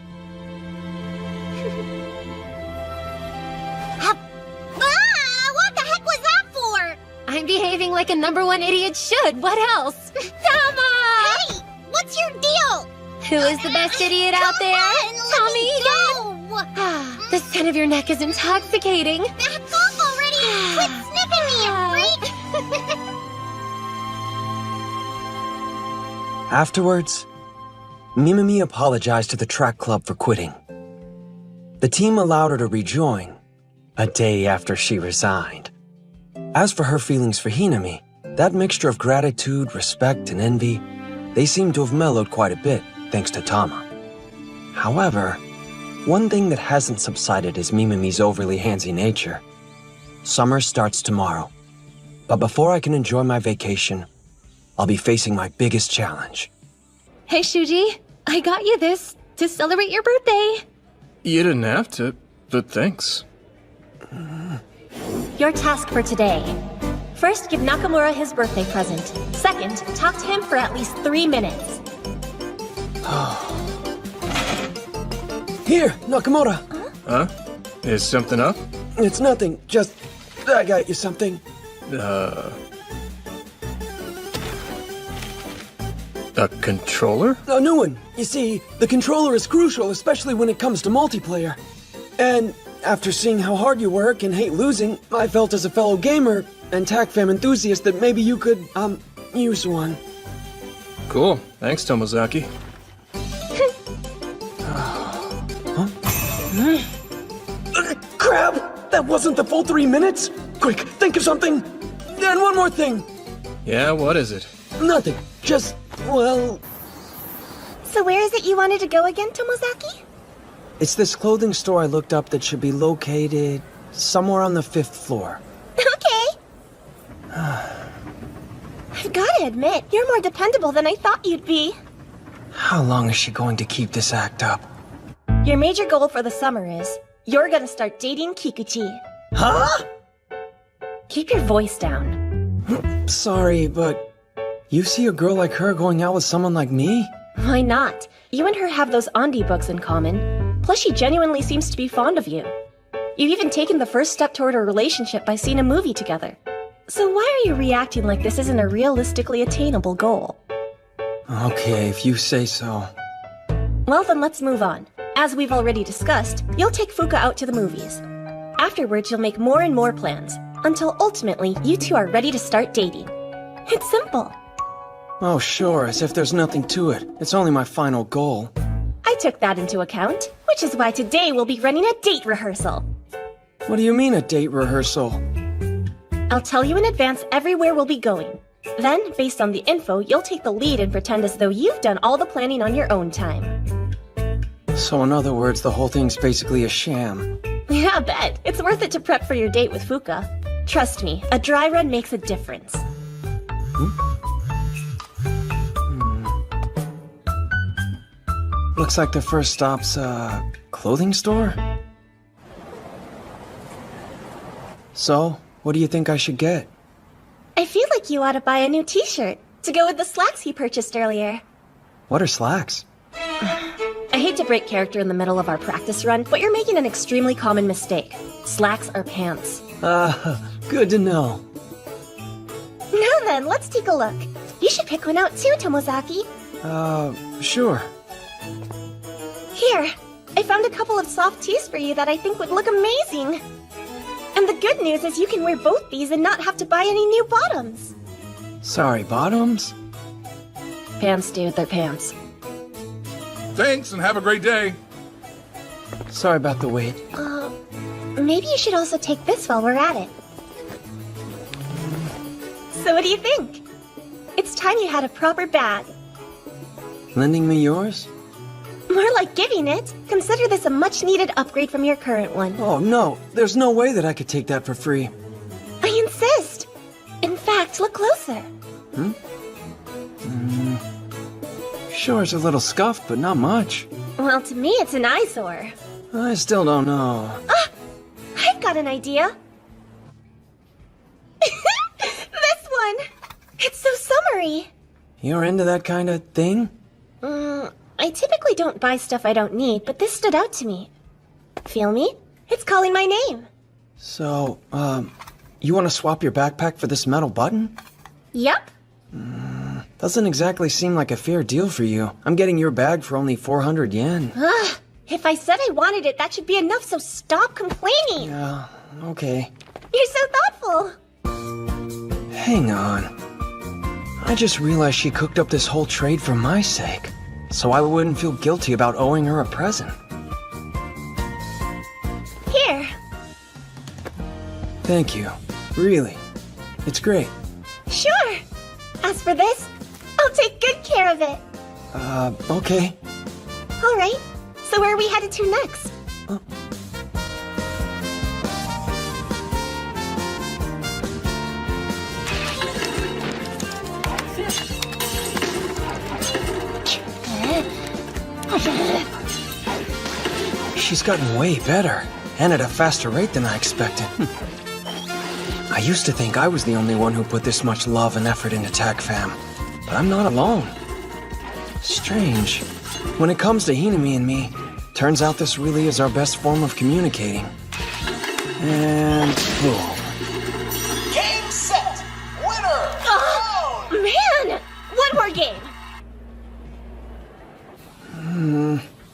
What the heck was that for? I'm behaving like a number one idiot should. What else? Tama! Hey, what's your deal? Who is the best idiot out there? Tell me again. The scent of your neck is intoxicating. Back off already! Quit sniffing me, you freak! Afterwards, Mimimi apologized to the track club for quitting. The team allowed her to rejoin, a day after she resigned. As for her feelings for Hinami, that mixture of gratitude, respect, and envy, they seem to have mellowed quite a bit, thanks to Tama. However, one thing that hasn't subsided is Mimimi's overly handsy nature. Summer starts tomorrow, but before I can enjoy my vacation, I'll be facing my biggest challenge. Hey, Shuji, I got you this to celebrate your birthday. You didn't have to, but thanks. Your task for today. First, give Nakamura his birthday present. Second, talk to him for at least 3 minutes. Here, Nakamura. Huh? Is something up? It's nothing, just I got you something. A controller? A new one. You see, the controller is crucial, especially when it comes to multiplayer. And after seeing how hard you work and hate losing, I felt as a fellow gamer and TACFAM enthusiast that maybe you could, use one. Cool. Thanks, Tomozaki. Crap! That wasn't the full 3 minutes? Quick, think of something! And one more thing! Yeah, what is it? Nothing. Just, well... So where is it you wanted to go again, Tomozaki? It's this clothing store I looked up that should be located somewhere on the 5th floor. Okay. I've gotta admit, you're more dependable than I thought you'd be. How long is she going to keep this act up? Your major goal for the summer is, you're gonna start dating Kikuchi. Huh? Keep your voice down. Sorry, but you see a girl like her going out with someone like me? Why not? You and her have those Andi books in common. Plus, she genuinely seems to be fond of you. You've even taken the first step toward a relationship by seeing a movie together. So why are you reacting like this isn't a realistically attainable goal? Okay, if you say so. Well, then let's move on. As we've already discussed, you'll take Fuka out to the movies. Afterwards, you'll make more and more plans, until ultimately, you two are ready to start dating. It's simple. Oh, sure, as if there's nothing to it. It's only my final goal. I took that into account, which is why today we'll be running a date rehearsal. What do you mean, a date rehearsal? I'll tell you in advance everywhere we'll be going. Then, based on the info, you'll take the lead and pretend as though you've done all the planning on your own time. So in other words, the whole thing's basically a sham. Yeah, I bet. It's worth it to prep for your date with Fuka. Trust me, a dry run makes a difference. Looks like the first stop's a clothing store? So, what do you think I should get? I feel like you ought to buy a new t-shirt to go with the slacks you purchased earlier. What are slacks? I hate to break character in the middle of our practice run, but you're making an extremely common mistake. Slacks are pants. Good to know. Now then, let's take a look. You should pick one out too, Tomozaki. Sure. Here, I found a couple of soft tees for you that I think would look amazing. And the good news is you can wear both these and not have to buy any new bottoms. Sorry, bottoms? Pants, dude, they're pants. Thanks, and have a great day. Sorry about the wait. Maybe you should also take this while we're at it. So what do you think? It's time you had a proper bag. Lending me yours? More like giving it. Consider this a much-needed upgrade from your current one. Oh, no. There's no way that I could take that for free. I insist. In fact, look closer. Sure, it's a little scuffed, but not much. Well, to me, it's an eyesore. I still don't know. Ah! I've got an idea. This one! It's so summery. You're into that kind of thing? I typically don't buy stuff I don't need, but this stood out to me. Feel me? It's calling my name. So, you want to swap your backpack for this metal button? Yep. Doesn't exactly seem like a fair deal for you. I'm getting your bag for only 400 yen. If I said I wanted it, that should be enough, so stop complaining. Yeah, okay. You're so thoughtful. Hang on. I just realized she cooked up this whole trade for my sake, so I wouldn't feel guilty about owing her a present. Here. Thank you. Really. It's great. Sure. As for this, I'll take good care of it. Okay. All right. So where are we headed to next? She's gotten way better, and at a faster rate than I expected. I used to think I was the only one who put this much love and effort into TACFAM, but I'm not alone. Strange. When it comes to Hinami and me, turns out this really is our best form of communicating. And boom. Game set! Winner! Oh, man! One more game!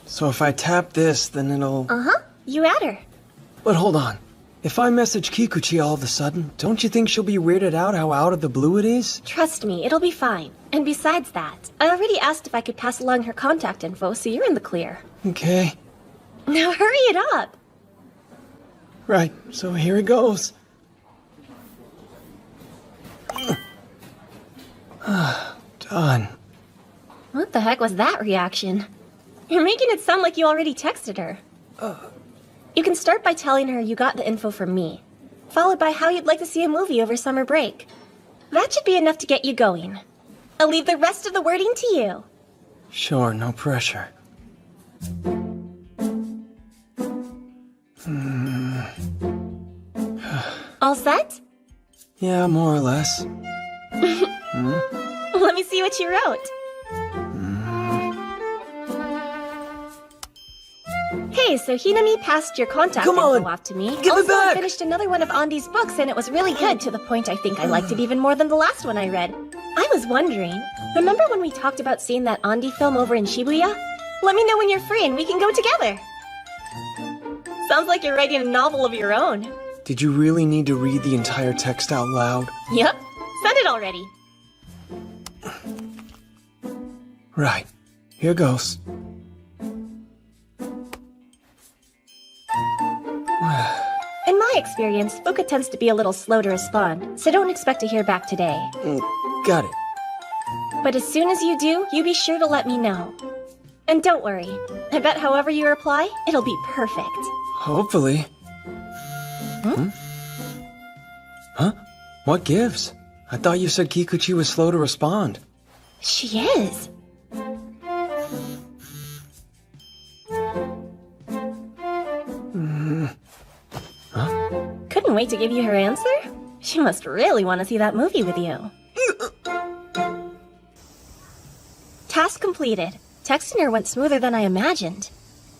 So if I tap this, then it'll... You add her. But hold on. If I message Kikuchi all of a sudden, don't you think she'll be weirded out how out of the blue it is? Trust me, it'll be fine. And besides that, I already asked if I could pass along her contact info, so you're in the clear. Okay. Now hurry it up! Right, so here it goes. Done. What the heck was that reaction? You're making it sound like you already texted her. You can start by telling her you got the info from me, followed by how you'd like to see a movie over summer break. That should be enough to get you going. I'll leave the rest of the wording to you. Sure, no pressure. All set? Yeah, more or less. Let me see what you wrote. Hey, so Hinami passed your contact info off to me. Give it back! I finished another one of Andy's books, and it was really good, to the point I think I liked it even more than the last one I read. I was wondering, remember when we talked about seeing that Andy film over in Shibuya? Let me know when you're free and we can go together. Sounds like you're writing a novel of your own. Did you really need to read the entire text out loud? Yep, send it already. Right, here goes. In my experience, Fuka tends to be a little slow to respond, so don't expect to hear back today. Got it. But as soon as you do, you be sure to let me know. And don't worry, I bet however you reply, it'll be perfect. Hopefully. Huh? What gives? I thought you said Kikuchi was slow to respond. She is. Couldn't wait to give you her answer? She must really want to see that movie with you. Task completed. Texting her went smoother than I imagined.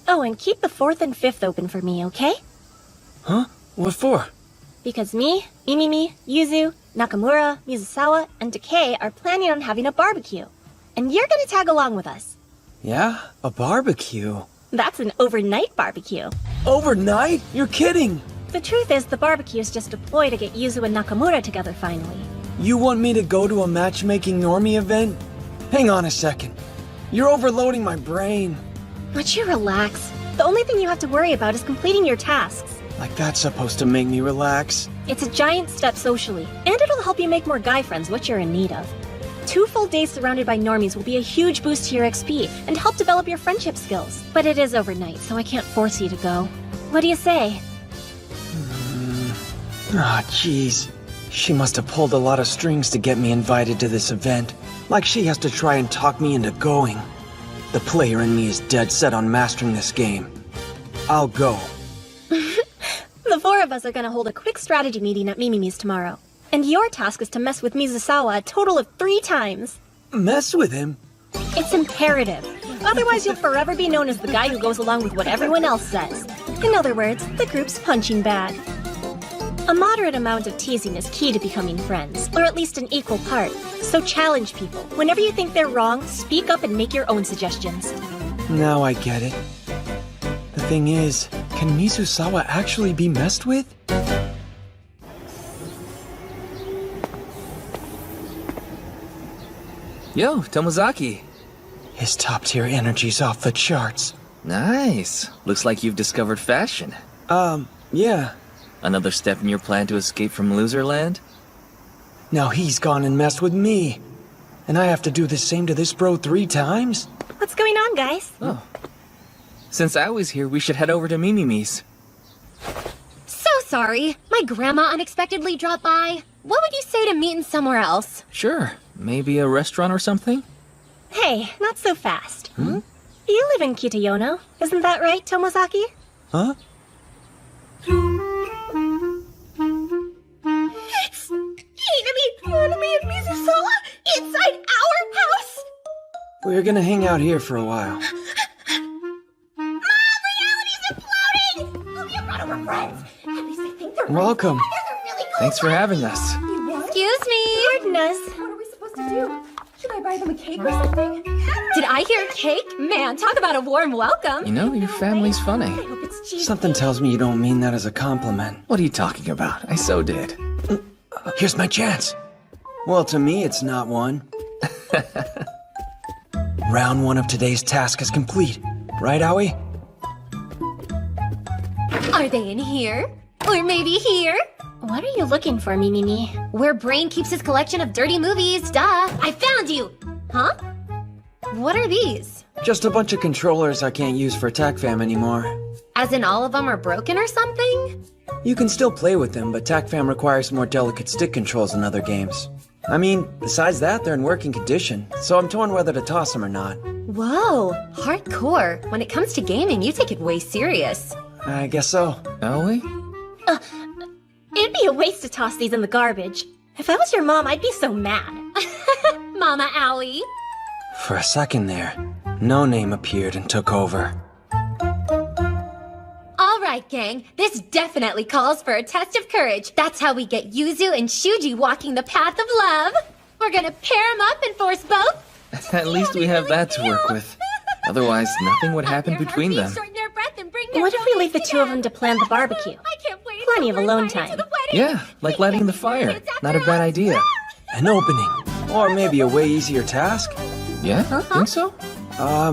Oh, and keep the 4th and 5th open for me, okay? Huh? What for? Because me, Mimimi, Yuzu, Nakamura, Mizusawa, and Decay are planning on having a barbecue. And you're gonna tag along with us. Yeah? A barbecue? That's an overnight barbecue. Overnight? You're kidding! The truth is, the barbecue is just a ploy to get Yuzu and Nakamura together finally. You want me to go to a matchmaking normie event? Hang on a second. You're overloading my brain. Would you relax? The only thing you have to worry about is completing your tasks. Like that's supposed to make me relax. It's a giant step socially, and it'll help you make more guy friends, which you're in need of. 2 full days surrounded by normies will be a huge boost to your XP and help develop your friendship skills. But it is overnight, so I can't force you to go. What do you say? Jeez. She must have pulled a lot of strings to get me invited to this event. Like she has to try and talk me into going. The player in me is dead set on mastering this game. I'll go. The 4 of us are gonna hold a quick strategy meeting at Mimimi's tomorrow. And your task is to mess with Mizusawa a total of 3 times. Mess with him? It's imperative. Otherwise you'll forever be known as the guy who goes along with what everyone else says. In other words, the group's punching bag. A moderate amount of teasing is key to becoming friends, or at least an equal part. So challenge people. Whenever you think they're wrong, speak up and make your own suggestions. Now I get it. The thing is, can Mizusawa actually be messed with? Yo, Tomozaki. His top-tier energy's off the charts. Nice. Looks like you've discovered fashion. Yeah. Another step in your plan to escape from Loserland? Now he's gone and messed with me. And I have to do the same to this bro 3 times? What's going on, guys? Oh. Since I was here, we should head over to Mimimi's. So sorry. My grandma unexpectedly dropped by. What would you say to meeting somewhere else? Sure. Maybe a restaurant or something? Hey, not so fast. You live in Kitayono, isn't that right, Tomozaki? Huh? It's Hinami, and Mizusawa inside our house! We're gonna hang out here for a while. Mom, reality's imploding! Hope you brought over friends. At least I think they're Welcome. really cool. Thanks for having us. Excuse me. Pardon us. What are we supposed to do? Should I buy them a cake or something? Did I hear cake? Man, talk about a warm welcome. You know, your family's funny. Something tells me you don't mean that as a compliment. What are you talking about? I so did. Here's my chance. Well, to me, it's not one. Round 1 of today's task is complete. Right, Aoi? Are they in here? Or maybe here? What are you looking for, Mimimi? Where Brain keeps his collection of dirty movies, duh. I found you! Huh? What are these? Just a bunch of controllers I can't use for TACFAM anymore. As in all of them are broken or something? You can still play with them, but TACFAM requires more delicate stick controls than other games. I mean, besides that, they're in working condition, so I'm torn whether to toss them or not. Whoa, hardcore. When it comes to gaming, you take it way serious. I guess so. Aoi? It'd be a waste to toss these in the garbage. If I was your mom, I'd be so mad. Mama Aoi. For a second there, No Name appeared and took over. All right, gang. This definitely calls for a test of courage. That's how we get Yuzu and Shuji walking the path of love. We're gonna pair them up and force both. At least we have that to work with. Otherwise, nothing would happen between them. What if we leave the 2 of them to plan the barbecue? Plenty of alone time. Yeah, like lighting the fire. Not a bad idea. An opening. Or maybe a way easier task. Yeah? Think so?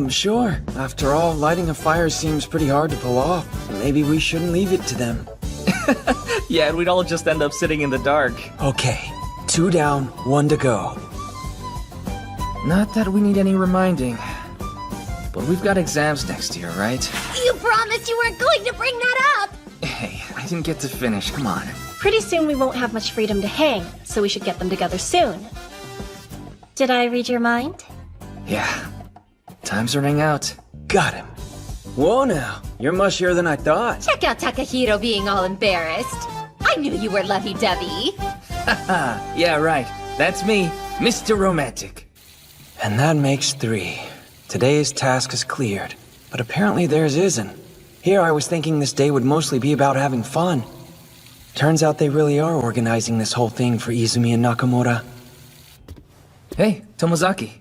Sure. After all, lighting a fire seems pretty hard to pull off. Maybe we shouldn't leave it to them. Yeah, we'd all just end up sitting in the dark. Okay. 2 down, 1 to go. Not that we need any reminding. but we've got exams next year, right? You promised you weren't going to bring that up! Hey, I didn't get to finish, come on. Pretty soon we won't have much freedom to hang, so we should get them together soon. Did I read your mind? Yeah. Time's running out. Got him. Whoa now, you're mushier than I thought. Check out Takahiro being all embarrassed. I knew you were lovey-dovey. Haha, yeah, right. That's me, Mr. Romantic. And that makes 3. Today's task is cleared, but apparently theirs isn't. Here I was thinking this day would mostly be about having fun. Turns out they really are organizing this whole thing for Izumi and Nakamura. Hey, Tomozaki.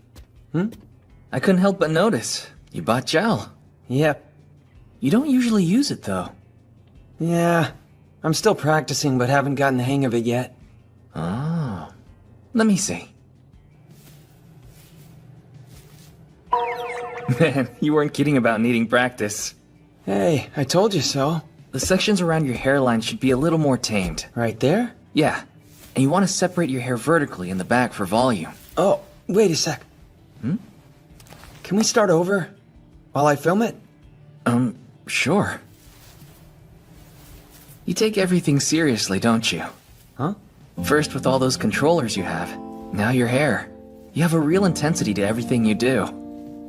I couldn't help but notice. You bought gel. Yep. You don't usually use it, though. Yeah, I'm still practicing but haven't gotten the hang of it yet. Oh. Let me see. Man, you weren't kidding about needing practice. Hey, I told you so. The sections around your hairline should be a little more tamed. Right there? Yeah. And you want to separate your hair vertically in the back for volume. Oh, wait a sec. Can we start over? While I film it? Sure. You take everything seriously, don't you? Huh? First with all those controllers you have. Now your hair. You have a real intensity to everything you do.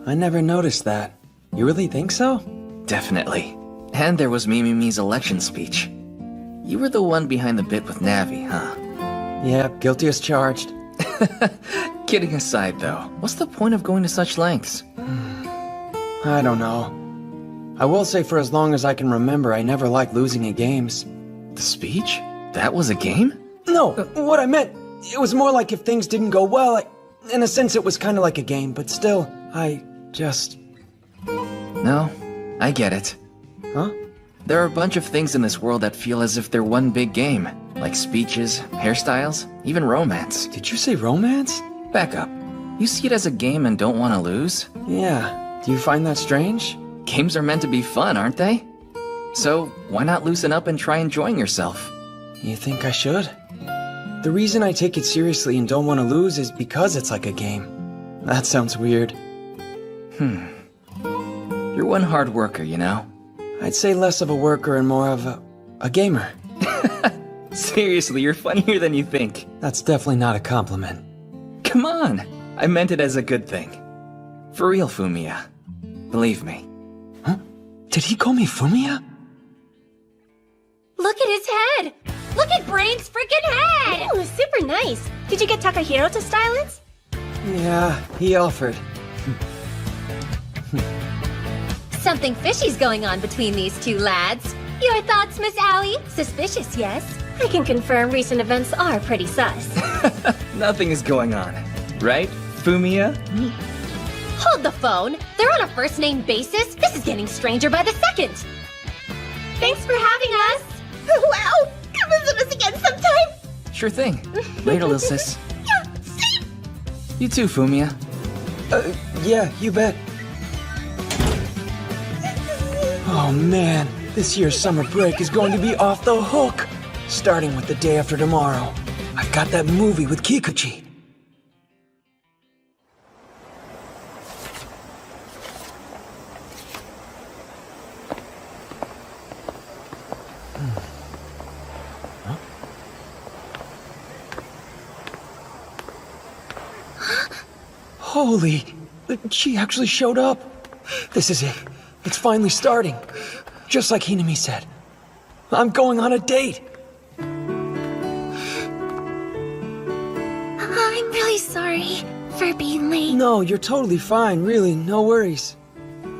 I never noticed that. You really think so? Definitely. And there was Mimi's election speech. You were the one behind the bit with Navi, huh? Yep, guilty as charged. Kidding aside, though, what's the point of going to such lengths? I don't know. I will say for as long as I can remember, I never liked losing at games. The speech? That was a game? No, what I meant, it was more like if things didn't go well, in a sense it was kind of like a game, but still, I just... No, I get it. Huh? There are a bunch of things in this world that feel as if they're one big game. Like speeches, hairstyles, even romance. Did you say romance? Back up. You see it as a game and don't want to lose? Yeah. Do you find that strange? Games are meant to be fun, aren't they? So, why not loosen up and try enjoying yourself? You think I should? The reason I take it seriously and don't want to lose is because it's like a game. That sounds weird. You're one hard worker, you know? I'd say less of a worker and more of a gamer. Seriously, you're funnier than you think. That's definitely not a compliment. Come on! I meant it as a good thing. For real, Fumiya. Believe me. Huh? Did he call me Fumiya? Look at his head! Look at Brain's freaking head! Ooh, super nice. Did you get Takahiro to style it? Yeah, he offered. Something fishy's going on between these two lads. Your thoughts, Miss Owie? Suspicious, yes? I can confirm recent events are pretty sus. Nothing is going on. Right, Fumiya? Hold the phone. They're on a first-name basis? This is getting stranger by the second. Thanks for having us. Wow! Come visit us again sometime! Sure thing. Later, little sis. Yeah, see? You too, Fumiya. Yeah, you bet. Oh man, this year's summer break is going to be off the hook. Starting with the day after tomorrow. I've got that movie with Kikuchi. Holy, she actually showed up. This is it. It's finally starting. Just like Hinami said. I'm going on a date. I'm really sorry for being late. No, you're totally fine, really, no worries.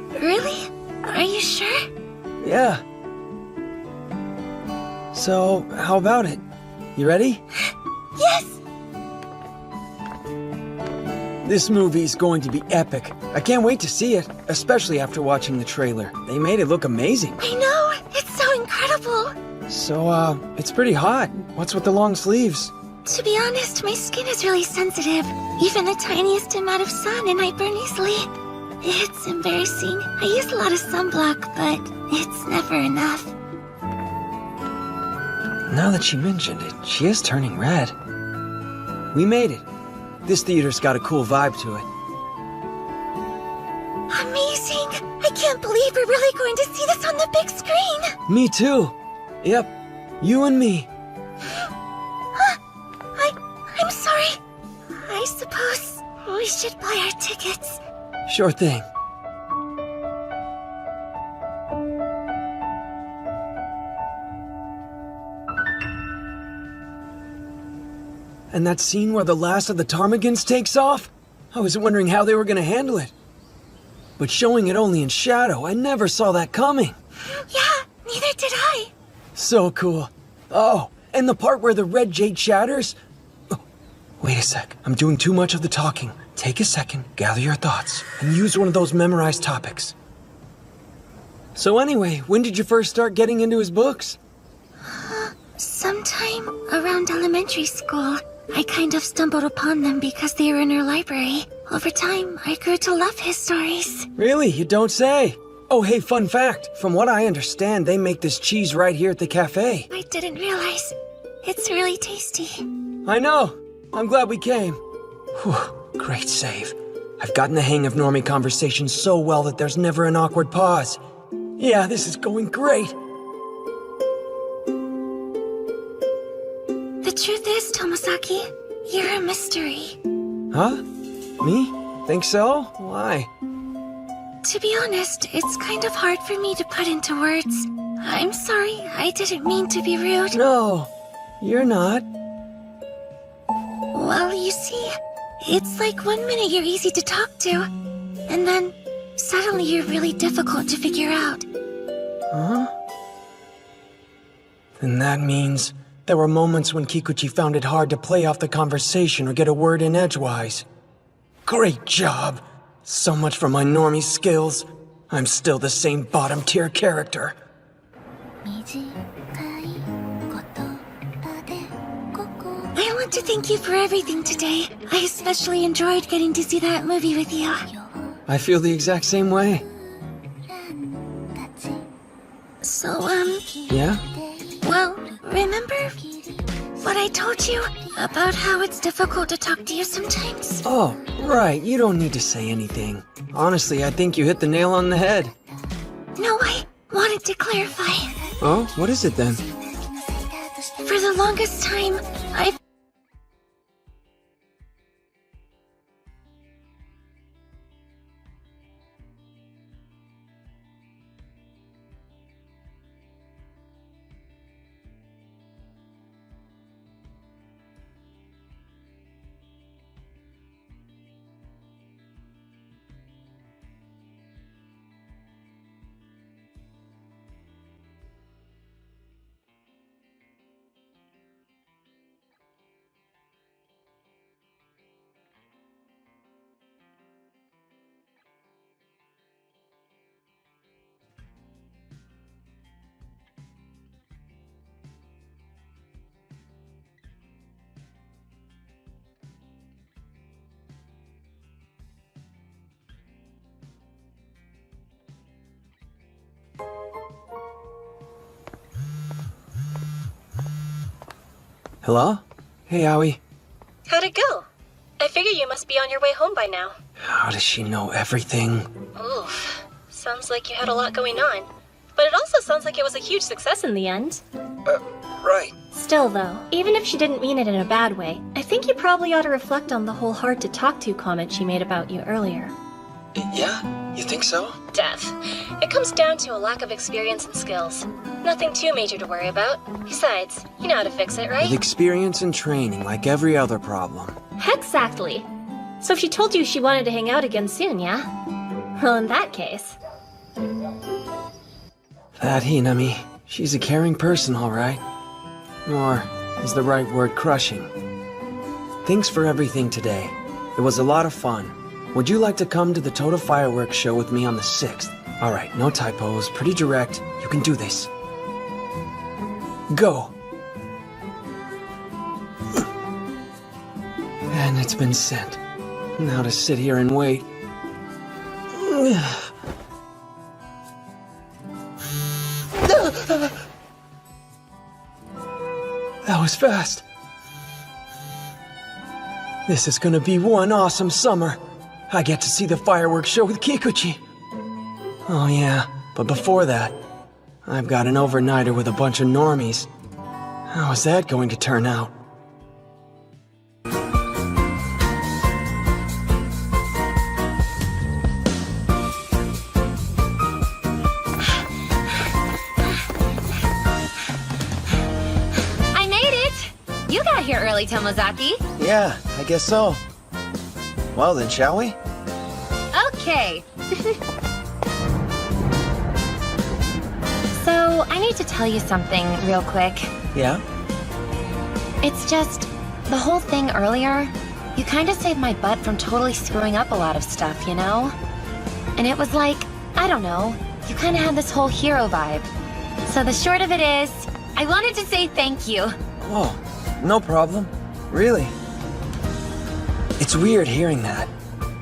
Really? Are you sure? Yeah. So, how about it? You ready? Yes! This movie's going to be epic. I can't wait to see it, especially after watching the trailer. They made it look amazing. I know! It's so incredible! So, it's pretty hot. What's with the long sleeves? To be honest, my skin is really sensitive. Even the tiniest amount of sun and I burn easily. It's embarrassing. I use a lot of sunblock, but it's never enough. Now that she mentioned it, she is turning red. We made it. This theater's got a cool vibe to it. amazing! I can't believe we're really going to see this on the big screen! Me too. Yep, you and me. I'm sorry. I suppose we should buy our tickets. Sure thing. And that scene where the last of the ptarmigans takes off? I was wondering how they were gonna handle it. But showing it only in shadow, I never saw that coming. Yeah, neither did I. So cool. Oh, and the part where the red jade shatters? Oh, wait a sec, I'm doing too much of the talking. Take a second, gather your thoughts, and use one of those memorized topics. So anyway, when did you first start getting into his books? Sometime around elementary school. I kind of stumbled upon them because they were in our library. Over time, I grew to love his stories. Really? You don't say? Oh, hey, fun fact. From what I understand, they make this cheese right here at the cafe. I didn't realize. It's really tasty. I know. I'm glad we came. Whew, great save. I've gotten the hang of normie conversation so well that there's never an awkward pause. Yeah, this is going great. The truth is, Tomosaki, you're a mystery. Huh? Me? Think so? Why? To be honest, it's kind of hard for me to put into words. I'm sorry, I didn't mean to be rude. No, you're not. Well, you see, it's like 1 minute you're easy to talk to, and then suddenly you're really difficult to figure out. Huh? Then that means there were moments when Kikuchi found it hard to play off the conversation or get a word in edgewise. Great job! So much for my normie skills. I'm still the same bottom-tier character. I want to thank you for everything today. I especially enjoyed getting to see that movie with you. I feel the exact same way. So, Yeah? well, remember what I told you about how it's difficult to talk to you sometimes? Oh, right. You don't need to say anything. Honestly, I think you hit the nail on the head. No, I wanted to clarify. Oh, what is it then? For the longest time, I've... Hello? Hey, Aoi. How'd it go? I figure you must be on your way home by now. How does she know everything? Oof. Sounds like you had a lot going on. But it also sounds like it was a huge success in the end. Right. Still, though, even if she didn't mean it in a bad way, I think you probably ought to reflect on the whole hard-to-talk-to comment she made about you earlier. Yeah? You think so? Death. It comes down to a lack of experience and skills. Nothing too major to worry about. Besides, you know how to fix it, right? With experience and training, like every other problem. Exactly. So if she told you she wanted to hang out again soon, yeah? Well, in that case... That Hinami. She's a caring person, all right. Or is the right word crushing. Thanks for everything today. It was a lot of fun. Would you like to come to the Total Fireworks show with me on the 6th? All right, no typos, pretty direct. You can do this. Go. And it's been sent. Now to sit here and wait. That was fast. This is gonna be one awesome summer. I get to see the fireworks show with Kikuchi. Oh yeah, but before that, I've got an overnighter with a bunch of normies. How is that going to turn out? I made it! You got here early, Tomozaki. Yeah, I guess so. Well then, shall we? Okay. So, I need to tell you something real quick. Yeah? It's just, the whole thing earlier, you kind of saved my butt from totally screwing up a lot of stuff, you know? And it was like, I don't know, you kind of had this whole hero vibe. So the short of it is, I wanted to say thank you. Oh, no problem. Really? It's weird hearing that.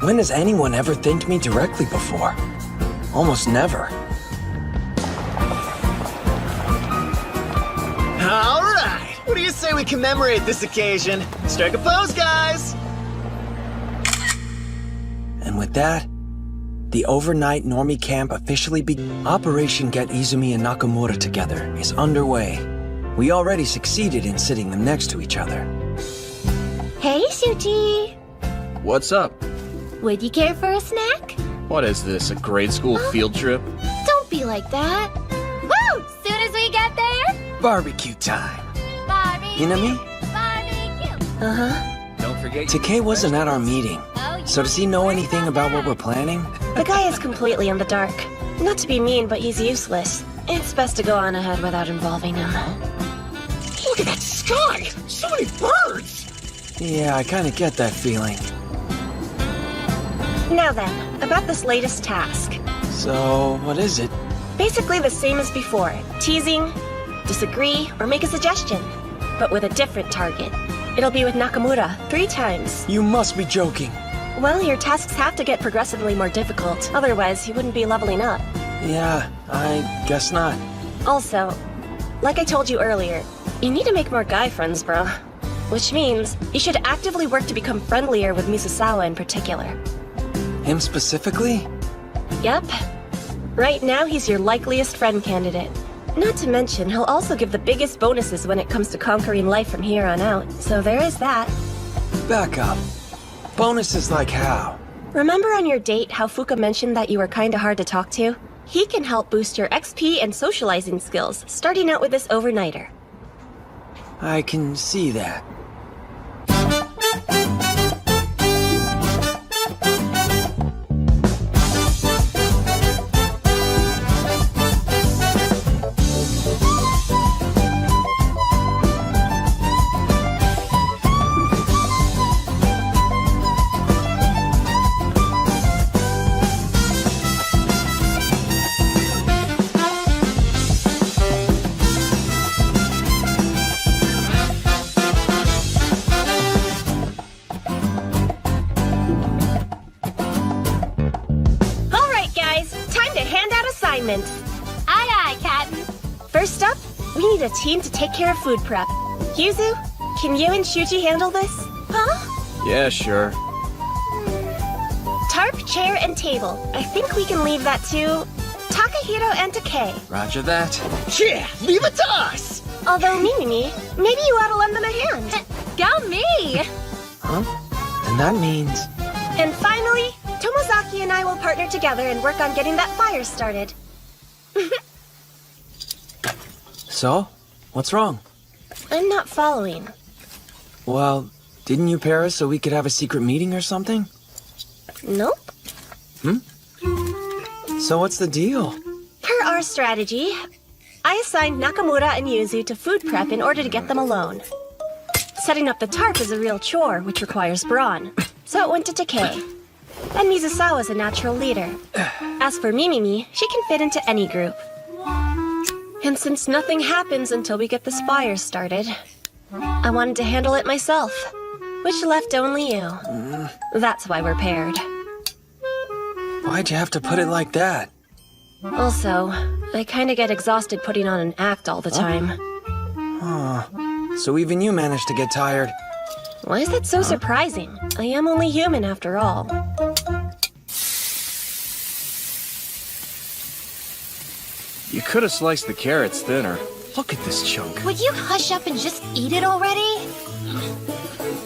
When has anyone ever thanked me directly before? Almost never. All right! What do you say we commemorate this occasion? Strike a pose, guys! And with that, the overnight normie camp officially Operation Get Izumi and Nakamura Together is underway. We already succeeded in sitting them next to each other. Hey, Shuji! What's up? Would you care for a snack? What is this, a grade school field trip? Don't be like that. Woo! Soon as we get there, Barbecue time. barbecue, Hinami? barbecue. Uh-huh. Don't forget. Takei wasn't at our meeting, so does he know anything about what we're planning? The guy is completely in the dark. Not to be mean, but he's useless. It's best to go on ahead without involving him. Look at that sky! So many birds! Yeah, I kinda get that feeling. Now then, about this latest task. So, what is it? Basically the same as before. Teasing, disagree, or make a suggestion. But with a different target. It'll be with Nakamura, 3 times. You must be joking. Well, your tasks have to get progressively more difficult. Otherwise, you wouldn't be leveling up. Yeah, I guess not. Also, like I told you earlier, you need to make more guy friends, bro. Which means you should actively work to become friendlier with Misasawa in particular. Him specifically? Yep. Right now, he's your likeliest friend candidate. Not to mention, he'll also give the biggest bonuses when it comes to conquering life from here on out, so there is that. Back up. Bonuses like how? Remember on your date how Fuka mentioned that you were kinda hard to talk to? He can help boost your XP and socializing skills, starting out with this overnighter. I can see that. Aye, aye, Captain. First up, we need a team to take care of food prep. Yuzu, can you and Shuji handle this? Huh? Yeah, sure. Tarp, chair, and table. I think we can leave that to Takahiro and Takei. Roger that. Yeah, leave it to us! Although, Mimi, maybe you ought to lend them a hand. Go me! Huh? And that means... And finally, Tomozaki and I will partner together and work on getting that fire started. So? What's wrong? I'm not following. Well, didn't you pair us so we could have a secret meeting or something? Nope. So what's the deal? Per our strategy, I assigned Nakamura and Yuzu to food prep in order to get them alone. Setting up the tarp is a real chore, which requires brawn, so it went to Takei. And Misasawa's a natural leader. As for Mimimi, she can fit into any group. And since nothing happens until we get this fire started, I wanted to handle it myself, which left only you. That's why we're paired. Why'd you have to put it like that? Also, I kinda get exhausted putting on an act all the time. So even you managed to get tired. Why is that so surprising? I am only human after all. could have sliced the carrots thinner. Look at this chunk. Would you hush up and just eat it already?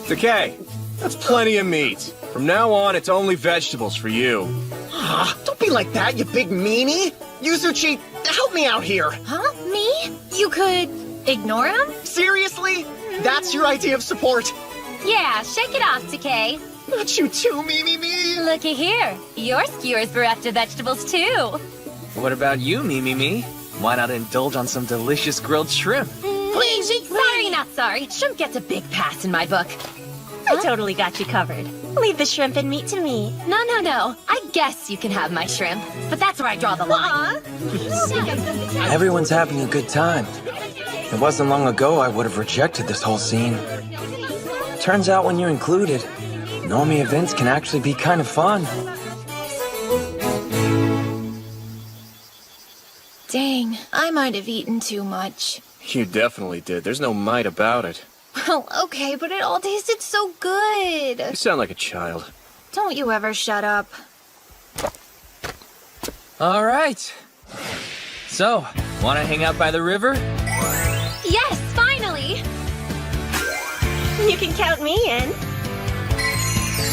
Decay, that's plenty of meat. From now on, it's only vegetables for you. Don't be like that, you big meanie! Yuzuchi, help me out here! Huh? Me? You could ignore him? Seriously? That's your idea of support? Yeah, shake it off, Decay. Not you too, me. Looky here. Your skewer's bereft of vegetables, too. What about you, me? Why not indulge on some delicious grilled shrimp? Please, sorry, not sorry. Shrimp gets a big pass in my book. I totally got you covered. Leave the shrimp and meat to me. No. I guess you can have my shrimp, but that's where I draw the line. Everyone's having a good time. It wasn't long ago I would have rejected this whole scene. Turns out when you're included, normie events can actually be kind of fun. Dang, I might have eaten too much. You definitely did. There's no might about it. Well, okay, but it all tasted so good. You sound like a child. Don't you ever shut up. All right. So, want to hang out by the river? Yes, finally! You can count me in.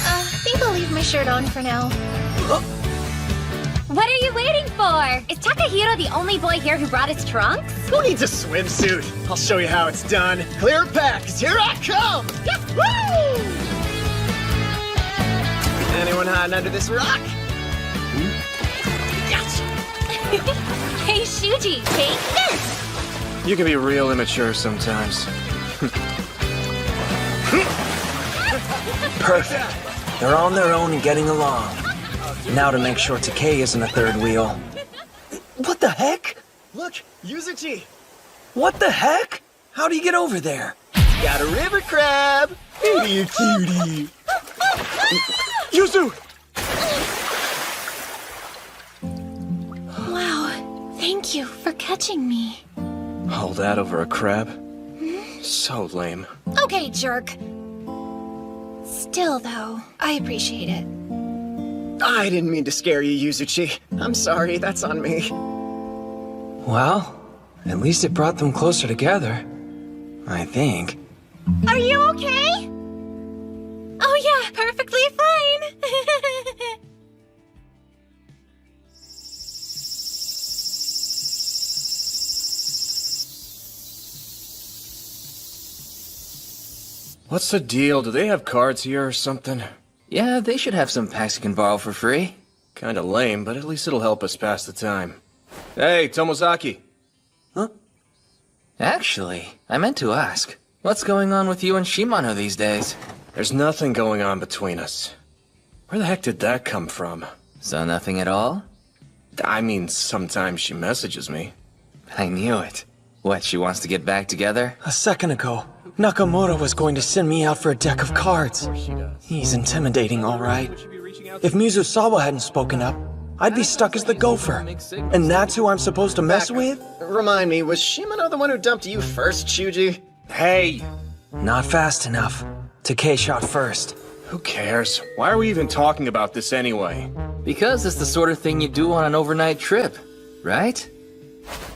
I think I'll leave my shirt on for now. What are you waiting for? Is Takahiro the only boy here who brought his trunks? Who needs a swimsuit? I'll show you how it's done. Clear a pack, 'cause here I come! Yahoo! Anyone hiding under this rock? Yes! Hey, Shuji, take this! You can be real immature sometimes. Perfect. They're on their own and getting along. Now to make sure Takei isn't a third wheel. What the heck? Look, Yuzuchi! What the heck? How do you get over there? Got a river crab! Hey, you cutie! Yuzu! Wow, thank you for catching me. All that over a crab? So lame. Okay, jerk. Still, though, I appreciate it. I didn't mean to scare you, Yuzuchi. I'm sorry, that's on me. Well, at least it brought them closer together. I think. Are you okay? Oh yeah, perfectly fine. What's the deal? Do they have cards here or something? Yeah, they should have some packs you can borrow for free. Kinda lame, but at least it'll help us pass the time. Hey, Tomozaki. Huh? Actually, I meant to ask. What's going on with you and Shimano these days? There's nothing going on between us. Where the heck did that come from? So nothing at all? I mean, sometimes she messages me. I knew it. What, she wants to get back together? A second ago, Nakamura was going to send me out for a deck of cards. He's intimidating, all right. If Mizusawa hadn't spoken up, I'd be stuck as the gopher. And that's who I'm supposed to mess with? Remind me, was Shimano the one who dumped you first, Shuji? Hey! Not fast enough. Takei shot first. Who cares? Why are we even talking about this anyway? Because it's the sort of thing you do on an overnight trip, right?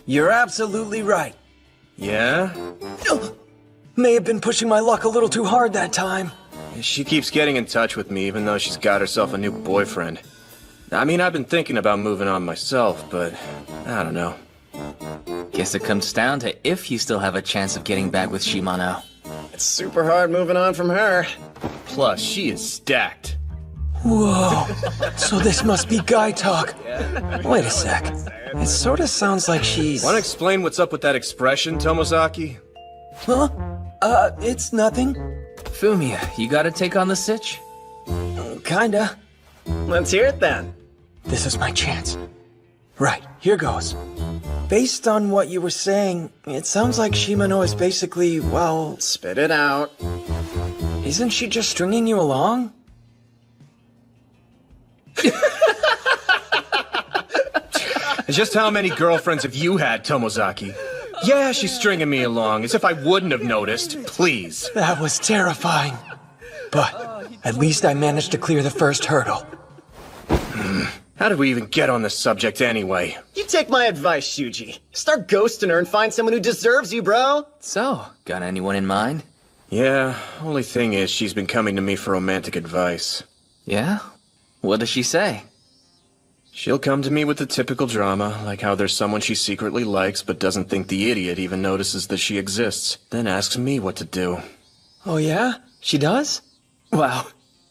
You're absolutely right. Yeah? May have been pushing my luck a little too hard that time. She keeps getting in touch with me even though she's got herself a new boyfriend. I mean, I've been thinking about moving on myself, but I don't know. Guess it comes down to if you still have a chance of getting back with Shimano. It's super hard moving on from her. Plus, she is stacked. Whoa, so this must be guy talk. Wait a sec. It sort of sounds like she's... Want to explain what's up with that expression, Tomozaki? Huh? It's nothing. Fumiya, you gotta take on the sitch? Kinda. Let's hear it then. This is my chance. Right, here goes. Based on what you were saying, it sounds like Shimano is basically, well... Spit it out. Isn't she just stringing you along? Just how many girlfriends have you had, Tomozaki? Yeah, she's stringing me along, as if I wouldn't have noticed. Please. That was terrifying. But at least I managed to clear the first hurdle. How did we even get on this subject anyway? You take my advice, Shuji. Start ghosting her and find someone who deserves you, bro. So, got anyone in mind? Yeah, only thing is she's been coming to me for romantic advice. Yeah? What does she say? She'll come to me with the typical drama, like how there's someone she secretly likes but doesn't think the idiot even notices that she exists, then asks me what to do. Oh yeah? She does? Wow.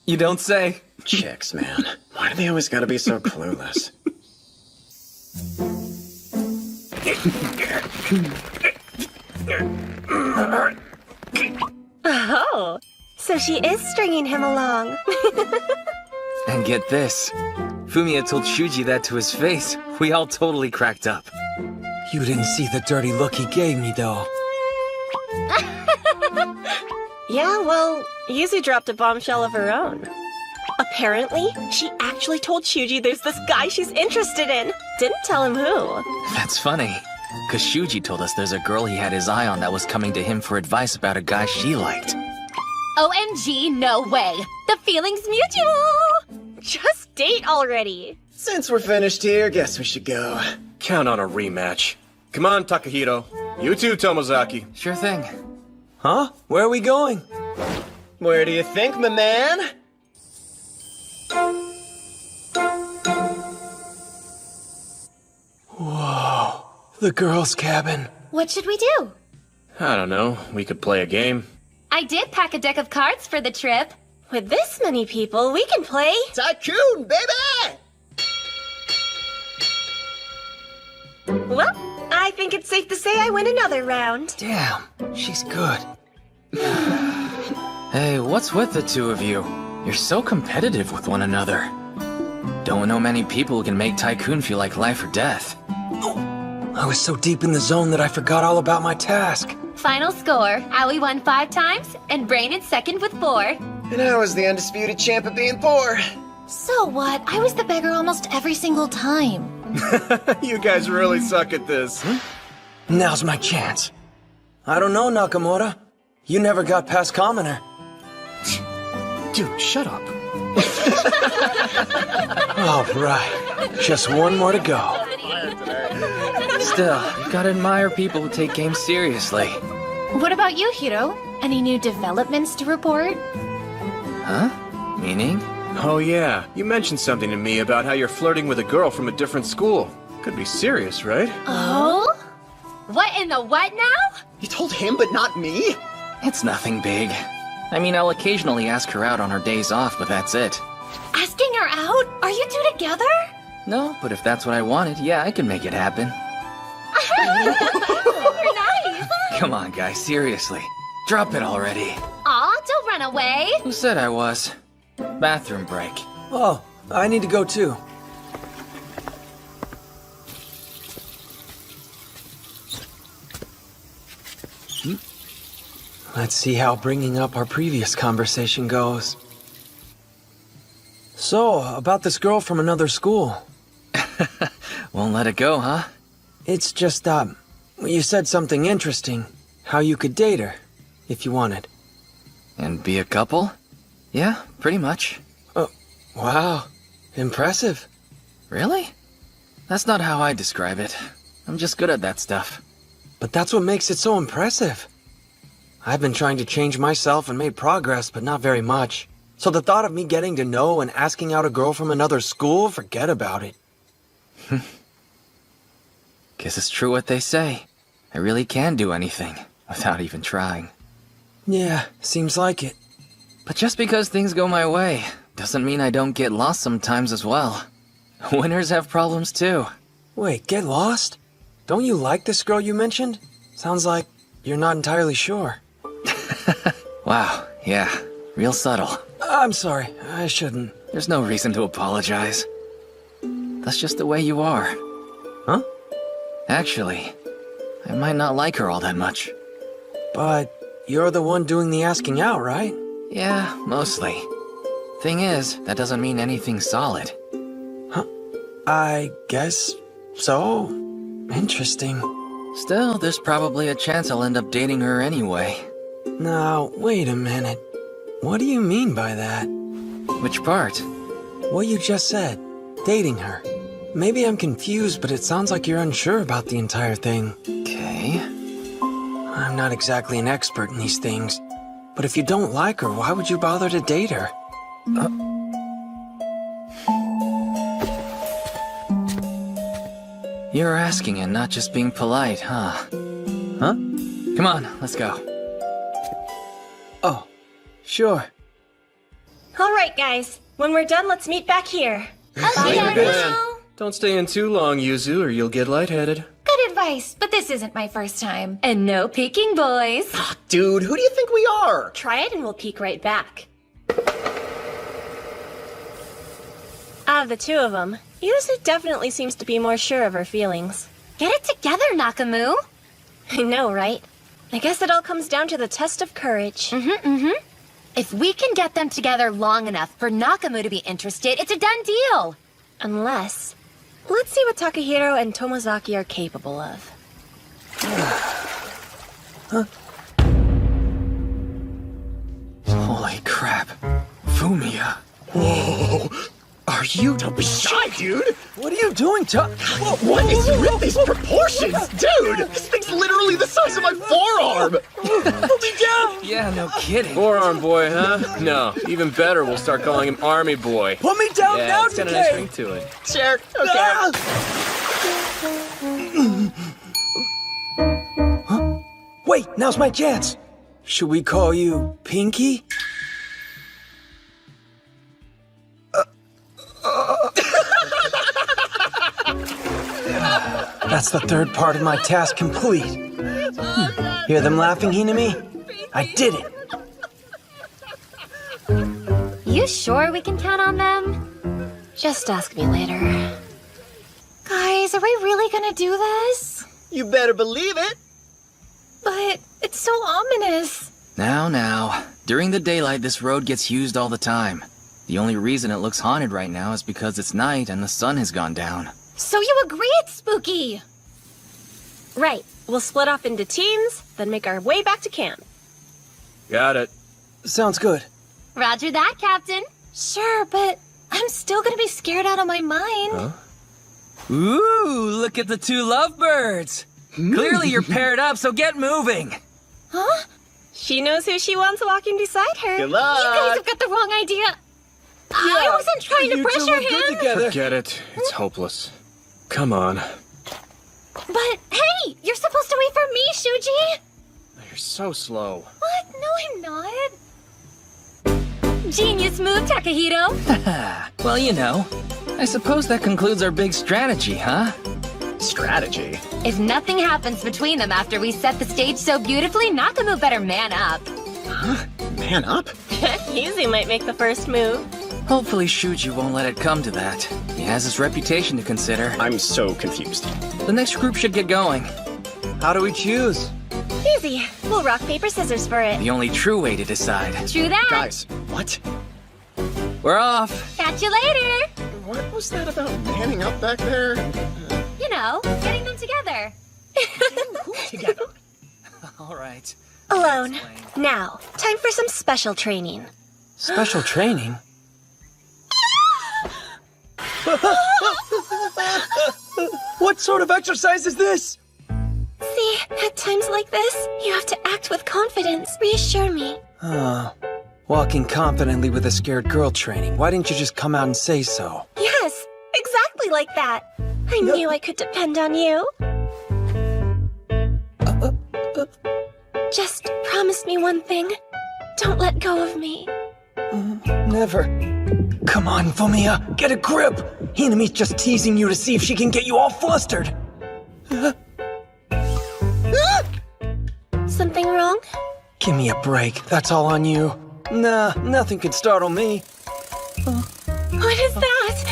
You don't say. Chicks, man. Why do they always gotta be so clueless? Oh, so she is stringing him along. And get this. Fumiya told Shuji that to his face. We all totally cracked up. You didn't see the dirty look he gave me, though. Yeah, well, Yuzu dropped a bombshell of her own. Apparently, she actually told Shuji there's this guy she's interested in. Didn't tell him who. That's funny. Because Shuji told us there's a girl he had his eye on that was coming to him for advice about a guy she liked. OMG, no way. The feeling's mutual. Just date already. Since we're finished here, guess we should go. Count on a rematch. Come on, Takahito. You too, Tomozaki. Sure thing. Huh? Where are we going? Where do you think, my man? Whoa. The girls' cabin. What should we do? I don't know. We could play a game. I did pack a deck of cards for the trip. With this many people, we can play Tycoon, baby! Well, I think it's safe to say I win another round. Damn, she's good. Hey, what's with the two of you? You're so competitive with one another. Don't know many people who can make Tycoon feel like life or death. I was so deep in the zone that I forgot all about my task. Final score, Aoi won 5 times, and Brain in second with 4. And I was the undisputed champ of being poor. So what? I was the beggar almost every single time. You guys really suck at this. Now's my chance. I don't know, Nakamura. You never got past commoner. Dude, shut up. All right. Just one more to go. Still, you gotta admire people who take games seriously. What about you, Hiro? Any new developments to report? Huh? Meaning? Oh yeah, you mentioned something to me about how you're flirting with a girl from a different school. Could be serious, right? Oh? What in the what now? You told him, but not me? It's nothing big. I mean, I'll occasionally ask her out on her days off, but that's it. Asking her out? Are you two together? No, but if that's what I wanted, yeah, I can make it happen. Nice. Come on, guys, seriously. Drop it already. Aw, don't run away. Who said I was? Bathroom break. Oh, I need to go too. Let's see how bringing up our previous conversation goes. So, about this girl from another school. Won't let it go, huh? It's just, you said something interesting. How you could date her, if you wanted. And be a couple? Yeah, pretty much. Wow. Impressive. Really? That's not how I describe it. I'm just good at that stuff. But that's what makes it so impressive. I've been trying to change myself and made progress, but not very much. So the thought of me getting to know and asking out a girl from another school, forget about it. Guess it's true what they say. I really can do anything, without even trying. Yeah, seems like it. But just because things go my way, doesn't mean I don't get lost sometimes as well. Winners have problems too. Wait, get lost? Don't you like this girl you mentioned? Sounds like you're not entirely sure. Wow, yeah, real subtle. I'm sorry, I shouldn't. There's no reason to apologize. That's just the way you are. Huh? Actually, I might not like her all that much. But you're the one doing the asking out, right? Yeah, mostly. Thing is, that doesn't mean anything solid. Huh? I guess so. Interesting. Still, there's probably a chance I'll end up dating her anyway. Now, wait a minute. What do you mean by that? Which part? What you just said. dating her. Maybe I'm confused, but it sounds like you're unsure about the entire thing. Okay. I'm not exactly an expert in these things, but if you don't like her, why would you bother to date her? You're asking and not just being polite, huh? Huh? Come on, let's go. Oh, sure. All right, guys. When we're done, let's meet back here. Don't stay in too long, Yuzu, or you'll get lightheaded. Good advice, but this isn't my first time. And no peeking, boys. Dude, who do you think we are? Try it and we'll peek right back. Out of the two of them, Yuzu definitely seems to be more sure of her feelings. Get it together, Nakamu. I know, right? I guess it all comes down to the test of courage. If we can get them together long enough for Nakamu to be interested, it's a done deal. Unless... Let's see what Takahiro and Tomozaki are capable of. Holy crap. Fumiya. Whoa! Are you? Don't be shy, dude! What are you doing, What is with these proportions? Dude! This thing's literally the size of my forearm! Put me down! Yeah, no kidding. Forearm boy, huh? No, even better, we'll start calling him Army Boy. Put me down Yeah, now, it's got a nice DK! ring to it. Sure, okay. Huh? Wait, now's my chance. Should we call you Pinky? That's the third part of my task complete. Hear them laughing, Hinami? I did it. You sure we can count on them? Just ask me later. Guys, are we really gonna do this? You better believe it! But it's so ominous. Now. During the daylight, this road gets used all the time. The only reason it looks haunted right now is because it's night and the sun has gone down. So you agree it's spooky? Right. We'll split off into teams, then make our way back to camp. Got it. Sounds good. Roger that, Captain. Sure, but I'm still gonna be scared out of my mind. Huh? Ooh, look at the two lovebirds. Clearly you're paired up, so get moving. Huh? She knows who she wants walking beside her. Good luck! You guys have got the wrong idea. I wasn't trying to You two pressure look good him. together. Forget it. It's hopeless. Come on. But hey, you're supposed to wait for me, Shuji. You're so slow. What? No, I'm not. Genius move, Takahiro. Well, you know. I suppose that concludes our big strategy, huh? Strategy? If nothing happens between them after we set the stage so beautifully, Nakamu better man up. Huh? Man up? Yuzu might make the first move. Hopefully Shuji won't let it come to that. He has his reputation to consider. I'm so confused. The next group should get going. How do we choose? Easy. We'll rock, paper, scissors for it. The only true way to decide. True that. Guys, what? We're off. Catch you later. What was that about manning up back there? You know, getting them together. Together. All right. Alone. Now, time for some special training. Special training? What sort of exercise is this? See, at times like this, you have to act with confidence. Reassure me. Walking confidently with a scared girl training. Why didn't you just come out and say so? Yes, exactly like that. I knew I could depend on you. Just promise me one thing. Don't let go of me. Never. Come on, Fumiya, get a grip! Hinami's just teasing you to see if she can get you all flustered. Something wrong? Give me a break, that's all on you. Nah, nothing can startle me. What is that?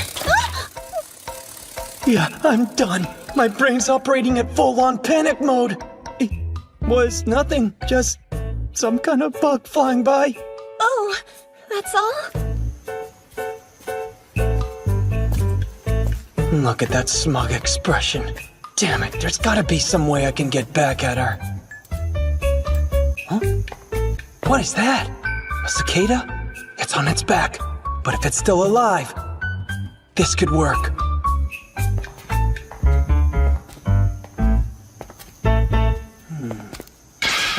Yeah, I'm done. My brain's operating at full-on panic mode. It was nothing, just some kind of bug flying by. Oh, that's all? Look at that smug expression. Damn it, there's gotta be some way I can get back at her. Huh? What is that? A cicada? It's on its back, but if it's still alive... This could work.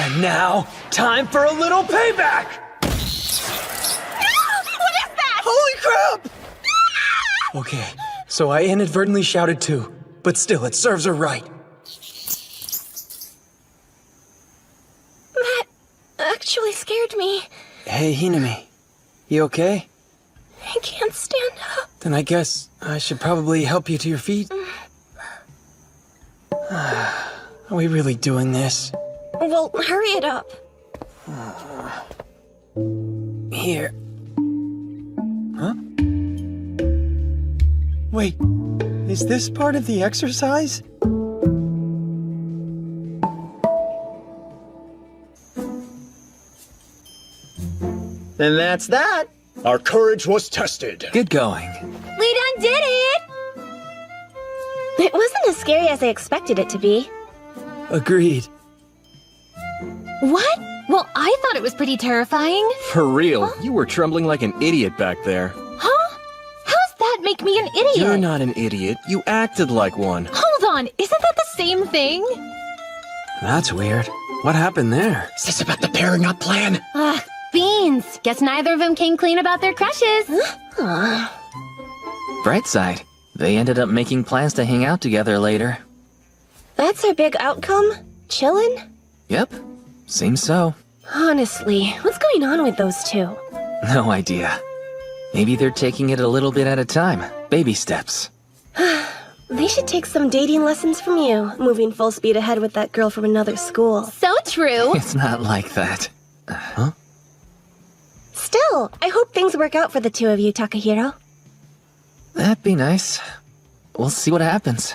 And now, time for a little payback! What is that? Holy crap! Okay, so I inadvertently shouted too, but still, it serves her right. That actually scared me. Hey, Hinami. You okay? I can't stand up. Then I guess I should probably help you to your feet. Are we really doing this? Well, hurry it up. Here. Huh? Wait, is this part of the exercise? And that's that. Our courage was tested. Good going. We done did it! It wasn't as scary as I expected it to be. Agreed. What? Well, I thought it was pretty terrifying. For real, you were trembling like an idiot back there. Huh? How's that make me an idiot? You're not an idiot. You acted like one. Hold on, isn't that the same thing? That's weird. What happened there? Is this about the pairing up plan? Ugh, beans. Guess neither of them came clean about their crushes. Bright side, they ended up making plans to hang out together later. That's our big outcome? Chillin'? Yep, seems so. Honestly, what's going on with those two? No idea. Maybe they're taking it a little bit at a time. Baby steps. They should take some dating lessons from you, moving full speed ahead with that girl from another school. So true. It's not like that. Huh? Still, I hope things work out for the two of you, Takahiro. That'd be nice. We'll see what happens.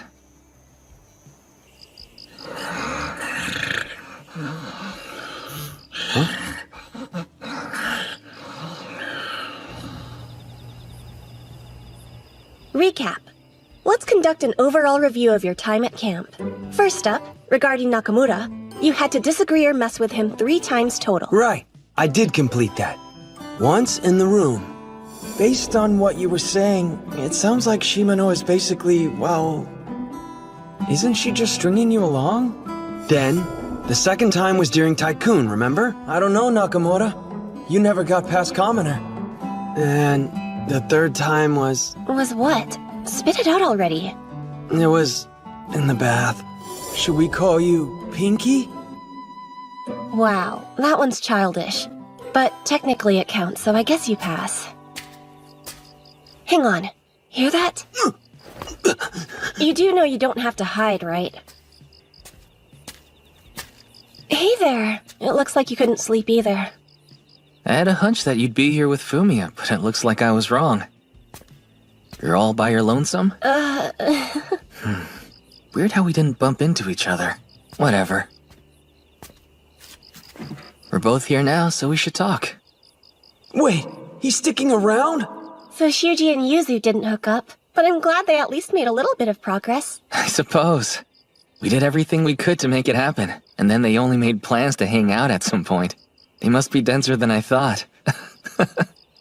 Huh? Recap. Let's conduct an overall review of your time at camp. First up, regarding Nakamura, you had to disagree or mess with him 3 times total. Right, I did complete that. Once in the room. Based on what you were saying, it sounds like Shimano is basically, well... Isn't she just stringing you along? Then, the second time was during Tycoon, remember? I don't know, Nakamura. You never got past Commoner. And the third time was... Was what? Spit it out already. It was in the bath. Should we call you Pinky? Wow, that one's childish. But technically it counts, so I guess you pass. Hang on. Hear that? You do know you don't have to hide, right? Hey there. It looks like you couldn't sleep either. I had a hunch that you'd be here with Fumiya, but it looks like I was wrong. You're all by your lonesome? Weird how we didn't bump into each other. Whatever. We're both here now, so we should talk. Wait, he's sticking around? So Shuji and Yuzu didn't hook up, but I'm glad they at least made a little bit of progress. I suppose. We did everything we could to make it happen, and then they only made plans to hang out at some point. They must be denser than I thought.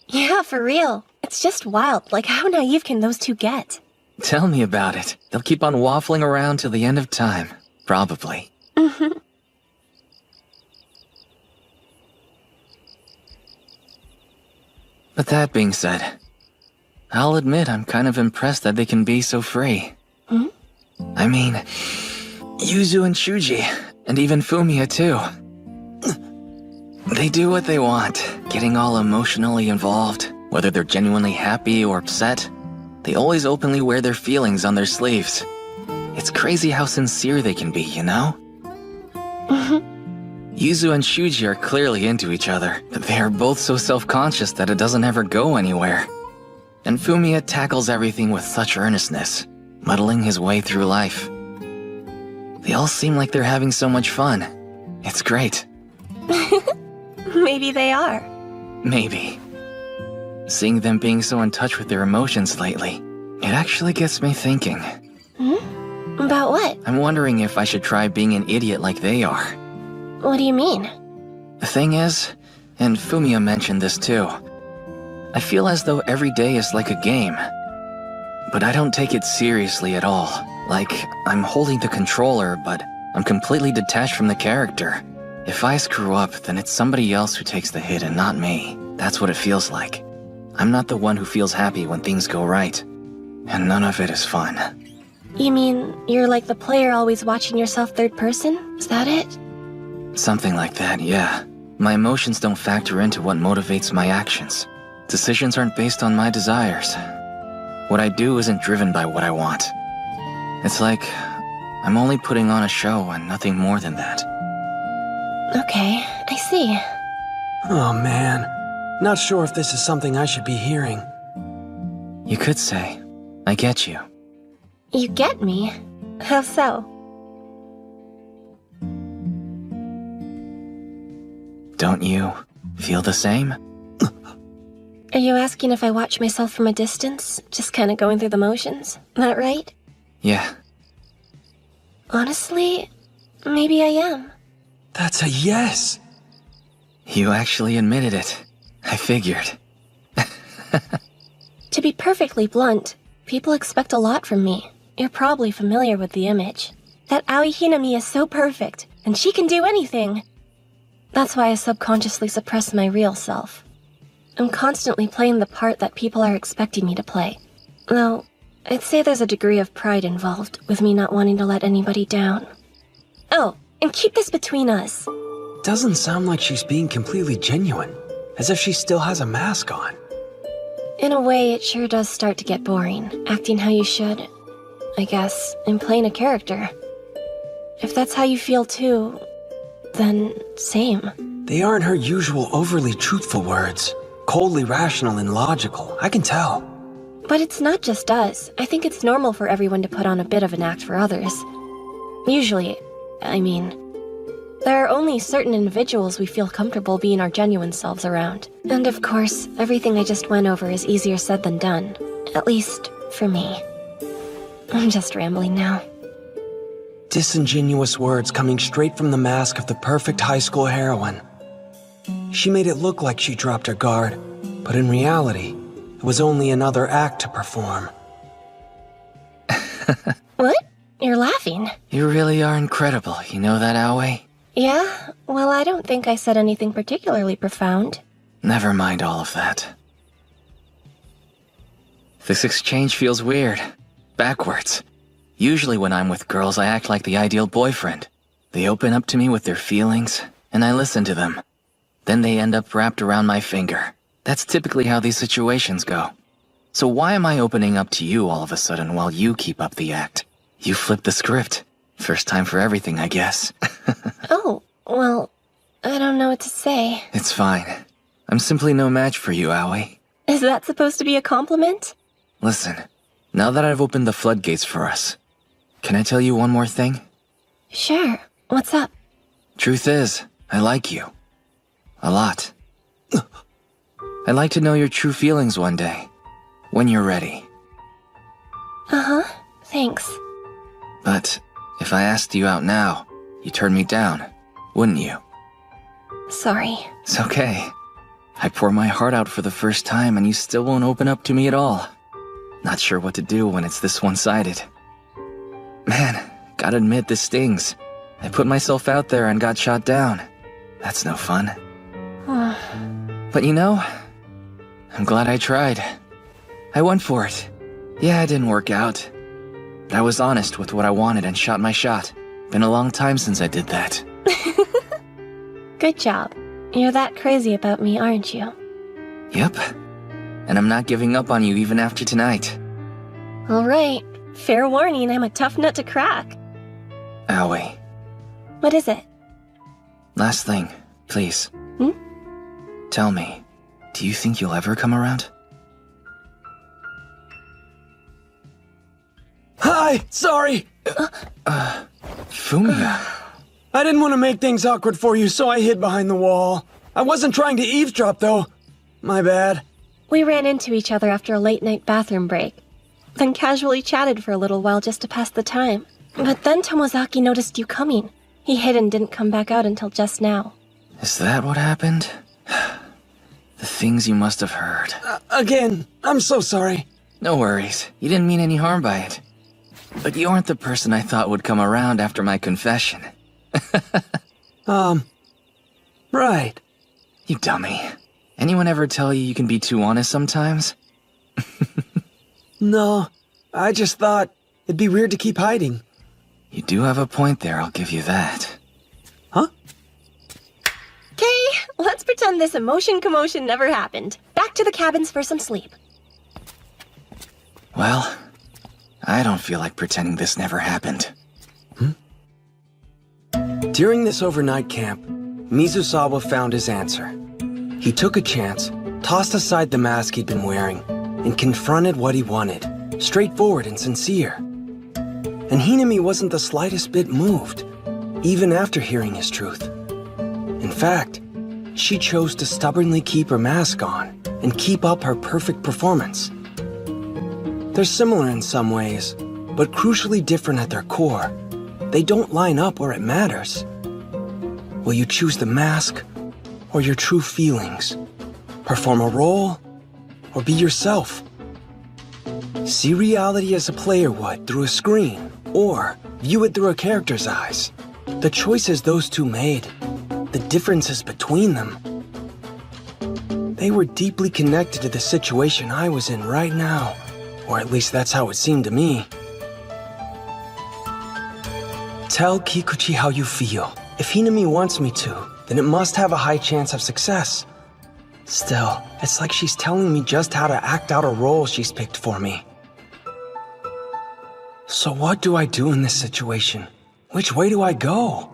Yeah, for real. It's just wild, like how naive can those two get? Tell me about it. They'll keep on waffling around till the end of time. Probably. But that being said, I'll admit I'm kind of impressed that they can be so free. I mean, Yuzu and Shuji, and even Fumiya too. They do what they want, getting all emotionally involved. Whether they're genuinely happy or upset, they always openly wear their feelings on their sleeves. It's crazy how sincere they can be, you know? Yuzu and Shuji are clearly into each other, but they are both so self-conscious that it doesn't ever go anywhere. And Fumiya tackles everything with such earnestness, muddling his way through life. They all seem like they're having so much fun. It's great. Maybe they are. Maybe. Seeing them being so in touch with their emotions lately, it actually gets me thinking. About what? I'm wondering if I should try being an idiot like they are. What do you mean? The thing is, and Fumiya mentioned this too, I feel as though every day is like a game. but I don't take it seriously at all. Like, I'm holding the controller, but I'm completely detached from the character. If I screw up, then it's somebody else who takes the hit and not me. That's what it feels like. I'm not the one who feels happy when things go right. And none of it is fun. You mean, you're like the player always watching yourself third person? Is that it? Something like that, yeah. My emotions don't factor into what motivates my actions. Decisions aren't based on my desires. What I do isn't driven by what I want. It's like I'm only putting on a show and nothing more than that. Okay, I see. Oh man, not sure if this is something I should be hearing. You could say, I get you. You get me? How so? Don't you feel the same? Are you asking if I watch myself from a distance? Just kinda going through the motions? That right? Yeah. Honestly, maybe I am. That's a yes! You actually admitted it. I figured. To be perfectly blunt, people expect a lot from me. You're probably familiar with the image. That Aoi Hinami is so perfect, and she can do anything. That's why I subconsciously suppress my real self. I'm constantly playing the part that people are expecting me to play. Though, I'd say there's a degree of pride involved with me not wanting to let anybody down. Oh, and keep this between us. Doesn't sound like she's being completely genuine, as if she still has a mask on. In a way, it sure does start to get boring, acting how you should. I guess I'm playing a character. If that's how you feel too, then same. They aren't her usual overly truthful words. Coldly rational and logical, I can tell. But it's not just us. I think it's normal for everyone to put on a bit of an act for others. Usually, I mean, there are only certain individuals we feel comfortable being our genuine selves around. And of course, everything I just went over is easier said than done. At least, for me. I'm just rambling now. Disingenuous words coming straight from the mask of the perfect high school heroine. She made it look like she dropped her guard, but in reality, it was only another act to perform. What? You're laughing. You really are incredible, you know that, Aoi? Yeah? Well, I don't think I said anything particularly profound. Never mind all of that. This exchange feels weird. Backwards. Usually when I'm with girls, I act like the ideal boyfriend. They open up to me with their feelings, and I listen to them. Then they end up wrapped around my finger. That's typically how these situations go. So why am I opening up to you all of a sudden while you keep up the act? You flipped the script. First time for everything, I guess. Oh, well, I don't know what to say. It's fine. I'm simply no match for you, Aoi. Is that supposed to be a compliment? Listen, now that I've opened the floodgates for us, can I tell you one more thing? Sure. What's up? Truth is, I like you. A lot. I'd like to know your true feelings one day. When you're ready. Uh-huh. Thanks. But if I asked you out now, you'd turn me down, wouldn't you? Sorry. It's okay. I pour my heart out for the first time and you still won't open up to me at all. Not sure what to do when it's this one-sided. Man, gotta admit this stings. I put myself out there and got shot down. That's no fun. But you know, I'm glad I tried. I went for it. Yeah, it didn't work out. But I was honest with what I wanted and shot my shot. Been a long time since I did that. Good job. You're that crazy about me, aren't you? Yep. And I'm not giving up on you even after tonight. All right. Fair warning, I'm a tough nut to crack. Aoi. What is it? Last thing, please. Tell me, do you think you'll ever come around? Hi! Sorry! Fumiya. I didn't want to make things awkward for you, so I hid behind the wall. I wasn't trying to eavesdrop, though. My bad. We ran into each other after a late-night bathroom break. Then casually chatted for a little while just to pass the time. But then Tomozaki noticed you coming. He hid and didn't come back out until just now. Is that what happened? The things you must have heard. Again, I'm so sorry. No worries. You didn't mean any harm by it. But you aren't the person I thought would come around after my confession. Right. You dummy. Anyone ever tell you can be too honest sometimes? No, I just thought it'd be weird to keep hiding. You do have a point there, I'll give you that. Huh? Okay, let's pretend this emotion commotion never happened. Back to the cabins for some sleep. Well, I don't feel like pretending this never happened. During this overnight camp, Mizusawa found his answer. He took a chance, tossed aside the mask he'd been wearing, and confronted what he wanted, straightforward and sincere. And Hinami wasn't the slightest bit moved, even after hearing his truth. In fact, she chose to stubbornly keep her mask on and keep up her perfect performance. They're similar in some ways, but crucially different at their core. They don't line up where it matters. Will you choose the mask or your true feelings? Perform a role or be yourself? See reality as a player would through a screen, or view it through a character's eyes. The choices those two made, the differences between them, they were deeply connected to the situation I was in right now. Or at least that's how it seemed to me. Tell Kikuchi how you feel. If Hinami wants me to, then it must have a high chance of success. Still, it's like she's telling me just how to act out a role she's picked for me. So what do I do in this situation? Which way do I go?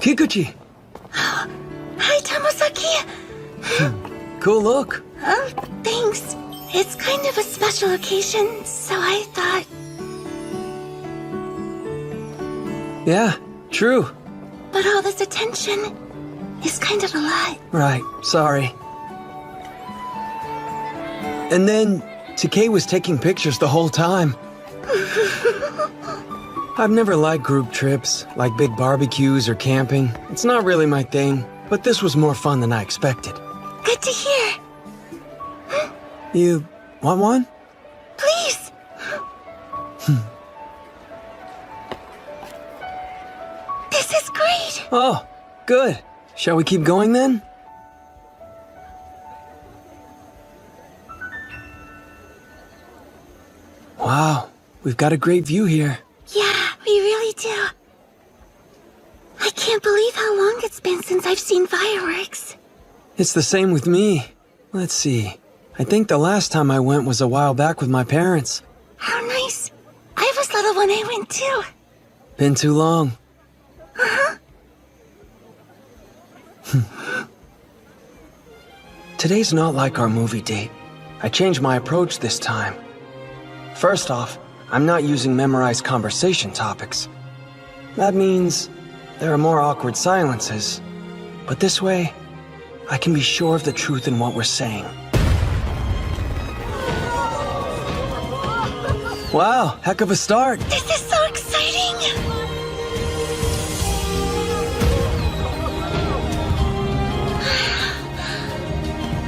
Kikuchi! Hi, Tomosaki! Cool look. Oh, thanks. It's kind of a special occasion, so I thought... Yeah, true. But all this attention is kind of a lot. Right, sorry. And then, Takei was taking pictures the whole time. I've never liked group trips, like big barbecues or camping. It's not really my thing, but this was more fun than I expected. Good to hear. You want one? Please. This is great. Oh, good. Shall we keep going then? Wow, we've got a great view here. Yeah, we really do. I can't believe how long it's been since I've seen fireworks. It's the same with me. Let's see. I think the last time I went was a while back with my parents. How nice. I was little when I went too. Been too long. Uh-huh. Today's not like our movie date. I changed my approach this time. First off, I'm not using memorized conversation topics. That means there are more awkward silences. But this way, I can be sure of the truth in what we're saying. Wow, heck of a start. This is so exciting!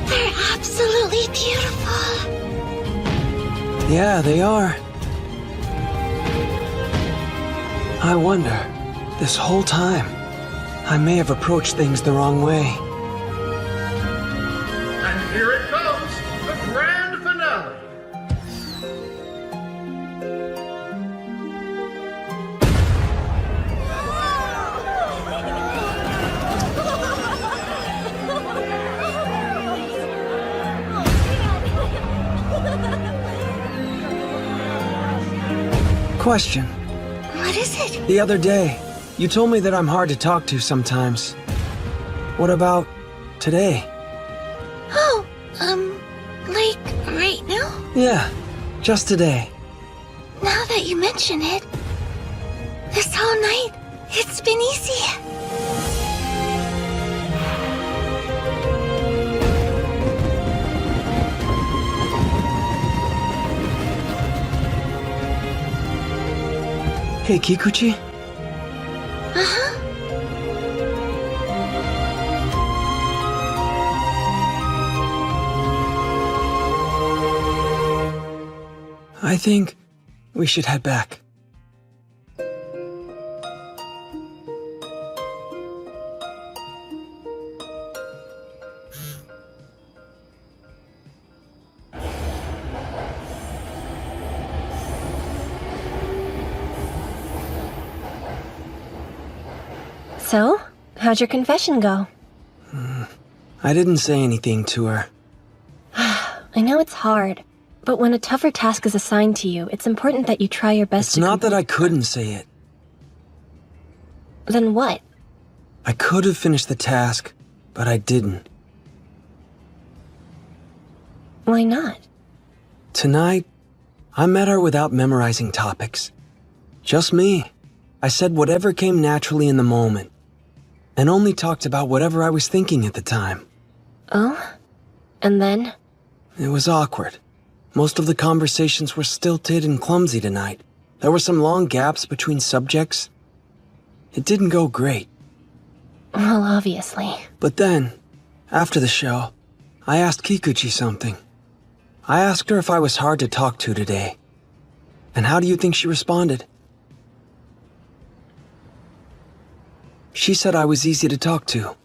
They're absolutely beautiful. Yeah, they are. I wonder, this whole time, I may have approached things the wrong way. And here it comes, the grand finale. Question. What is it? The other day, you told me that I'm hard to talk to sometimes. What about today? Oh, like right now? Yeah, just today. Now that you mention it, this whole night, it's been easy. Hey, Kikuchi? Uh-huh. I think we should head back. So, how'd your confession go? I didn't say anything to her. I know it's hard, but when a tougher task is assigned to you, it's important that you try your best to— It's not that I couldn't say it. Then what? I could have finished the task, but I didn't. Why not? Tonight, I met her without memorizing topics. Just me. I said whatever came naturally in the moment, and only talked about whatever I was thinking at the time. Oh? And then? It was awkward. Most of the conversations were stilted and clumsy tonight. There were some long gaps between subjects. It didn't go great. Well, obviously. But then, after the show, I asked Kikuchi something. I asked her if I was hard to talk to today. And how do you think she responded? She said I was easy to talk to.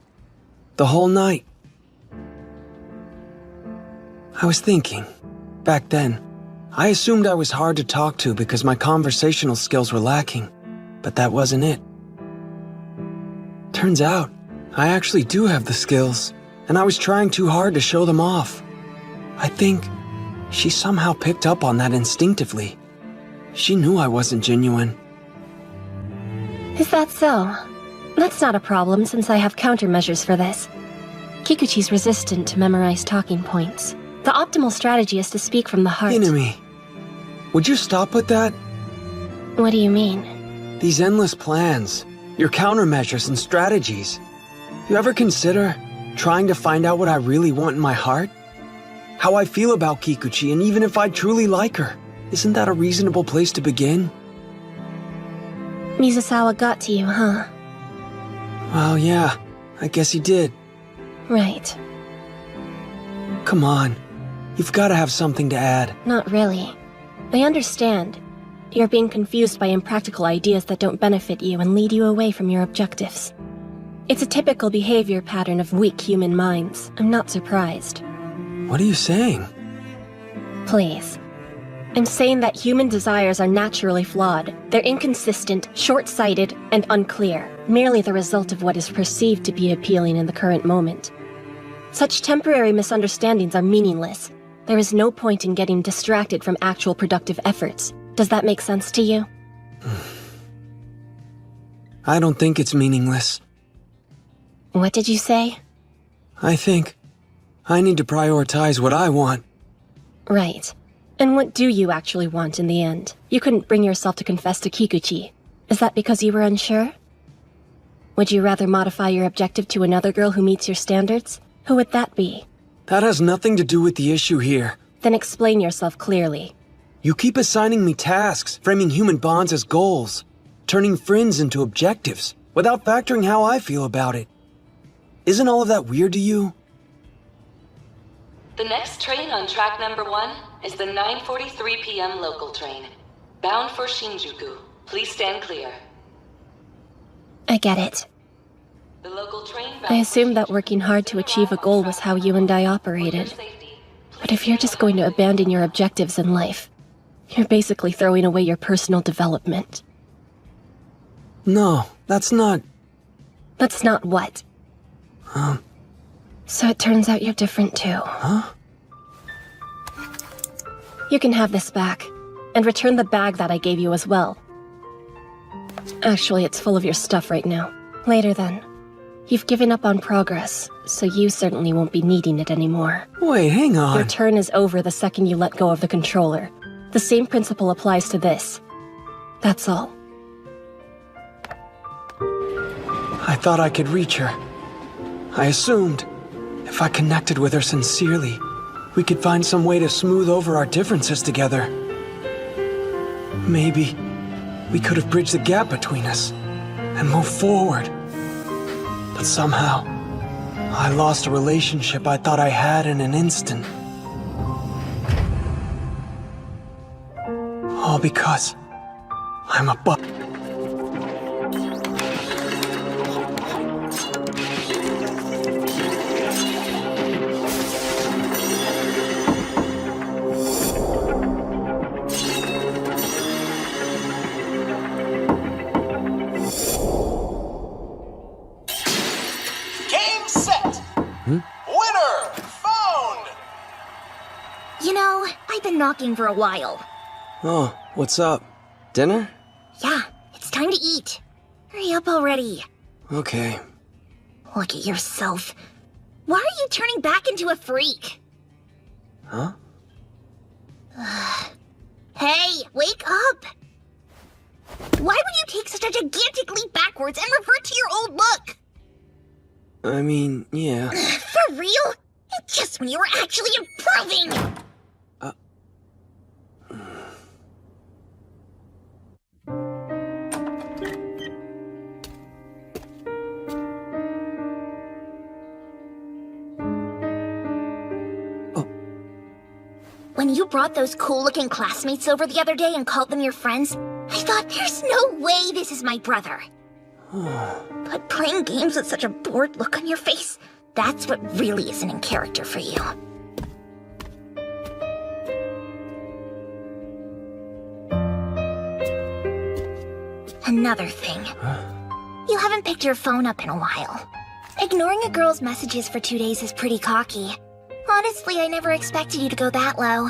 The whole night. I was thinking, back then, I assumed I was hard to talk to because my conversational skills were lacking, but that wasn't it. Turns out, I actually do have the skills, and I was trying too hard to show them off. I think she somehow picked up on that instinctively. She knew I wasn't genuine. Is that so? That's not a problem since I have countermeasures for this. Kikuchi's resistant to memorize talking points. The optimal strategy is to speak from the heart. Hinami, would you stop with that? What do you mean? These endless plans, your countermeasures and strategies. You ever consider trying to find out what I really want in my heart? How I feel about Kikuchi, and even if I truly like her. Isn't that a reasonable place to begin? Mizusawa got to you, huh? Well, yeah, I guess he did. Right. Come on, you've got to have something to add. Not really. I understand. You're being confused by impractical ideas that don't benefit you and lead you away from your objectives. It's a typical behavior pattern of weak human minds. I'm not surprised. What are you saying? Please. I'm saying that human desires are naturally flawed. They're inconsistent, short-sighted, and unclear, merely the result of what is perceived to be appealing in the current moment. Such temporary misunderstandings are meaningless. There is no point in getting distracted from actual productive efforts. Does that make sense to you? I don't think it's meaningless. What did you say? I think I need to prioritize what I want. Right. And what do you actually want in the end? You couldn't bring yourself to confess to Kikuchi. Is that because you were unsure? Would you rather modify your objective to another girl who meets your standards? Who would that be? That has nothing to do with the issue here. Then explain yourself clearly. You keep assigning me tasks, framing human bonds as goals, turning friends into objectives, without factoring how I feel about it. Isn't all of that weird to you? The next train on track number 1 is the 9:43 p.m. local train, bound for Shinjuku. Please stand clear. I get it. The local train I assumed that working hard to achieve a goal was how you and I operated. But if you're just going to abandon your objectives in life, you're basically throwing away your personal development. No, that's not... That's not what? So it turns out you're different too. Huh? You can have this back, and return the bag that I gave you as well. Actually, it's full of your stuff right now. Later then. You've given up on progress, so you certainly won't be needing it anymore. Wait, hang on. Your turn is over the second you let go of the controller. The same principle applies to this. That's all. I thought I could reach her. I assumed, if I connected with her sincerely, we could find some way to smooth over our differences together. Maybe we could have bridged the gap between us and moved forward. But somehow, I lost a relationship I thought I had in an instant. All because I'm a butt. Game set! Winner found! You know, I've been knocking for a while. Oh, what's up? Dinner? Yeah, it's time to eat. Hurry up already. Okay. Look at yourself. Why are you turning back into a freak? Huh? Hey, wake up! Why would you take such a gigantic leap backwards and revert to your old look? I mean, yeah. For real? Just when you were actually improving! When you brought those cool-looking classmates over the other day and called them your friends, I thought, there's no way this is my brother. But playing games with such a bored look on your face, that's what really isn't in character for you. Another thing. You haven't picked your phone up in a while. Ignoring a girl's messages for 2 days is pretty cocky. Honestly, I never expected you to go that low.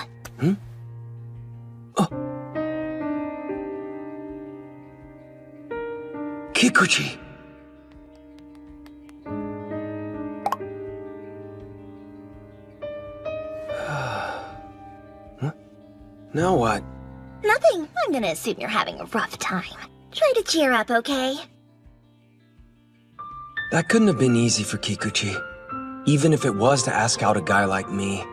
Kikuchi! Now what? Nothing. I'm gonna assume you're having a rough time. Try to cheer up, okay? That couldn't have been easy for Kikuchi. Even if it was to ask out a guy like me.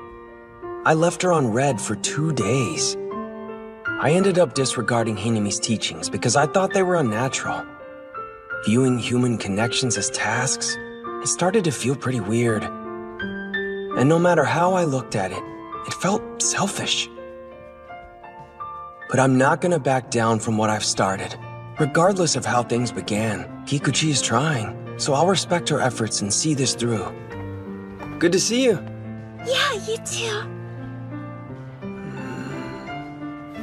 I left her on red for 2 days. I ended up disregarding Hinami's teachings because I thought they were unnatural. Viewing human connections as tasks, it started to feel pretty weird. And no matter how I looked at it, it felt selfish. But I'm not gonna back down from what I've started. Regardless of how things began, Kikuchi is trying, so I'll respect her efforts and see this through. Good to see you. Yeah, you too.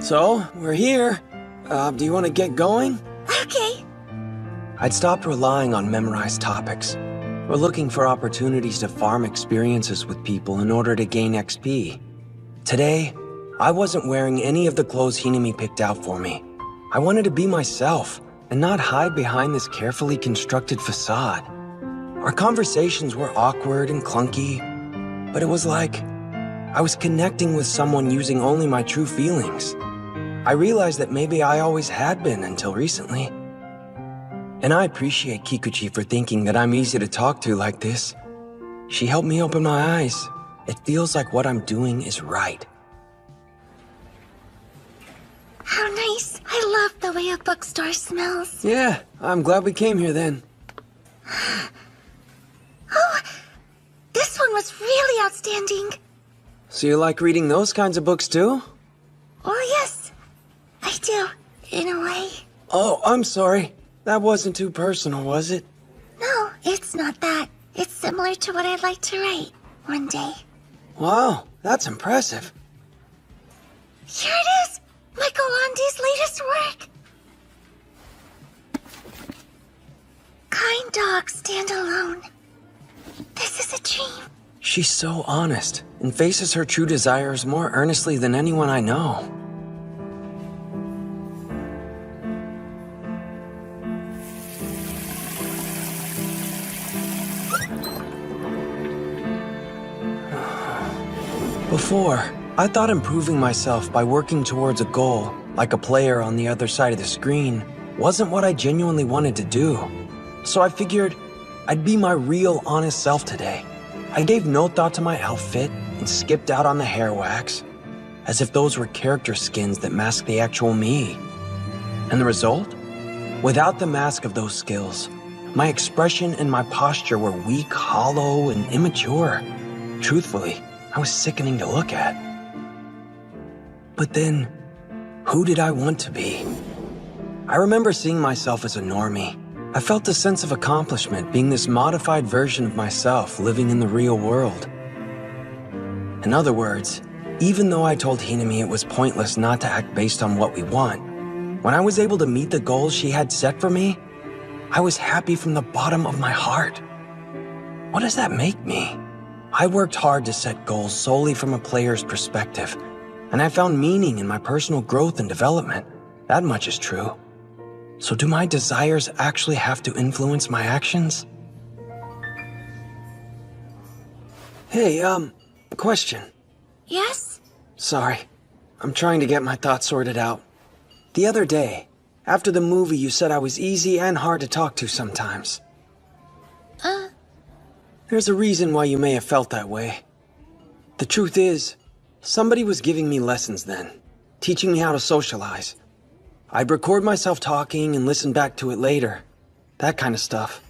So, we're here. Do you want to get going? Okay. I'd stopped relying on memorized topics. We're looking for opportunities to farm experiences with people in order to gain XP. Today, I wasn't wearing any of the clothes Hinami picked out for me. I wanted to be myself and not hide behind this carefully constructed facade. Our conversations were awkward and clunky, but it was like I was connecting with someone using only my true feelings. I realized that maybe I always had been until recently. And I appreciate Kikuchi for thinking that I'm easy to talk to like this. She helped me open my eyes. It feels like what I'm doing is right. How nice. I love the way a bookstore smells. Yeah, I'm glad we came here then. Oh, this one was really outstanding. So you like reading those kinds of books too? Oh, yes. I do, in a way. Oh, I'm sorry. That wasn't too personal, was it? No, it's not that. It's similar to what I'd like to write one day. Wow, that's impressive. Here it is! Michael Lande's latest work. Kind dogs stand alone. This is a dream. She's so honest and faces her true desires more earnestly than anyone I know. Before, I thought improving myself by working towards a goal, like a player on the other side of the screen, wasn't what I genuinely wanted to do. So I figured I'd be my real, honest self today. I gave no thought to my outfit and skipped out on the hair wax, as if those were character skins that masked the actual me. And the result? Without the mask of those skills, my expression and my posture were weak, hollow, and immature. Truthfully, I was sickening to look at. But then, who did I want to be? I remember seeing myself as a normie. I felt a sense of accomplishment being this modified version of myself living in the real world. In other words, even though I told Hinami it was pointless not to act based on what we want, when I was able to meet the goals she had set for me, I was happy from the bottom of my heart. What does that make me? I worked hard to set goals solely from a player's perspective, and I found meaning in my personal growth and development. That much is true. So do my desires actually have to influence my actions? Hey, question. Yes? Sorry, I'm trying to get my thoughts sorted out. The other day, after the movie, you said I was easy and hard to talk to sometimes. There's a reason why you may have felt that way. The truth is, somebody was giving me lessons then, teaching me how to socialize. I'd record myself talking and listen back to it later. That kind of stuff.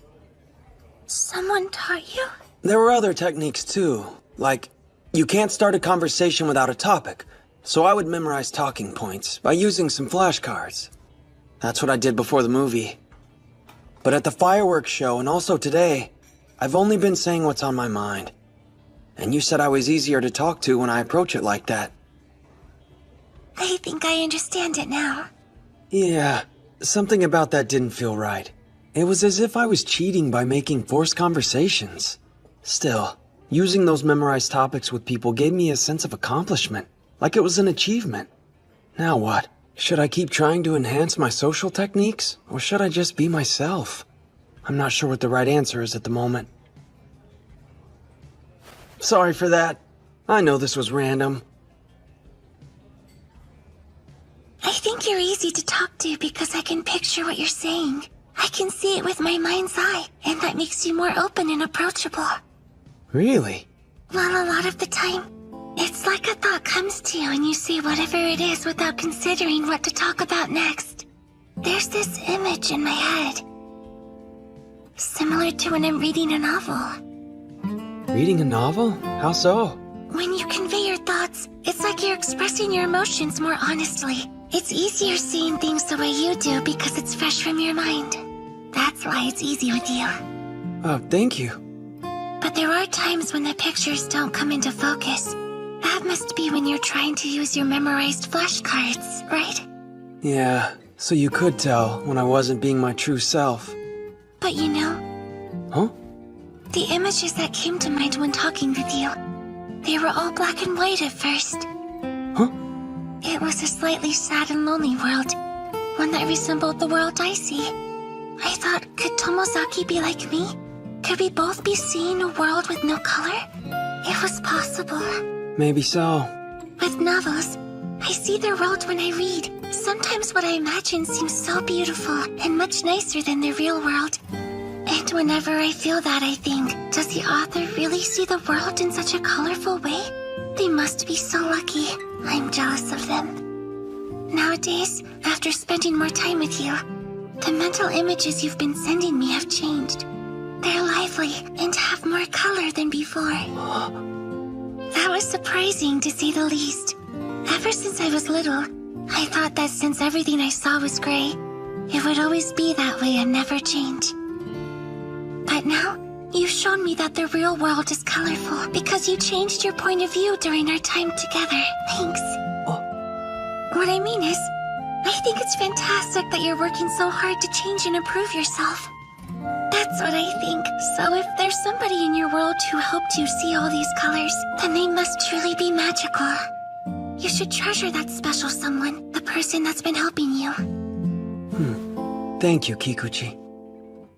Someone taught you? There were other techniques too, like, you can't start a conversation without a topic, so I would memorize talking points by using some flashcards. That's what I did before the movie. But at the fireworks show and also today, I've only been saying what's on my mind. And you said I was easier to talk to when I approach it like that. I think I understand it now. Yeah, something about that didn't feel right. It was as if I was cheating by making forced conversations. Still, using those memorized topics with people gave me a sense of accomplishment, like it was an achievement. Now what? Should I keep trying to enhance my social techniques, or should I just be myself? I'm not sure what the right answer is at the moment. Sorry for that. I know this was random. I think you're easy to talk to because I can picture what you're saying. I can see it with my mind's eye, and that makes you more open and approachable. Really? Well, a lot of the time, it's like a thought comes to you and you say whatever it is without considering what to talk about next. There's this image in my head. Similar to when I'm reading a novel. Reading a novel? How so? When you convey your thoughts, it's like you're expressing your emotions more honestly. It's easier seeing things the way you do because it's fresh from your mind. That's why it's easy with you. Oh, thank you. But there are times when the pictures don't come into focus. That must be when you're trying to use your memorized flashcards, right? Yeah, so you could tell when I wasn't being my true self. But you know... Huh? The images that came to mind when talking with you, they were all black and white at first. Huh? It was a slightly sad and lonely world, one that resembled the world I see. I thought, could Tomozaki be like me? Could we both be seeing a world with no color? It was possible. Maybe so. With novels, I see their world when I read. Sometimes what I imagine seems so beautiful and much nicer than the real world. And whenever I feel that, I think, does the author really see the world in such a colorful way? They must be so lucky. I'm jealous of them. Nowadays, after spending more time with you, the mental images you've been sending me have changed. They're lively and have more color than before. That was surprising, to say the least. Ever since I was little, I thought that since everything I saw was gray, it would always be that way and never change. But now, you've shown me that the real world is colorful because you changed your point of view during our time together. Thanks. What I mean is, I think it's fantastic that you're working so hard to change and improve yourself. That's what I think. So if there's somebody in your world who helped you see all these colors, then they must truly be magical. You should treasure that special someone, the person that's been helping you. Thank you, Kikuchi.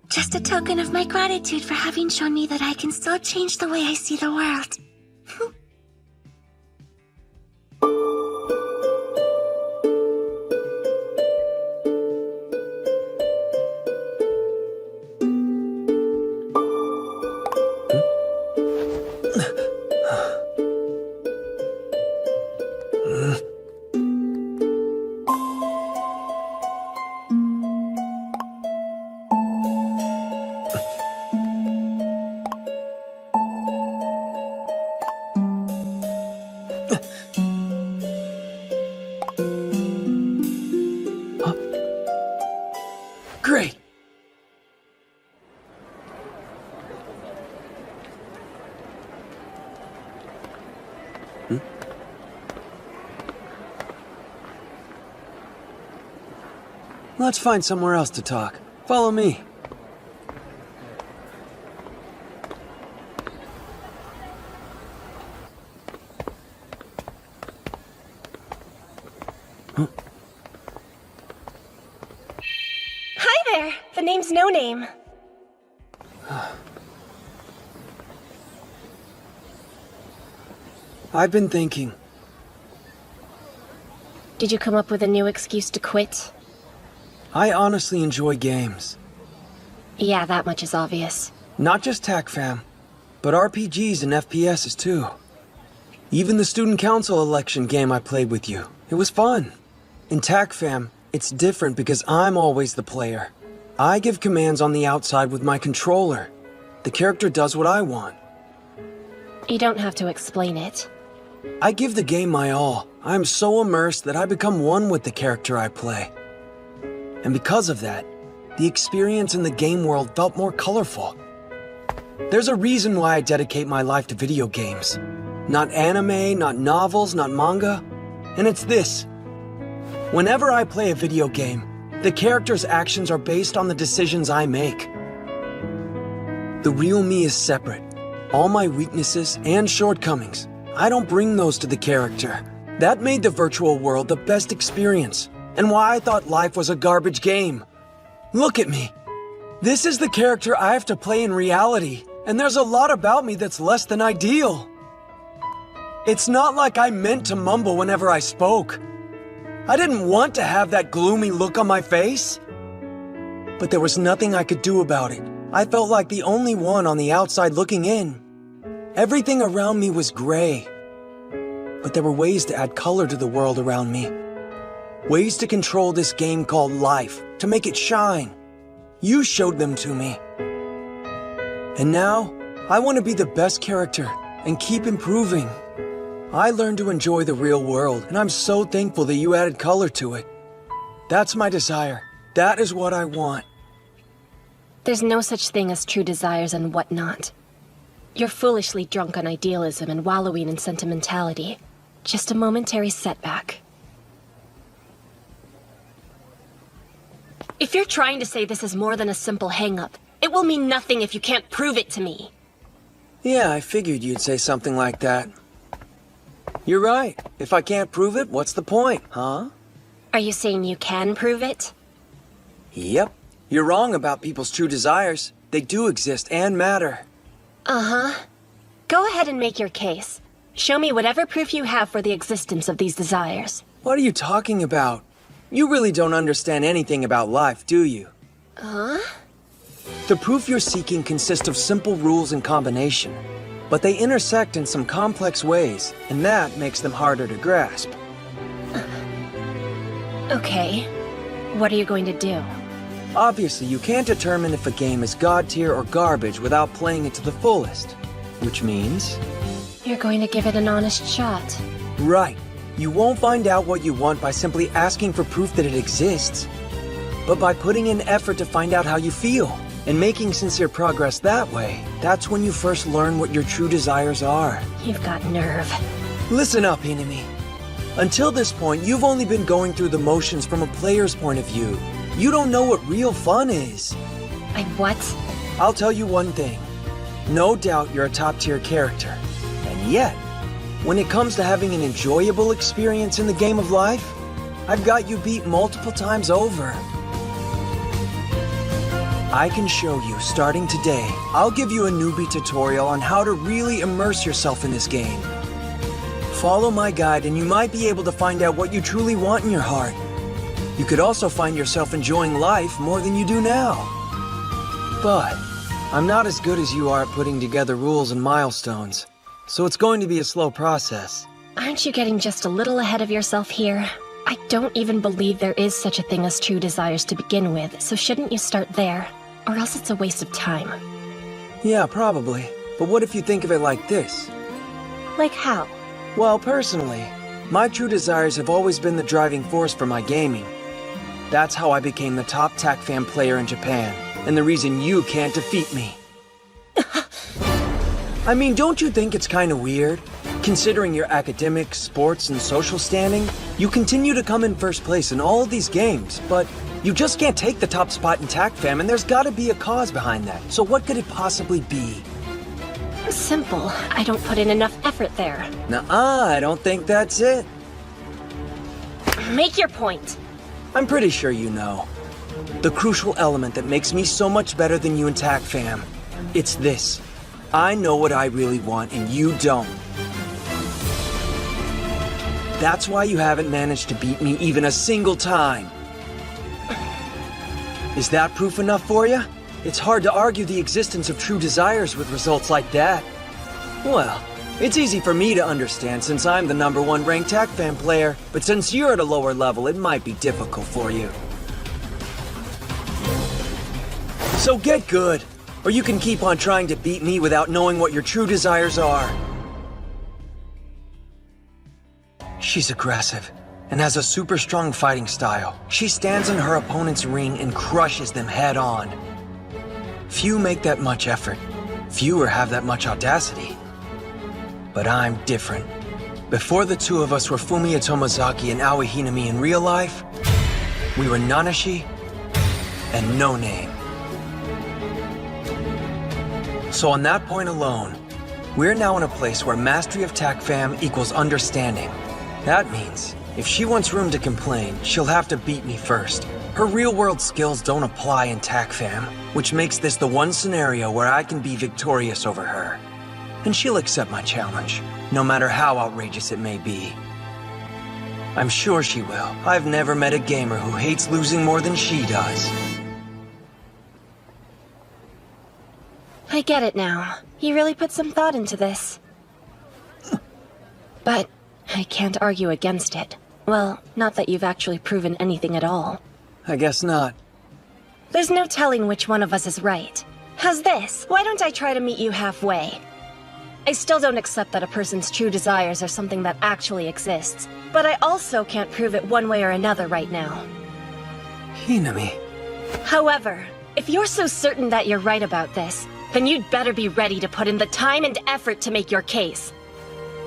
Just a token of my gratitude for having shown me that I can still change the way I see the world. Let's find somewhere else to talk. Follow me. Hi there! The name's No Name. I've been thinking. Did you come up with a new excuse to quit? I honestly enjoy games. Yeah, that much is obvious. Not just TACFAM, but RPGs and FPSs too. Even the student council election game I played with you. It was fun. In TACFAM, it's different because I'm always the player. I give commands on the outside with my controller. The character does what I want. You don't have to explain it. I give the game my all. I am so immersed that I become one with the character I play. And because of that, the experience in the game world felt more colorful. There's a reason why I dedicate my life to video games. Not anime, not novels, not manga. And it's this. Whenever I play a video game, the character's actions are based on the decisions I make. The real me is separate. All my weaknesses and shortcomings, I don't bring those to the character. That made the virtual world the best experience, and why I thought life was a garbage game. Look at me. This is the character I have to play in reality, and there's a lot about me that's less than ideal. It's not like I meant to mumble whenever I spoke. I didn't want to have that gloomy look on my face. But there was nothing I could do about it. I felt like the only one on the outside looking in. Everything around me was gray. But there were ways to add color to the world around me. Ways to control this game called life, to make it shine. You showed them to me. And now, I want to be the best character and keep improving. I learned to enjoy the real world, and I'm so thankful that you added color to it. That's my desire. That is what I want. There's no such thing as true desires and whatnot. You're foolishly drunk on idealism and wallowing in sentimentality. Just a momentary setback. If you're trying to say this is more than a simple hang-up, it will mean nothing if you can't prove it to me. Yeah, I figured you'd say something like that. You're right. If I can't prove it, what's the point, huh? Are you saying you can prove it? Yep. You're wrong about people's true desires. They do exist and matter. Uh-huh. Go ahead and make your case. Show me whatever proof you have for the existence of these desires. What are you talking about? You really don't understand anything about life, do you? Huh? The proof you're seeking consists of simple rules and combination, but they intersect in some complex ways, and that makes them harder to grasp. Okay. What are you going to do? Obviously, you can't determine if a game is god tier or garbage without playing it to the fullest. Which means... You're going to give it an honest shot. Right. You won't find out what you want by simply asking for proof that it exists, but by putting in effort to find out how you feel, and making sincere progress that way. That's when you first learn what your true desires are. You've got nerve. Listen up, enemy. Until this point, you've only been going through the motions from a player's point of view. You don't know what real fun is. What? I'll tell you one thing. No doubt you're a top-tier character. And yet, when it comes to having an enjoyable experience in the game of life, I've got you beat multiple times over. I can show you, starting today. I'll give you a newbie tutorial on how to really immerse yourself in this game. Follow my guide and you might be able to find out what you truly want in your heart. You could also find yourself enjoying life more than you do now. But I'm not as good as you are at putting together rules and milestones, so it's going to be a slow process. Aren't you getting just a little ahead of yourself here? I don't even believe there is such a thing as true desires to begin with, so shouldn't you start there? Or else it's a waste of time. Yeah, probably. But what if you think of it like this? Like how? Well, personally, my true desires have always been the driving force for my gaming. That's how I became the top TACFAM player in Japan, and the reason you can't defeat me. I mean, don't you think it's kinda weird? Considering your academic, sports, and social standing, You continue to come in first place in all of these games, but you just can't take the top spot in TAC Fam, and there's gotta be a cause behind that. So what could it possibly be? Simple. I don't put in enough effort there. Nuh-uh, I don't think that's it. Make your point. I'm pretty sure you know. The crucial element that makes me so much better than you in TAC Fam. It's this. I know what I really want, and you don't. That's why you haven't managed to beat me even a single time. Is that proof enough for you? It's hard to argue the existence of true desires with results like that. Well, it's easy for me to understand since I'm the #1 ranked TAC Fam player, but since you're at a lower level, it might be difficult for you. So get good, or you can keep on trying to beat me without knowing what your true desires are. She's aggressive, and has a super strong fighting style. She stands in her opponent's ring and crushes them head on. Few make that much effort. Fewer have that much audacity. But I'm different. Before the two of us were Fumiya Tomozaki and Aoi Hinami in real life, we were Nanashi and No Name. So on that point alone, we're now in a place where mastery of TAC Fam equals understanding. That means, if she wants room to complain, she'll have to beat me first. Her real-world skills don't apply in TAC Fam, which makes this the one scenario where I can be victorious over her. And she'll accept my challenge, no matter how outrageous it may be. I'm sure she will. I've never met a gamer who hates losing more than she does. I get it now. You really put some thought into this. But I can't argue against it. Well, not that you've actually proven anything at all. I guess not. There's no telling which one of us is right. How's this? Why don't I try to meet you halfway? I still don't accept that a person's true desires are something that actually exists, but I also can't prove it one way or another right now. Hinami. However, if you're so certain that you're right about this, then you'd better be ready to put in the time and effort to make your case.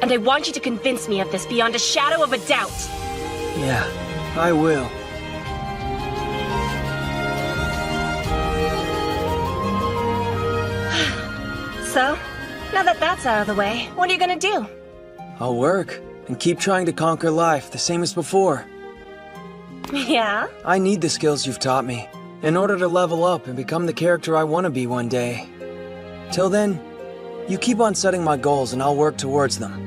And I want you to convince me of this beyond a shadow of a doubt. Yeah, I will. So, now that that's out of the way, what are you gonna do? I'll work, and keep trying to conquer life, the same as before. Yeah? I need the skills you've taught me, in order to level up and become the character I want to be one day. Till then, you keep on setting my goals and I'll work towards them.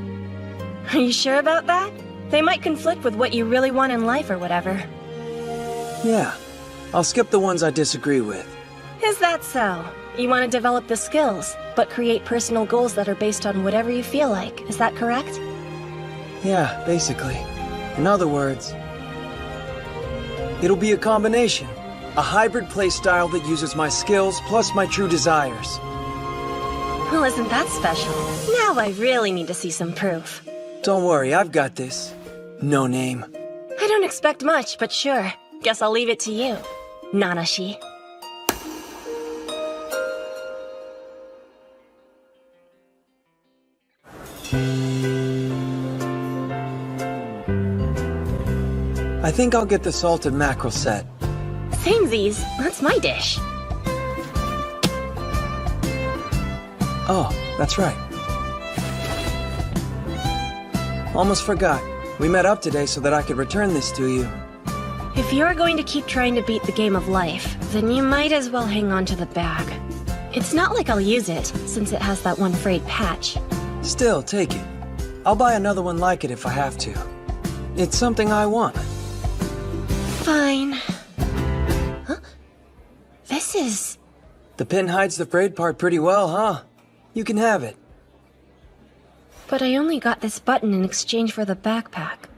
Are you sure about that? They might conflict with what you really want in life or whatever. Yeah, I'll skip the ones I disagree with. Is that so? You want to develop the skills, but create personal goals that are based on whatever you feel like. Is that correct? Yeah, basically. In other words, it'll be a combination. A hybrid playstyle that uses my skills plus my true desires. Well, isn't that special? Now I really need to see some proof. Don't worry, I've got this. No Name. I don't expect much, but sure. Guess I'll leave it to you, Nanashi. I think I'll get the salted mackerel set. Samesies, that's my dish. Oh, that's right. Almost forgot. We met up today so that I could return this to you. If you're going to keep trying to beat the game of life, then you might as well hang on to the bag. It's not like I'll use it, since it has that one frayed patch. Still, take it. I'll buy another one like it if I have to. It's something I want. Fine. Huh? This is... The pin hides the frayed part pretty well, huh? You can have it. But I only got this button in exchange for the backpack.